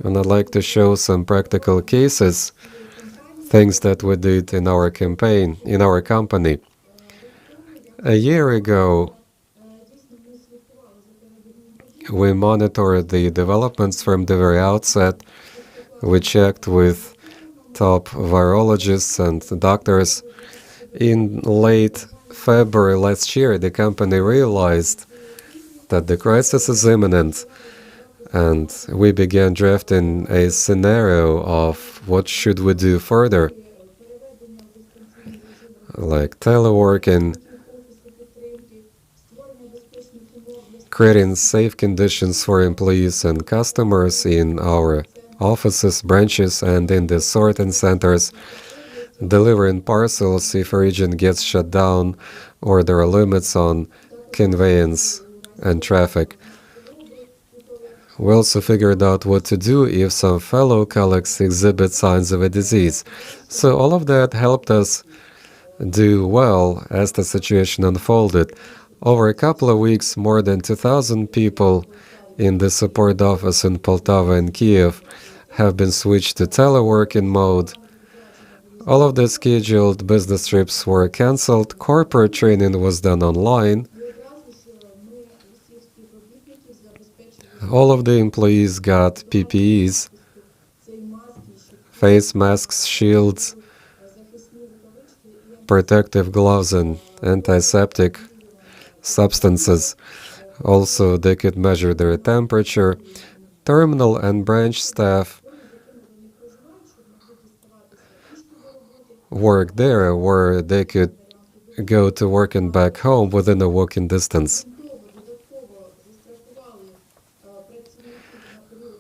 And I'd like to show some practical cases, things that we did in our campaign, in our company. A year ago, we monitored the developments from the very outset. We checked with top virologists and doctors. In late February last year, the company realized that the crisis is imminent, and we began drafting a scenario of what should we do further, like teleworking, creating safe conditions for employees and customers in our offices, branches, and in the sorting centers, delivering parcels if a region gets shut down or there are limits on conveyance and traffic. We also figured out what to do if some fellow colleagues exhibit signs of a disease. So all of that helped us do well as the situation unfolded. Over a couple of weeks, more than 2,000 people in the support office in Poltava and Kiev have been switched to teleworking mode. All of the scheduled business trips were cancelled, corporate training was done online. All of the employees got PPEs, face masks, shields, protective gloves, and antiseptic substances. Also, they could measure their temperature. Terminal and branch staff work there where they could go to work and back home within a walking distance.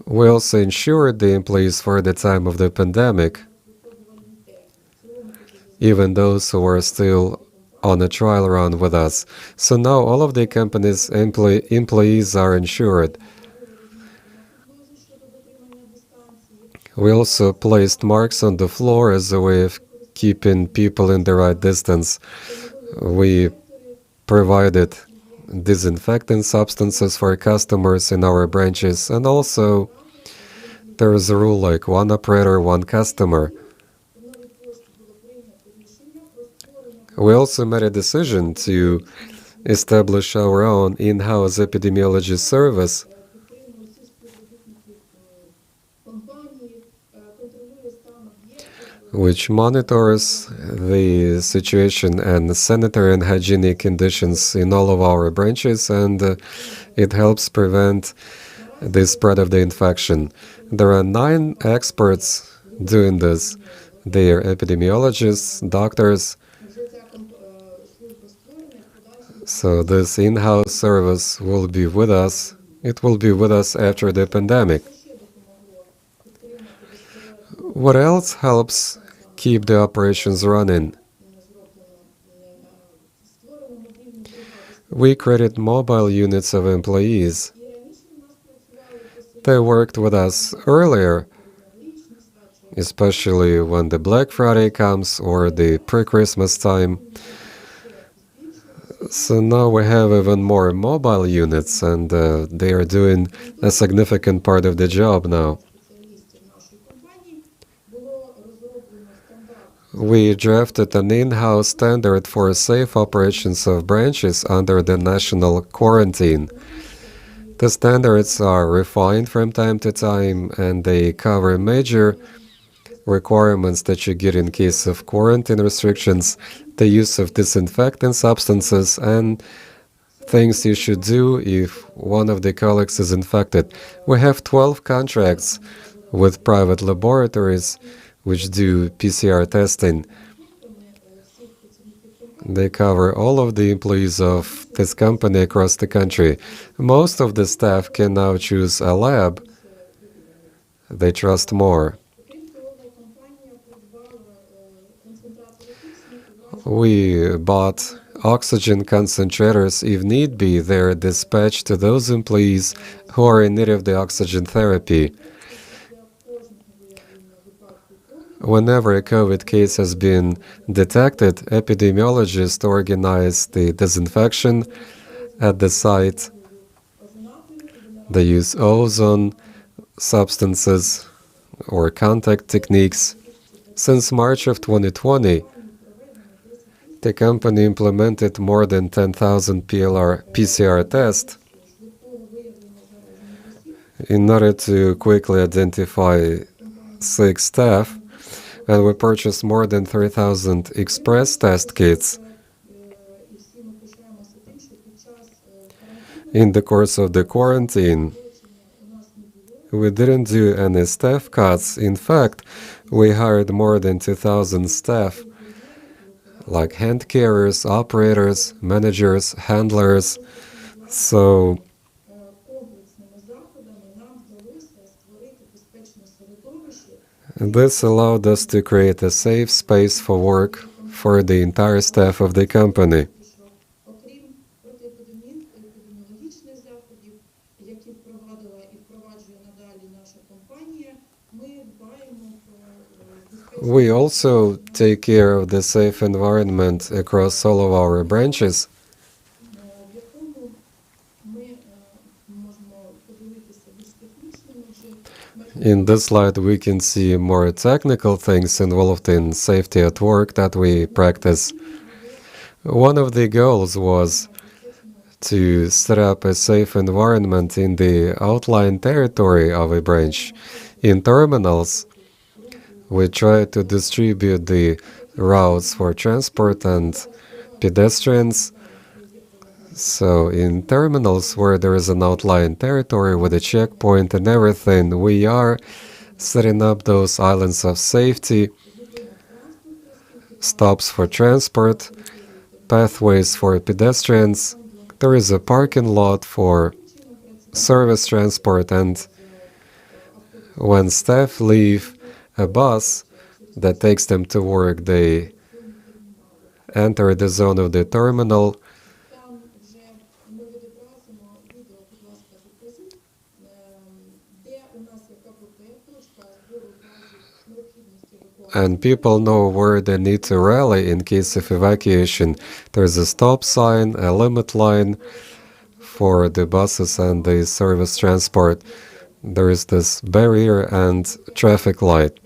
We also insured the employees for the time of the pandemic, even those who were still on a trial run with us. So now all of the company's employees are insured. We also placed marks on the floor as a way of keeping people in the right distance. We provided disinfectant substances for customers in our branches, and also there is a rule like one operator, one customer. We also made a decision to establish our own in-house epidemiology service, which monitors the situation and sanitary and hygienic conditions in all of our branches, and it helps prevent the spread of the infection. There are 9 experts doing this. They are epidemiologists, doctors. So this in-house service will be with us. It will be with us after the pandemic. What else helps keep the operations running? We created mobile units of employees. They worked with us earlier, especially when the Black Friday comes or the pre-Christmas time. So now we have even more mobile units, and they are doing a significant part of the job now. We drafted an in-house standard for safe operations of branches under the national quarantine. The standards are refined from time to time, and they cover major requirements that you get in case of quarantine restrictions, the use of disinfectant substances, and things you should do if one of the colleagues is infected. We have 12 contracts with private laboratories which do PCR testing. They cover all of the employees of this company across the country. Most of the staff can now choose a lab they trust more. We bought oxygen concentrators. If need be, they're dispatched to those employees who are in need of the oxygen therapy. Whenever a COVID case has been detected, epidemiologists organize the disinfection at the site. They use ozone substances or contact techniques. Since March of 2020, the company implemented more than 10,000 PCR tests in order to quickly identify sick staff, and we purchased more than 3,000 express test kits. In the course of the quarantine, we didn't do any staff cuts. In fact, we hired more than 2,000 staff, like hand carriers, operators, managers, handlers. So this allowed us to create a safe space for work for the entire staff of the company. We also take care of the safe environment across all of our branches. In this slide, we can see more technical things involved in safety at work that we practice. One of the goals was to set up a safe environment in the outlying territory of a branch. In terminals, we try to distribute the routes for transport and pedestrians. So in terminals where there is an outlying territory with a checkpoint and everything, we are setting up those islands of safety, stops for transport, pathways for pedestrians. There is a parking lot for service transport, and when staff leave a bus that takes them to work, they enter the zone of the terminal. And people know where they need to rally in case of evacuation. There's a stop sign, a limit line for the buses and the service transport. There is this barrier and traffic light.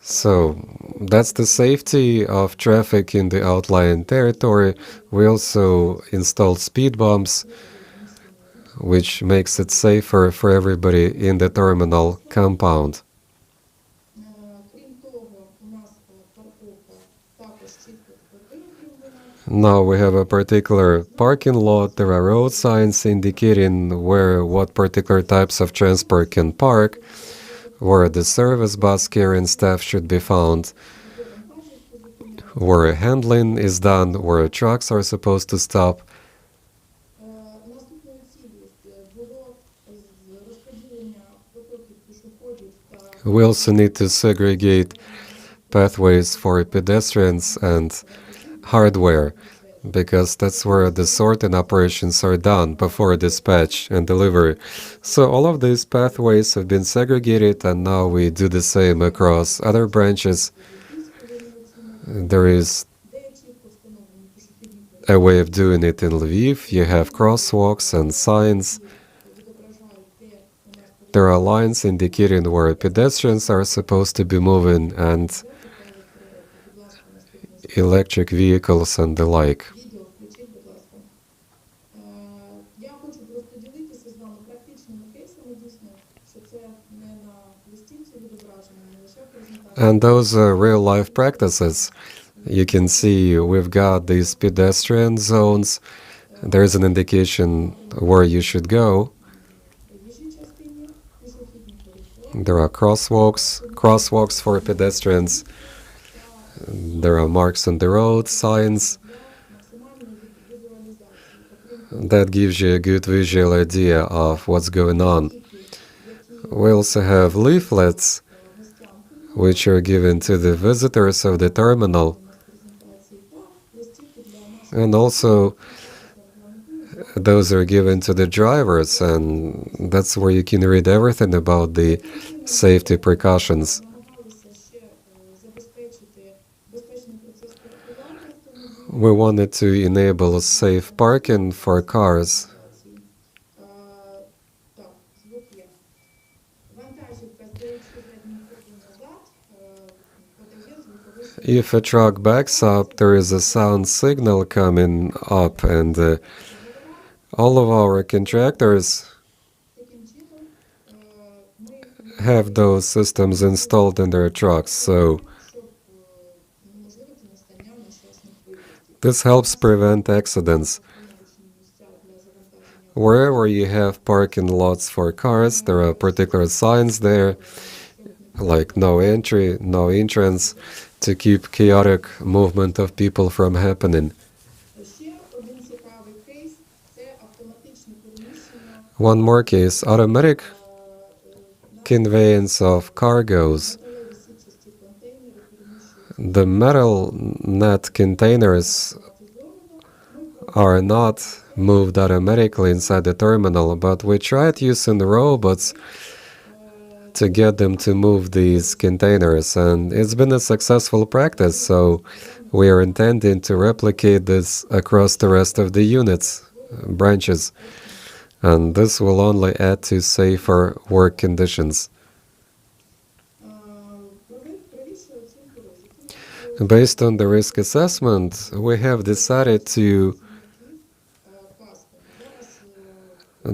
So that's the safety of traffic in the outlying territory. We also installed speed bumps, which makes it safer for everybody in the terminal compound. Now we have a particular parking lot. There are road signs indicating where what particular types of transport can park, where the service bus carrying staff should be found, where handling is done, where trucks are supposed to stop. We also need to segregate pathways for pedestrians and hardware, because that's where the sorting operations are done before dispatch and delivery. So all of these pathways have been segregated, and now we do the same across other branches. There is a way of doing it in Lviv. You have crosswalks and signs. There are lines indicating where pedestrians are supposed to be moving, and electric vehicles and the like. And those are real-life practices. You can see we've got these pedestrian zones. There's an indication where you should go. There are crosswalks for pedestrians. There are marks on the road, signs. That gives you a good visual idea of what's going on. We also have leaflets, which are given to the visitors of the terminal. And also, those are given to the drivers, and that's where you can read everything about the safety precautions. We wanted to enable safe parking for cars. If a truck backs up, there is a sound signal coming up, and all of our contractors have those systems installed in their trucks, so this helps prevent accidents. Wherever you have parking lots for cars, there are particular signs there, like no entry, no entrance, to keep chaotic movement of people from happening. One more case, automatic conveyance of cargoes. The metal net containers are not moved automatically inside the terminal, but we tried using robots to get them to move these containers, and it's been a successful practice, so we are intending to replicate this across the rest of the units, branches. and this will only add to safer work conditions. Based on the risk assessment, we have decided to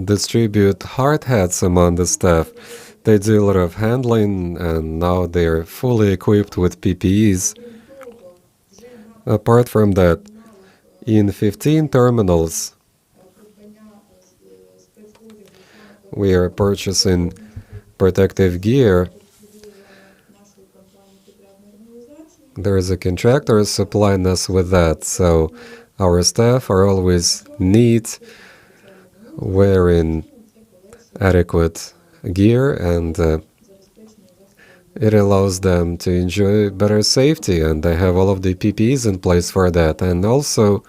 distribute hard hats among the staff. They do a lot of handling, and now they're fully equipped with PPEs. Apart from that, in 15 terminals, we are purchasing protective gear. There is a contractor supplying us with that, so our staff are always neat, wearing adequate gear, and it allows them to enjoy better safety, and they have all of the PPEs in place for that. And also,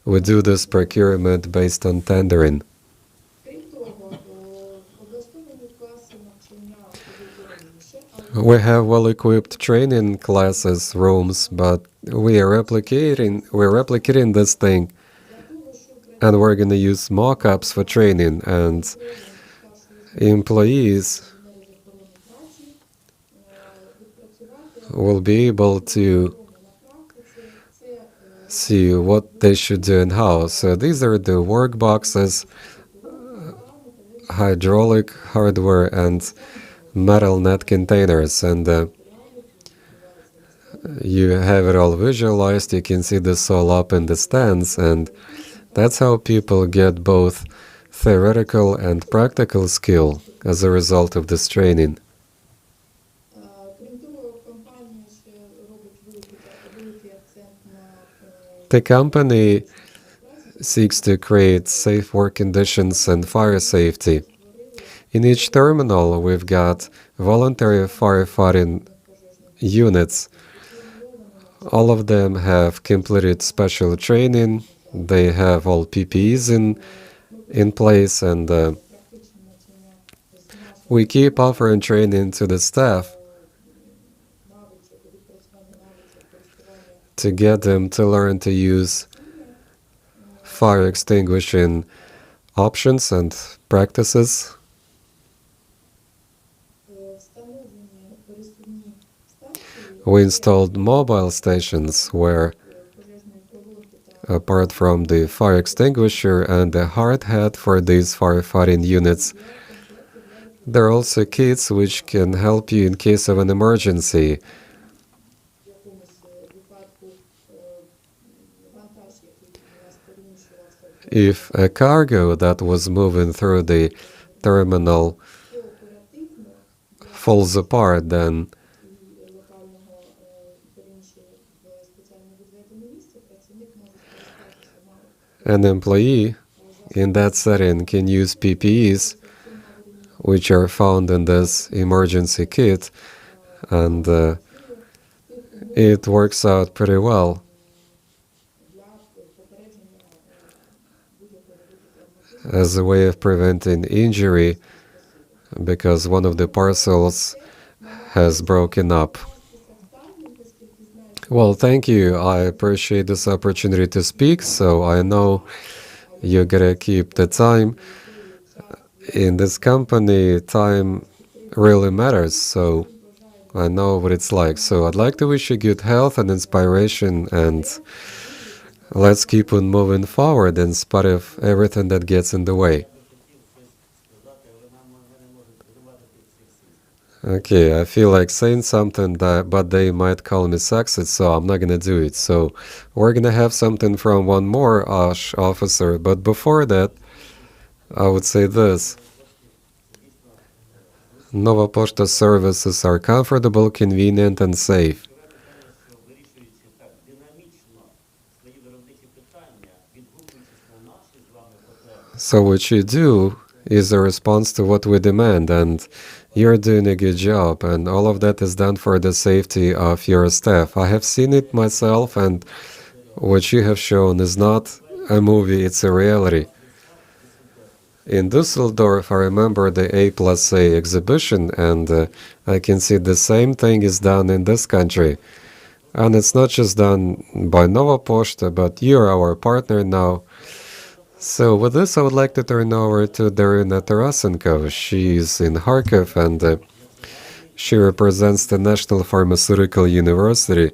we do this procurement based on tendering. We have well-equipped training classes, rooms, but we're replicating this thing, and we're going to use mock-ups for training, and employees will be able to see what they should do and how. So these are the work boxes, hydraulic hardware, and metal net containers, and you have it all visualized. You can see this all up in the stands, and that's how people get both theoretical and practical skill as a result of this training. The company seeks to create safe work conditions and fire safety. In each terminal, we've got voluntary firefighting units. All of them have completed special training. They have all PPEs in place, and we keep offering training to the staff to get them to learn to use fire extinguishing options and practices. We installed mobile stations where, apart from the fire extinguisher and the hard hat for these firefighting units, there are also kits which can help you in case of an emergency. If a cargo that was moving through the terminal falls apart, then an employee in that setting can use PPEs, which are found in this emergency kit, and it works out pretty well. As a way of preventing injury, because one of the parcels has broken up. Well, thank you. I appreciate this opportunity to speak, so I know you gotta keep the time. In this company, time really matters, so I know what it's like. So I'd like to wish you good health and inspiration, and let's keep on moving forward in spite of everything that gets in the way. Okay, I feel like saying something, but they might call me sexist, so I'm not gonna do it. So we're gonna have something from one more OSH officer, but before that, I would say this. Nova Pošta services are comfortable, convenient, and safe. So what you do is a response to what we demand, and you're doing a good job, and all of that is done for the safety of your staff. I have seen it myself, and what you have shown is not a movie, it's a reality. In Düsseldorf, I remember the A+A exhibition, and I can see the same thing is done in this country. And it's not just done by Nova Pošta, but you're our partner now. So with this, I would like to turn over to Darina Tarasenko. She's in Kharkiv and she represents the National Pharmaceutical University.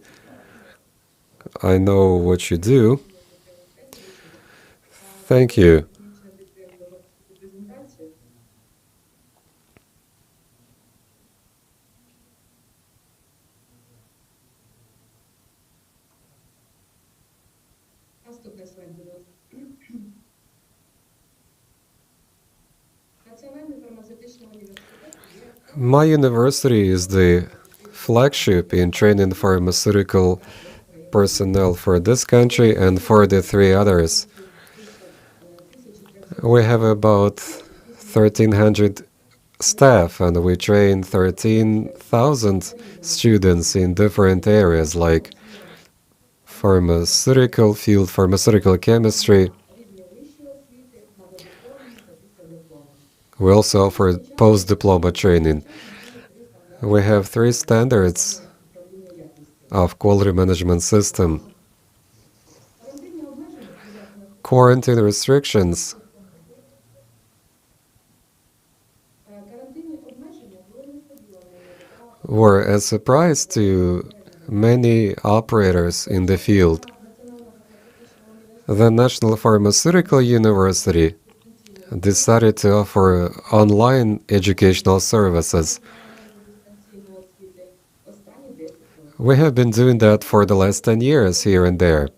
I know what you do. Thank you. My university is the flagship in training pharmaceutical personnel for this country and for the three others. We have about 1,300 staff and we train 13,000 students in different areas like pharmaceutical field, pharmaceutical chemistry. We also offer post-diploma training. We have 3 standards of quality management system. Quarantine restrictions were a surprise to many operators in the field. The National Pharmaceutical University decided to offer online educational services. We have been doing that for the last 10 years here and there.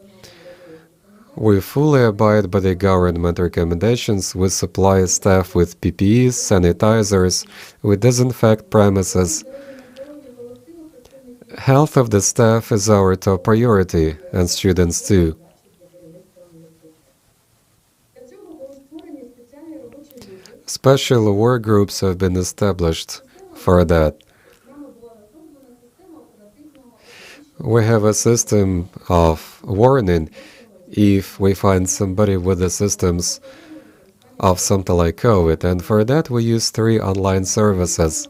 We fully abide by the government recommendations. We supply staff with PPEs, sanitizers, we disinfect premises. Health of the staff is our top priority, and students too. Special work groups have been established for that. We have a system of warning if we find somebody with the symptoms of something like COVID, and for that we use 3 online services.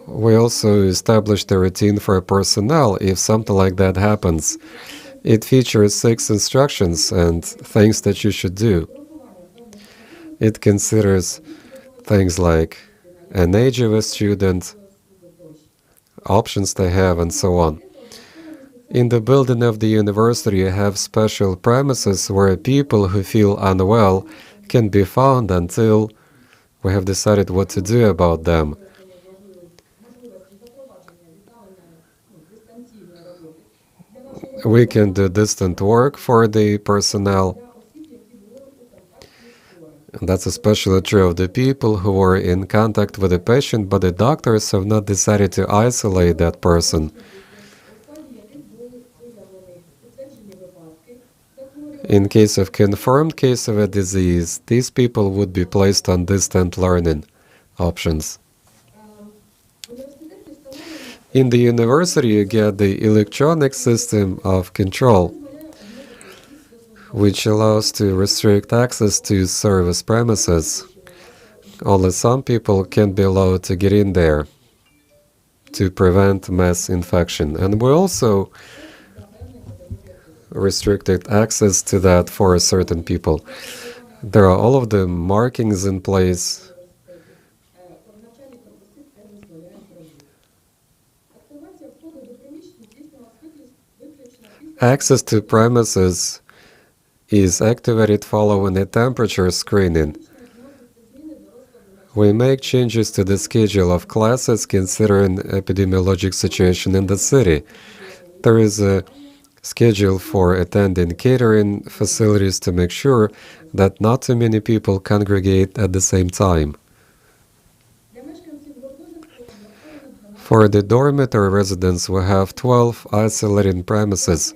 We also established a routine for personnel if something like that happens. It features 6 instructions and things that you should do. It considers things like an age of a student, options they have, and so on. In the building of the university, you have special premises where people who feel unwell can be found until we have decided what to do about them. We can do distant work for the personnel. That's especially true of the people who were in contact with the patient, but the doctors have not decided to isolate that person. In case of confirmed case of a disease, these people would be placed on distant learning options. In the university, you get the electronic system of control, which allows to restrict access to service premises. Only some people can be allowed to get in there to prevent mass infection. And we also restricted access to that for certain people. There are all of the markings in place. Access to premises is activated following a temperature screening. We make changes to the schedule of classes considering epidemiologic situation in the city. There is a schedule for attending catering facilities to make sure that not too many people congregate at the same time. For the dormitory residents, we have 12 isolating premises.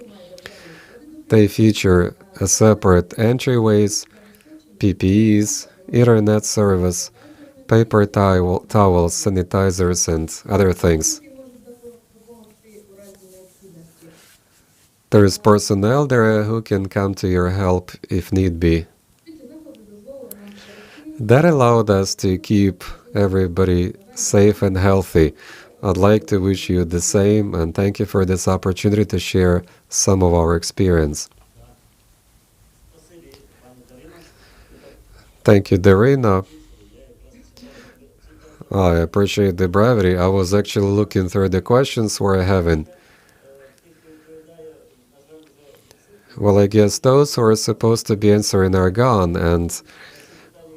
They feature a separate entryways, PPEs, internet service, paper towels, sanitizers, and other things. There is personnel there who can come to your help if need be. That allowed us to keep everybody safe and healthy. I'd like to wish you the same, and thank you for this opportunity to share some of our experience. Thank you, Darina. I appreciate the brevity. I was actually looking through the questions we're having. Well, I guess those who are supposed to be answering are gone, and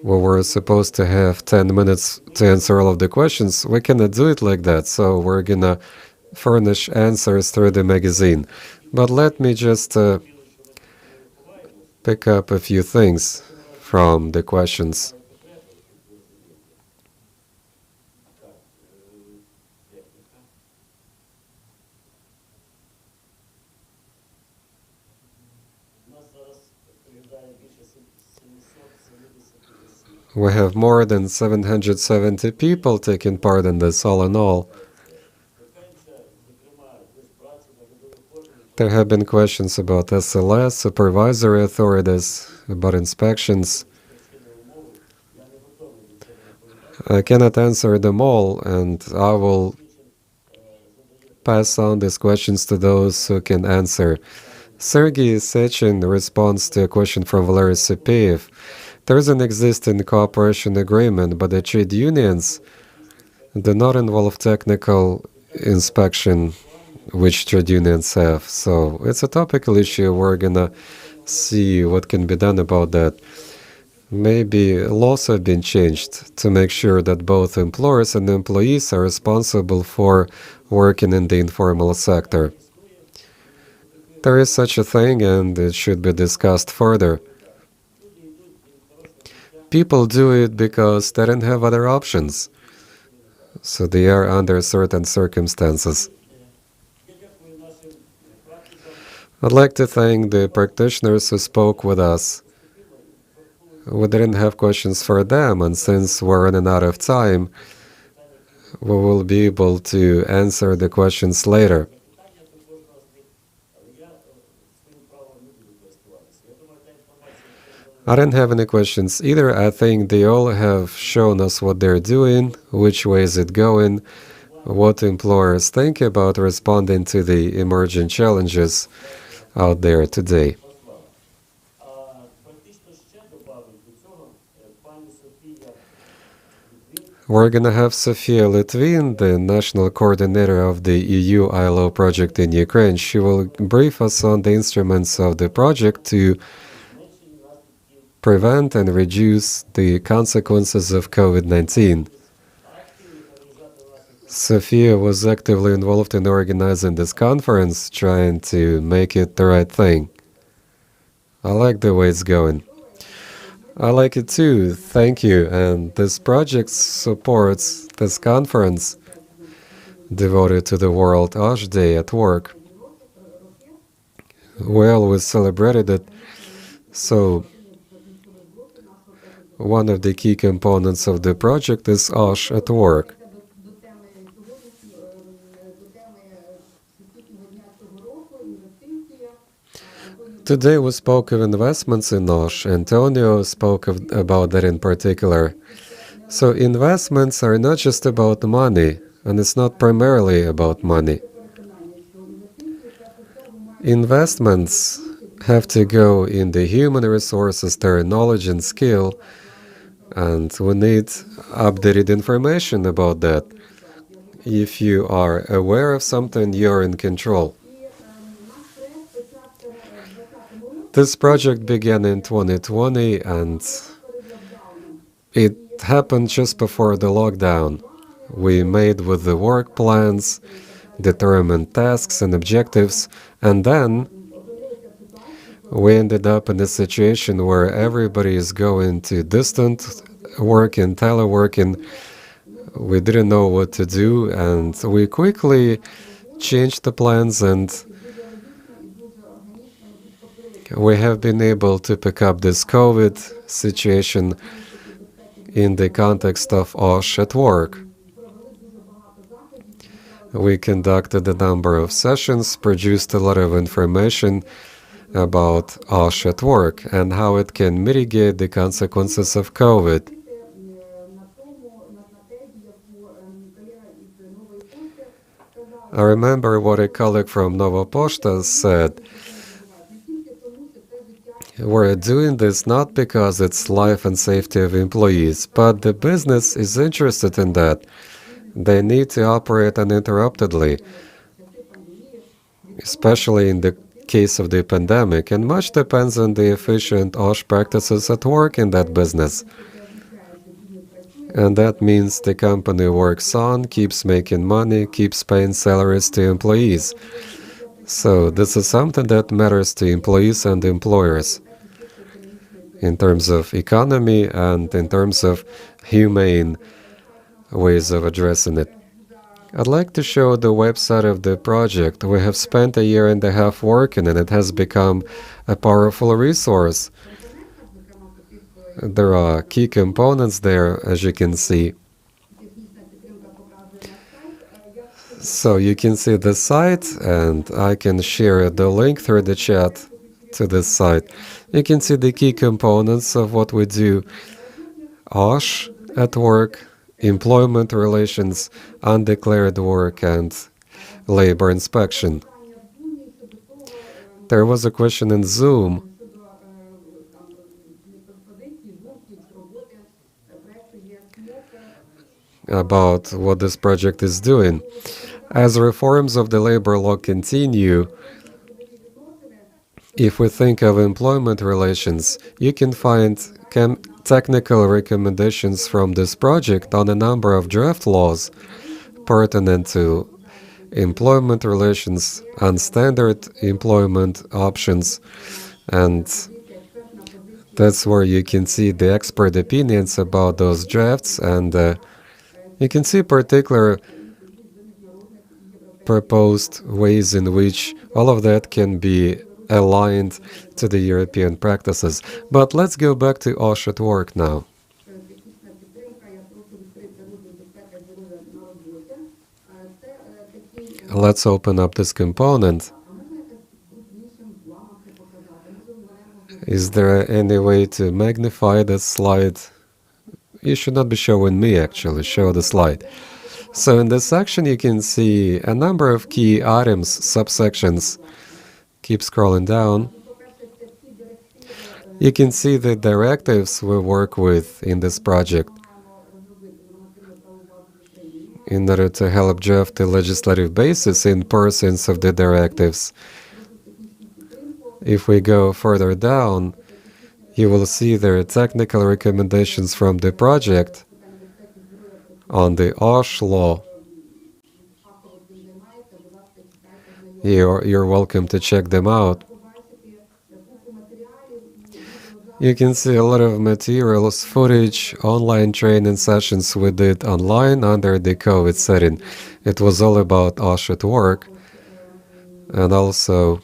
we were supposed to have 10 minutes to answer all of the questions. We cannot do it like that, so we're gonna furnish answers through the magazine. But let me just pick up a few things from the questions. We have more than 770 people taking part in this, all in all. There have been questions about SLS, supervisory authorities, about inspections. I cannot answer them all, and I will pass on these questions to those who can answer. Sergei Sechin responds to a question from Valery Sipeyev. There is an existing cooperation agreement, but the trade unions do not involve technical inspection, which trade unions have. So it's a topical issue. We're gonna see what can be done about that. Maybe laws have been changed to make sure that both employers and employees are responsible for working in the informal sector. There is such a thing, and it should be discussed further. People do it because they don't have other options, so they are under certain circumstances. I'd like to thank the practitioners who spoke with us. We didn't have questions for them, and since we're running out of time, we will be able to answer the questions later. I didn't have any questions either. I think they all have shown us what they're doing, which way is it going, what employers think about responding to the emerging challenges out there today. We're going to have Sofia Litvin, the national coordinator of the EU ILO project in Ukraine. She will brief us on the instruments of the project to prevent and reduce the consequences of COVID-19. Sofia was actively involved in organizing this conference, trying to make it the right thing. I like the way it's going. I like it too, thank you. And this project supports this conference devoted to the World OSH Day at work. We always celebrated it, so one of the key components of the project is OSH at work. Today we spoke of investments in OSH. Antonio spoke about that in particular. So investments are not just about money, and it's not primarily about money. Investments have to go in the human resources, their knowledge and skill, and we need updated information about that. If you are aware of something, you're in control. This project began in 2020, and it happened just before the lockdown. We made with the work plans, determined tasks and objectives, and then we ended up in a situation where everybody is going to distant work and teleworking. We didn't know what to do, and we quickly changed the plans, and we have been able to pick up this COVID situation in the context of OSH at work. We conducted a number of sessions, produced a lot of information about OSH at work and how it can mitigate the consequences of COVID. I remember what a colleague from Nova Poshta said. We're doing this not because it's life and safety of employees, but the business is interested in that. They need to operate uninterruptedly, especially in the case of the pandemic, and much depends on the efficient OSH practices at work in that business. And that means the company works on, keeps making money, keeps paying salaries to employees. So this is something that matters to employees and employers in terms of economy and in terms of humane ways of addressing it. I'd like to show the website of the project. We have spent a year and a half working, and it has become a powerful resource. There are key components there, as you can see. So you can see the site, and I can share the link through the chat to this site. You can see the key components of what we do. OSH at work, employment relations, undeclared work, and labor inspection. There was a question in Zoom about what this project is doing. As reforms of the labor law continue, if we think of employment relations, you can find technical recommendations from this project on a number of draft laws pertinent to employment relations and standard employment options, and that's where you can see the expert opinions about those drafts, and you can see particular proposed ways in which all of that can be aligned to the European practices. But let's go back to OSH at work now. Let's open up this component. Is there any way to magnify this slide? You should not be showing me, actually. Show the slide. So in this section, you can see a number of key items, subsections. Keep scrolling down. You can see the directives we work with in this project in order to help draft the legislative basis in pursuance of the directives. If we go further down, you will see there are technical recommendations from the project on the OSH law. You're welcome to check them out. You can see a lot of materials, footage, online training sessions we did online under the COVID setting. It was all about OSH at work, and also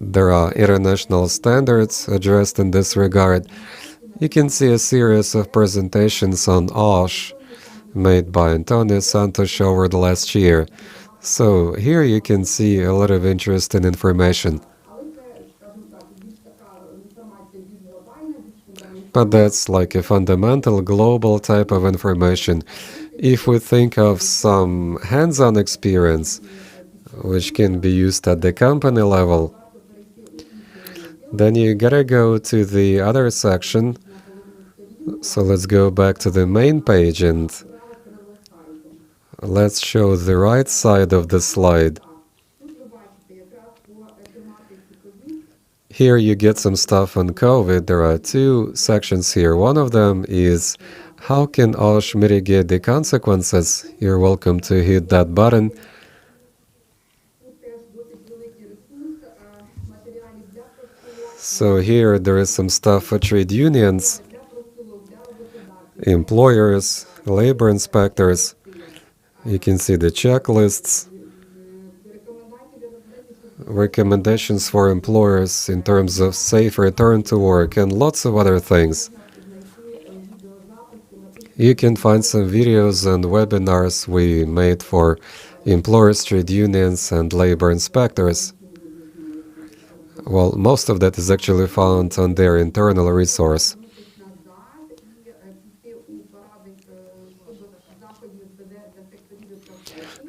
there are international standards addressed in this regard. You can see a series of presentations on OSH made by Antonio Santos over the last year. So here you can see a lot of interesting information. But that's like a fundamental global type of information. If we think of some hands-on experience, which can be used at the company level, then you gotta go to the other section. So let's go back to the main page and let's show the right side of the slide. Here you get some stuff on COVID. There are two sections here. One of them is how can OSH mitigate the consequences? You're welcome to hit that button. So here there is some stuff for trade unions, employers, labor inspectors. You can see the checklists, recommendations for employers in terms of safe return to work, and lots of other things. You can find some videos and webinars we made for employers, trade unions, and labor inspectors. Well, most of that is actually found on their internal resource.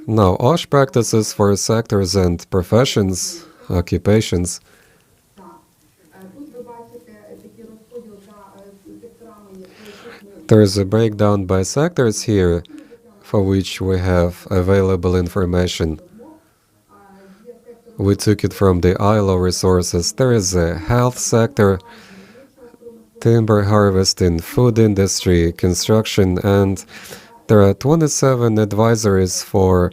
Now, OSH practices for sectors and professions occupations. There is a breakdown by sectors here for which we have available information. We took it from the ILO resources. There is a health sector, timber harvesting, food industry, construction, and there are 27 advisories for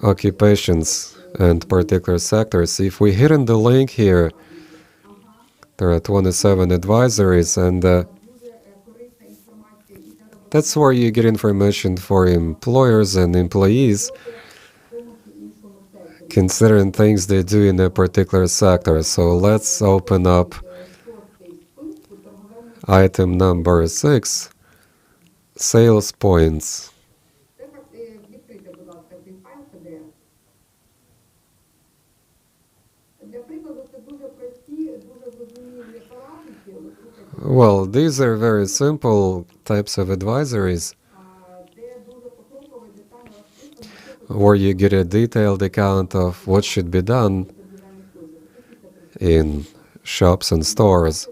occupations and particular sectors. If we hit on the link here, there are 27 advisories, and that's where you get information for employers and employees considering things they do in a particular sector. So let's open up item number 6, sales points. Well, these are very simple types of advisories where you get a detailed account of what should be done in shops and stores.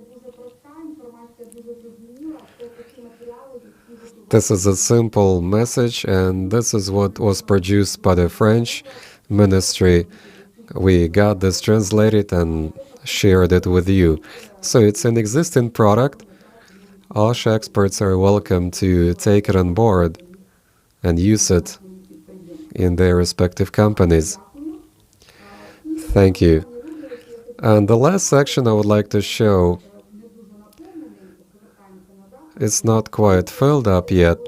This is a simple message, and this is what was produced by the French ministry. We got this translated and shared it with you. So it's an existing product. OSH experts are welcome to take it on board and use it in their respective companies. Thank you. And the last section I would like to show, it's not quite filled up yet.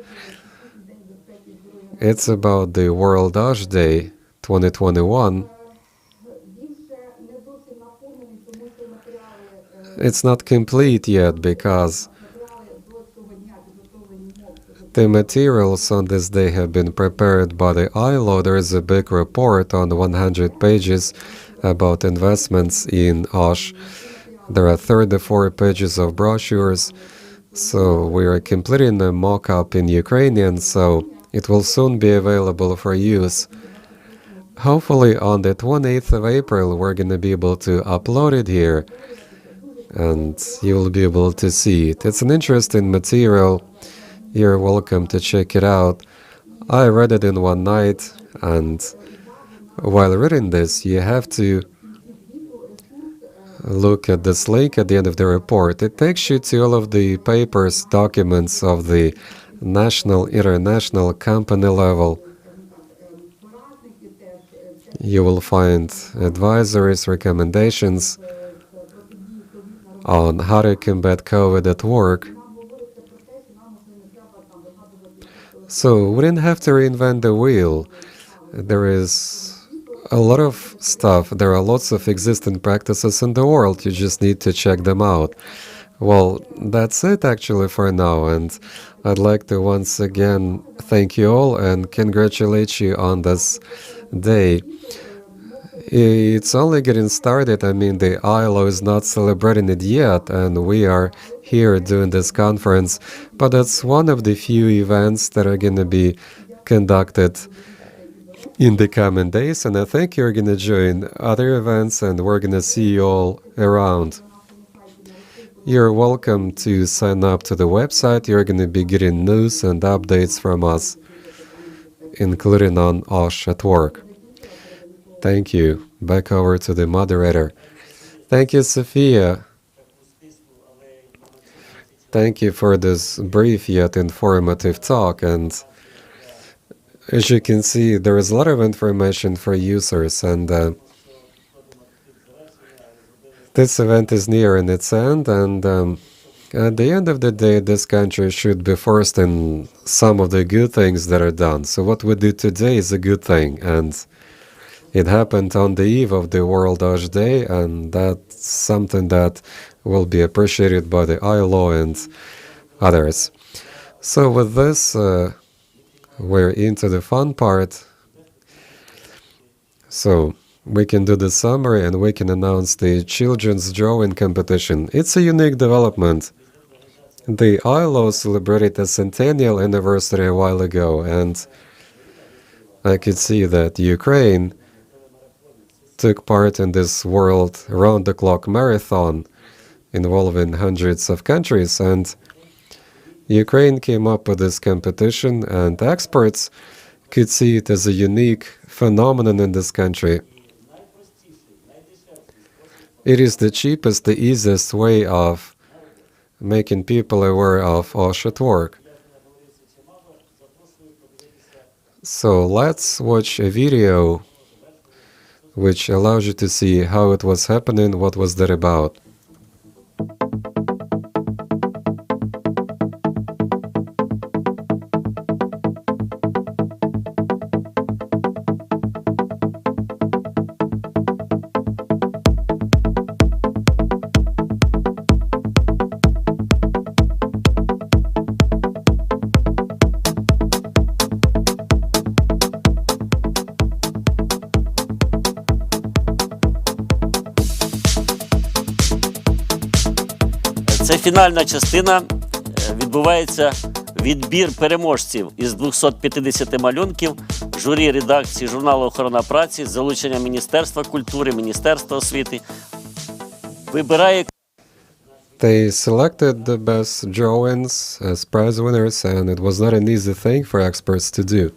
It's about the World OSH Day 2021. It's not complete yet because the materials on this day have been prepared by the ILO. There is a big report on 100 pages about investments in OSH. There are 34 pages of brochures. So we are completing a mock-up in Ukrainian, so it will soon be available for use. Hopefully on the 28th of April we're going to be able to upload it here, and you will be able to see it. It's an interesting material. You're welcome to check it out. I read it in one night, and while reading this, you have to look at this link at the end of the report. It takes you to all of the papers, documents of the national, international, company level. You will find advisories, recommendations on how to combat COVID at work. So we didn't have to reinvent the wheel. There is a lot of stuff. There are lots of existing practices in the world. You just need to check them out. Well, that's it actually for now, and I'd like to once again thank you all and congratulate you on this day. It's only getting started. I mean, the ILO is not celebrating it yet, and we are here doing this conference, but it's one of the few events that are going to be conducted in the coming days, and I think you're going to join other events, and we're going to see you all around. You're welcome to sign up to the website. You're going to be getting news and updates from us, including on OSH at work. Thank you. Back over to the moderator. Thank you, Sophia. Thank you for this brief yet informative talk, and as you can see, there is a lot of information for users, and this event is nearing its end, and at the end of the day, this country should be first in some of the good things that are done. So what we do today is a good thing, and it happened on the eve of the World OSH Day, and that's something that will be appreciated by the ILO and others. So with this, we're into the fun part. So we can do the summary and we can announce the children's drawing competition. It's a unique development. The ILO celebrated a centennial anniversary a while ago, and I could see that Ukraine took part in this world round-the-clock marathon involving hundreds of countries, and Ukraine came up with this competition, and experts could see it as a unique phenomenon in this country. It is the cheapest, the easiest way of making people aware of OSH at work. So let's watch a video which allows you to see how it was happening, what was that about. Це фінальна частина. Відбувається відбір переможців із 250 малюнків журі редакції журналу «Охорона праці» з залученням Міністерства культури, Міністерства освіти. Вибирає. They selected the best drawings as prize winners, and it was not an easy thing for experts to do.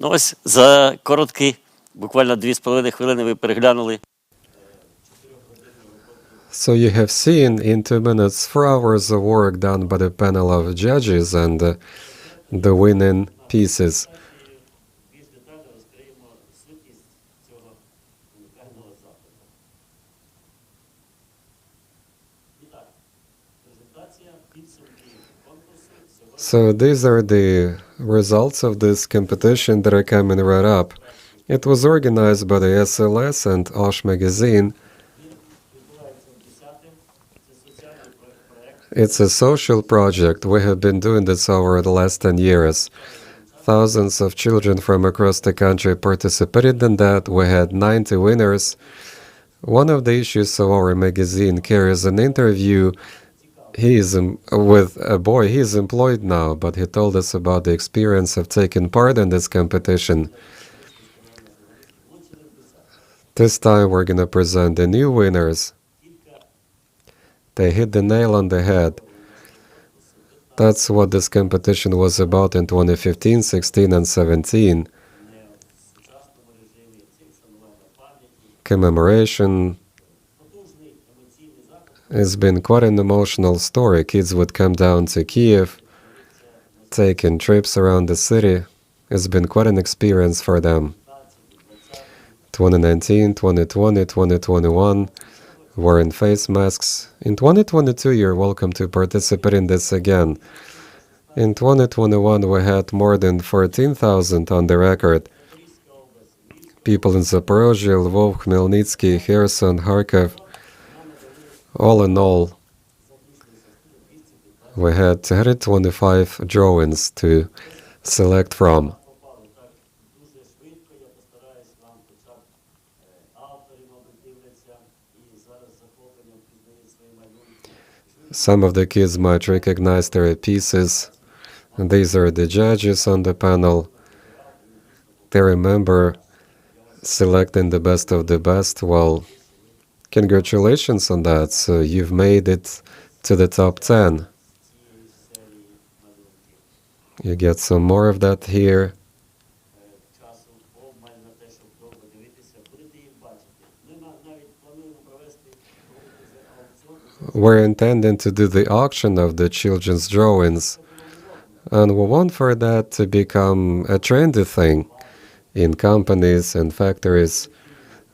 Ну ось за короткі, буквально 2,5 хвилини ви переглянули. So you have seen in 2 minutes 4 hours of work done by the panel of judges and the winning pieces. Більш детально розкриємо сутність цього унікального заходу. І так, презентація підсумків конкурсу сьогодні. So these are the results of this competition that are coming right up. It was organized by the SLS and OSH magazine. It's a social project. We have been doing this over the last 10 years. Thousands of children from across the country participated in that. We had 90 winners. One of the issues of our magazine carries an interview. He is with a boy. He is employed now, but he told us about the experience of taking part in this competition. This time we're going to present the new winners. They hit the nail on the head. That's what this competition was about in 2015, 16, and 17. Commemoration. It's been quite an emotional story. Kids would come down to Kiev, taking trips around the city. It's been quite an experience for them. 2019, 2020, 2021. Wearing face masks. In 2022, you're welcome to participate in this again. In 2021, we had more than 14,000 on the record. People in Zaporozhye, Lvov, Khmelnytsky, Kherson, Kharkiv. All in all, We had 225 drawings to select from. Some of the kids might recognize their pieces. And these are the judges on the panel. They remember selecting the best of the best. Well, congratulations on that. So you've made it to the top 10. You get some more of that here. We're intending to do the auction of the children's drawings, and we want for that to become a trendy thing in companies and factories,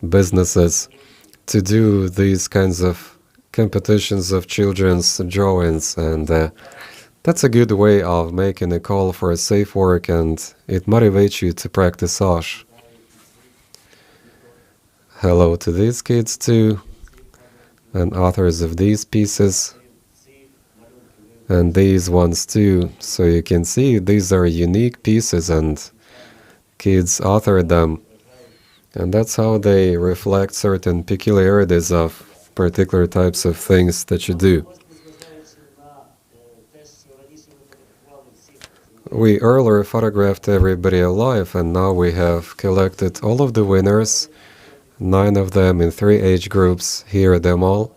businesses, to do these kinds of competitions of children's drawings. And that's a good way of making a call for a safe work, and it motivates you to practice OSH. Hello to these kids too, and authors of these pieces, and these ones too. So you can see these are unique pieces and kids authored them, and that's how they reflect certain peculiarities of particular types of things that you do. We earlier photographed everybody alive, and now we have collected all of the winners, 9 of them in 3 age groups. Here are them all.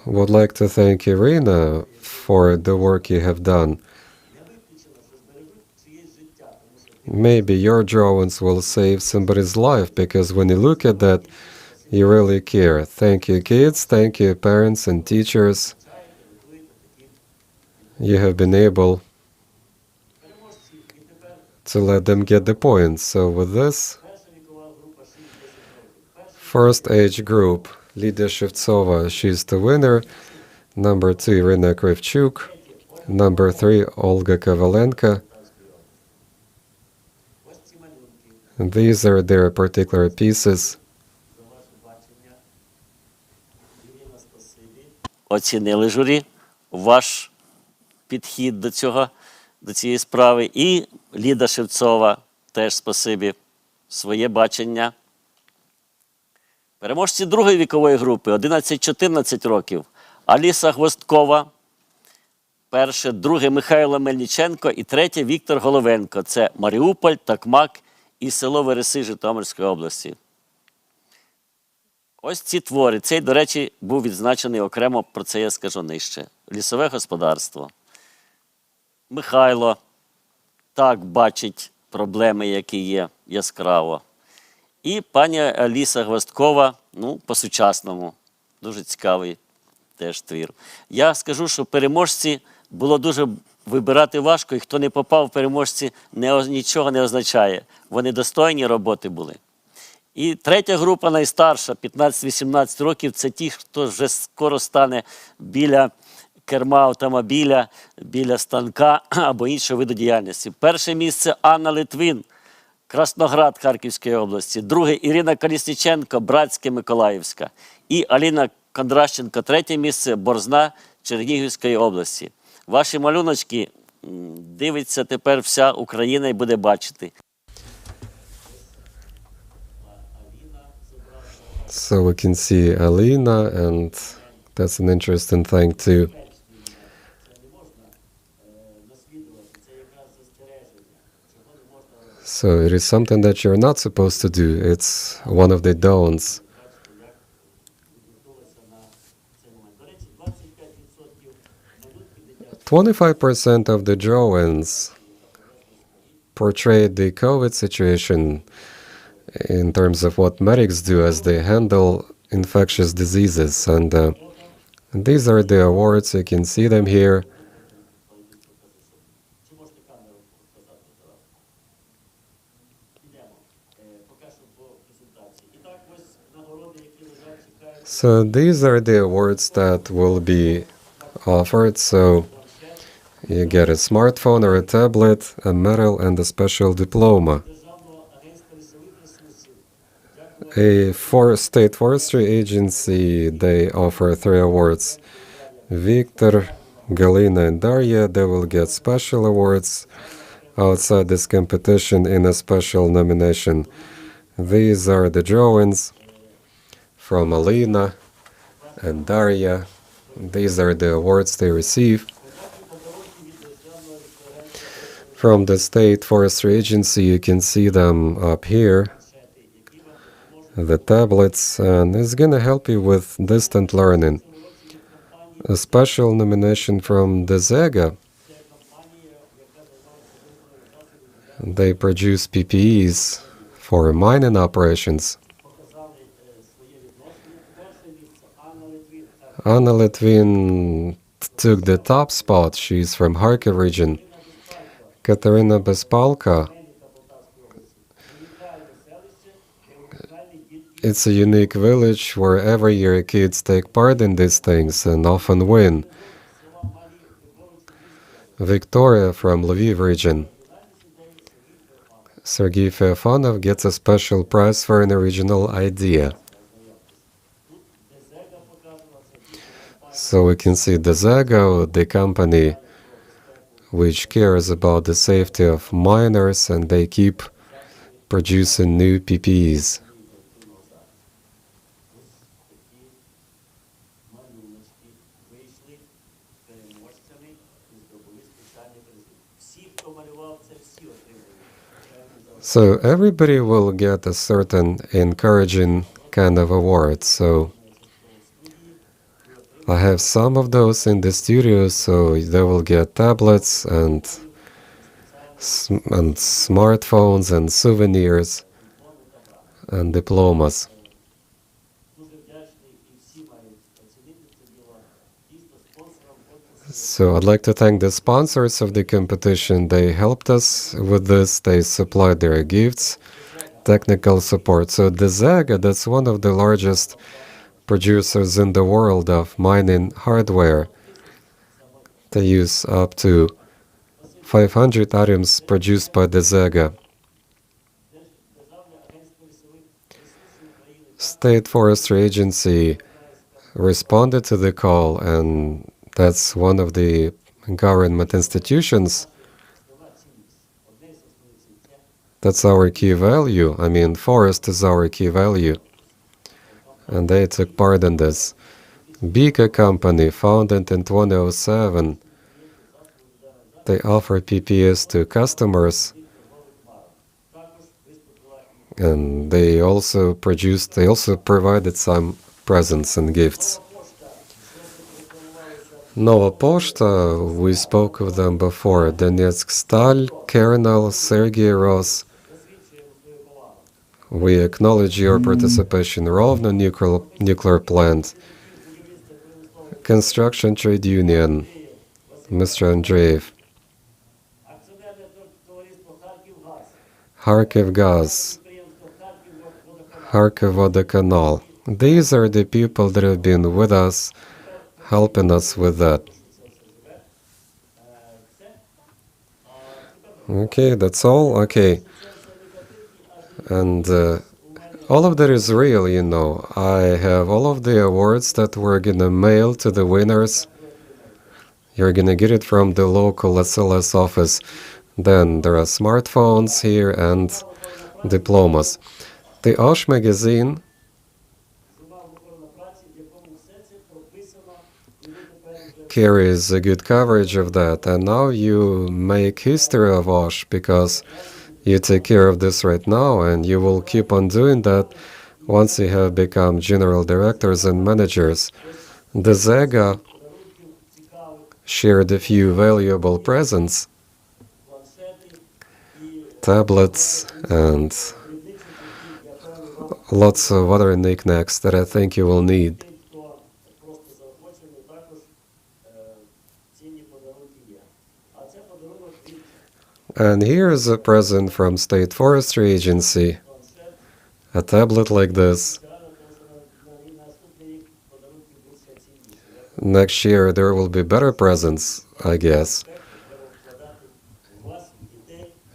Would like to thank Irina for the work you have done. Maybe your drawings will save somebody's life, because when you look at that, you really care. Thank you, kids. Thank you, parents and teachers. You have been able to let them get the points. So with this, first age group, Lydia Shevtsova, she's the winner. Number 2, Irina Kravchuk. Number 3, Olga Kovalenko. And these are their particular pieces. Оцінили журі ваш підхід до цієї справи. І Ліда Шевцова теж спасибі, своє бачення. Переможці другої вікової групи 11-14 років. Аліса Гвоздкова, перше, друге Михайло Мельниченко і третє Віктор Головенко. Це Маріуполь, Токмак і село Вереси Житомирської області. Ось ці твори. Цей, до речі, був відзначений окремо, про це я скажу нижче. Лісове господарство. Михайло так бачить проблеми, які є, яскраво. І пані Аліса Гвоздкова, по-сучасному. Дуже цікавий теж твір. Я скажу, що переможці було дуже вибирати важко, і хто не попав в переможці, нічого не означає. Вони достойні роботи були. І третя група, найстарша, 15-18 років, це ті, хто вже скоро стане біля керма автомобіля, біля станка або іншого виду діяльності. Перше місце Анна Литвин, Красноград Харківської області. Друге Ірина Колісніченко, Братське, Миколаївська. І Аліна Кондращенко, третє місце, Борзна Чернігівської області. Ваші малюночки дивиться тепер вся Україна і буде бачити. So we can see Alina, and that's an interesting thing too. So it is something that you're not supposed to do. It's one of the don'ts. 25% of the drawings portrayed the COVID situation in terms of what medics do as they handle infectious diseases. And these are the awards. You can see them here. So these are the awards that will be offered. So you get a smartphone or a tablet, a medal, and a special diploma. State Forestry Agency, they offer 3 awards. Victor, Galina, and Daria, they will get special awards outside this competition in a special nomination. These are the drawings from Alina and Daria. These are the awards they receive. From the State Forestry Agency, you can see them up here, the tablets, and it's gonna help you with distant learning. A special nomination from the Zega. They produce PPEs for mining operations. Anna Litvin took the top spot. She's from Kharkiv region. Katerina Bespalka. It's a unique village where every year kids take part in these things and often win. Victoria from Lviv region. Sergei Feofanov gets a special prize for an original idea. So we can see the Zago, the company which cares about the safety of miners, and they keep producing new PPEs. So everybody will get a certain encouraging kind of award. So I have some of those in the studio, so they will get tablets and smartphones and souvenirs and diplomas. So I'd like to thank the sponsors of the competition. They helped us with this. They supplied their gifts, technical support. So the Zaga, that's one of the largest producers in the world of mining hardware. They use up to 500 items produced by the Zaga. State Forestry Agency responded to the call, and that's one of the government institutions. That's our key value. I mean, forest is our key value. And they took part in this. Bika company, founded in 2007, they offer PPS to customers, and they also provided some presents and gifts. Nova Poshta, we spoke of them before. Donetsk Stal, Kernel, Sergei Ross. We acknowledge your participation. Rovno nuclear plant. Construction Trade Union, Mr. Andreev. Kharkiv Gas, Kharkiv Vodokanal. These are the people that have been with us, helping us with that. Okay, that's all? Okay. And all of that is real, you know. I have all of the awards that we're gonna mail to the winners. You're gonna get it from the local SLS office. Then there are smartphones here and diplomas. The OSH magazine carries a good coverage of that, and now you make history of OSH because you take care of this right now, and you will keep on doing that once you have become general directors and managers. The Zaga shared a few valuable presents, tablets, and lots of other knickknacks that I think you will need. And here is a present from State Forestry Agency, a tablet like this. Next year there will be better presents, I guess.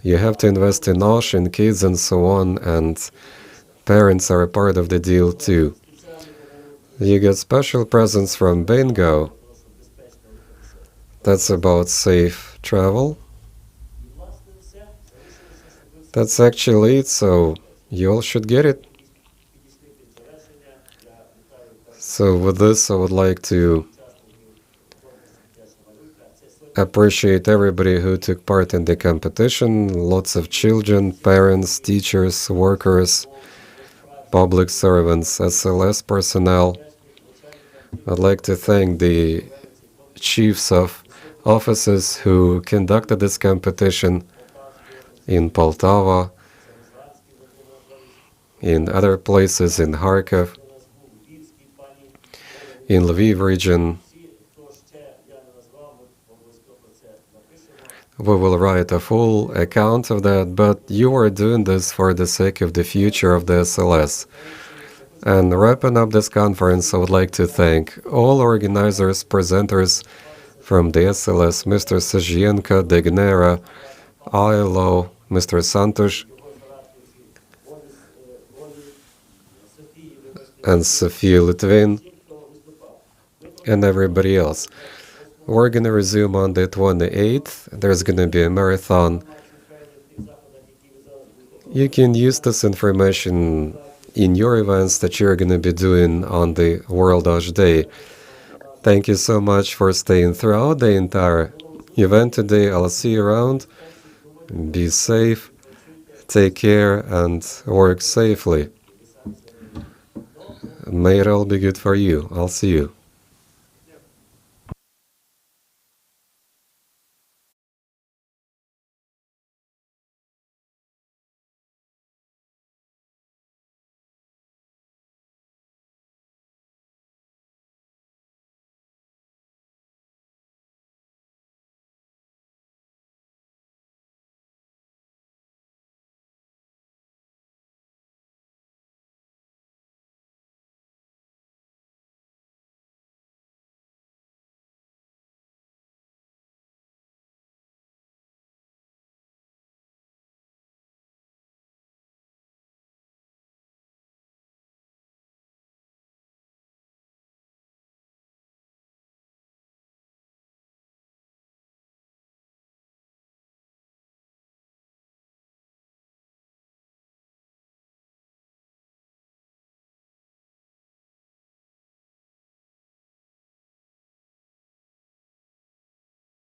You have to invest in OSH, in kids and so on, and Parents are a part of the deal too. You get special presents from Bingo. That's about safe travel. That's actually it, so you all should get it. So with this, I would like to appreciate everybody who took part in the competition. Lots of children, parents, teachers, workers, public servants, SLS personnel. I'd like to thank the chiefs of offices who conducted this competition in Poltava, in other places in Kharkiv, in Lviv region. We will write a full account of that, but you are doing this for the sake of the future of the SLS. And wrapping up this conference, I would like to thank all organizers, presenters from the SLS, Mr. Sezhienko, Degnera, ILO, Mr. Santos, and Sophia Litvin, and everybody else. We're going to resume on the 28th. There's going to be a marathon. You can use this information in your events that you're going to be doing on the World OSH Day. Thank you so much for staying throughout the entire event today. I'll see you around. Be safe, take care, and work safely. May it all be good for you. I'll see you.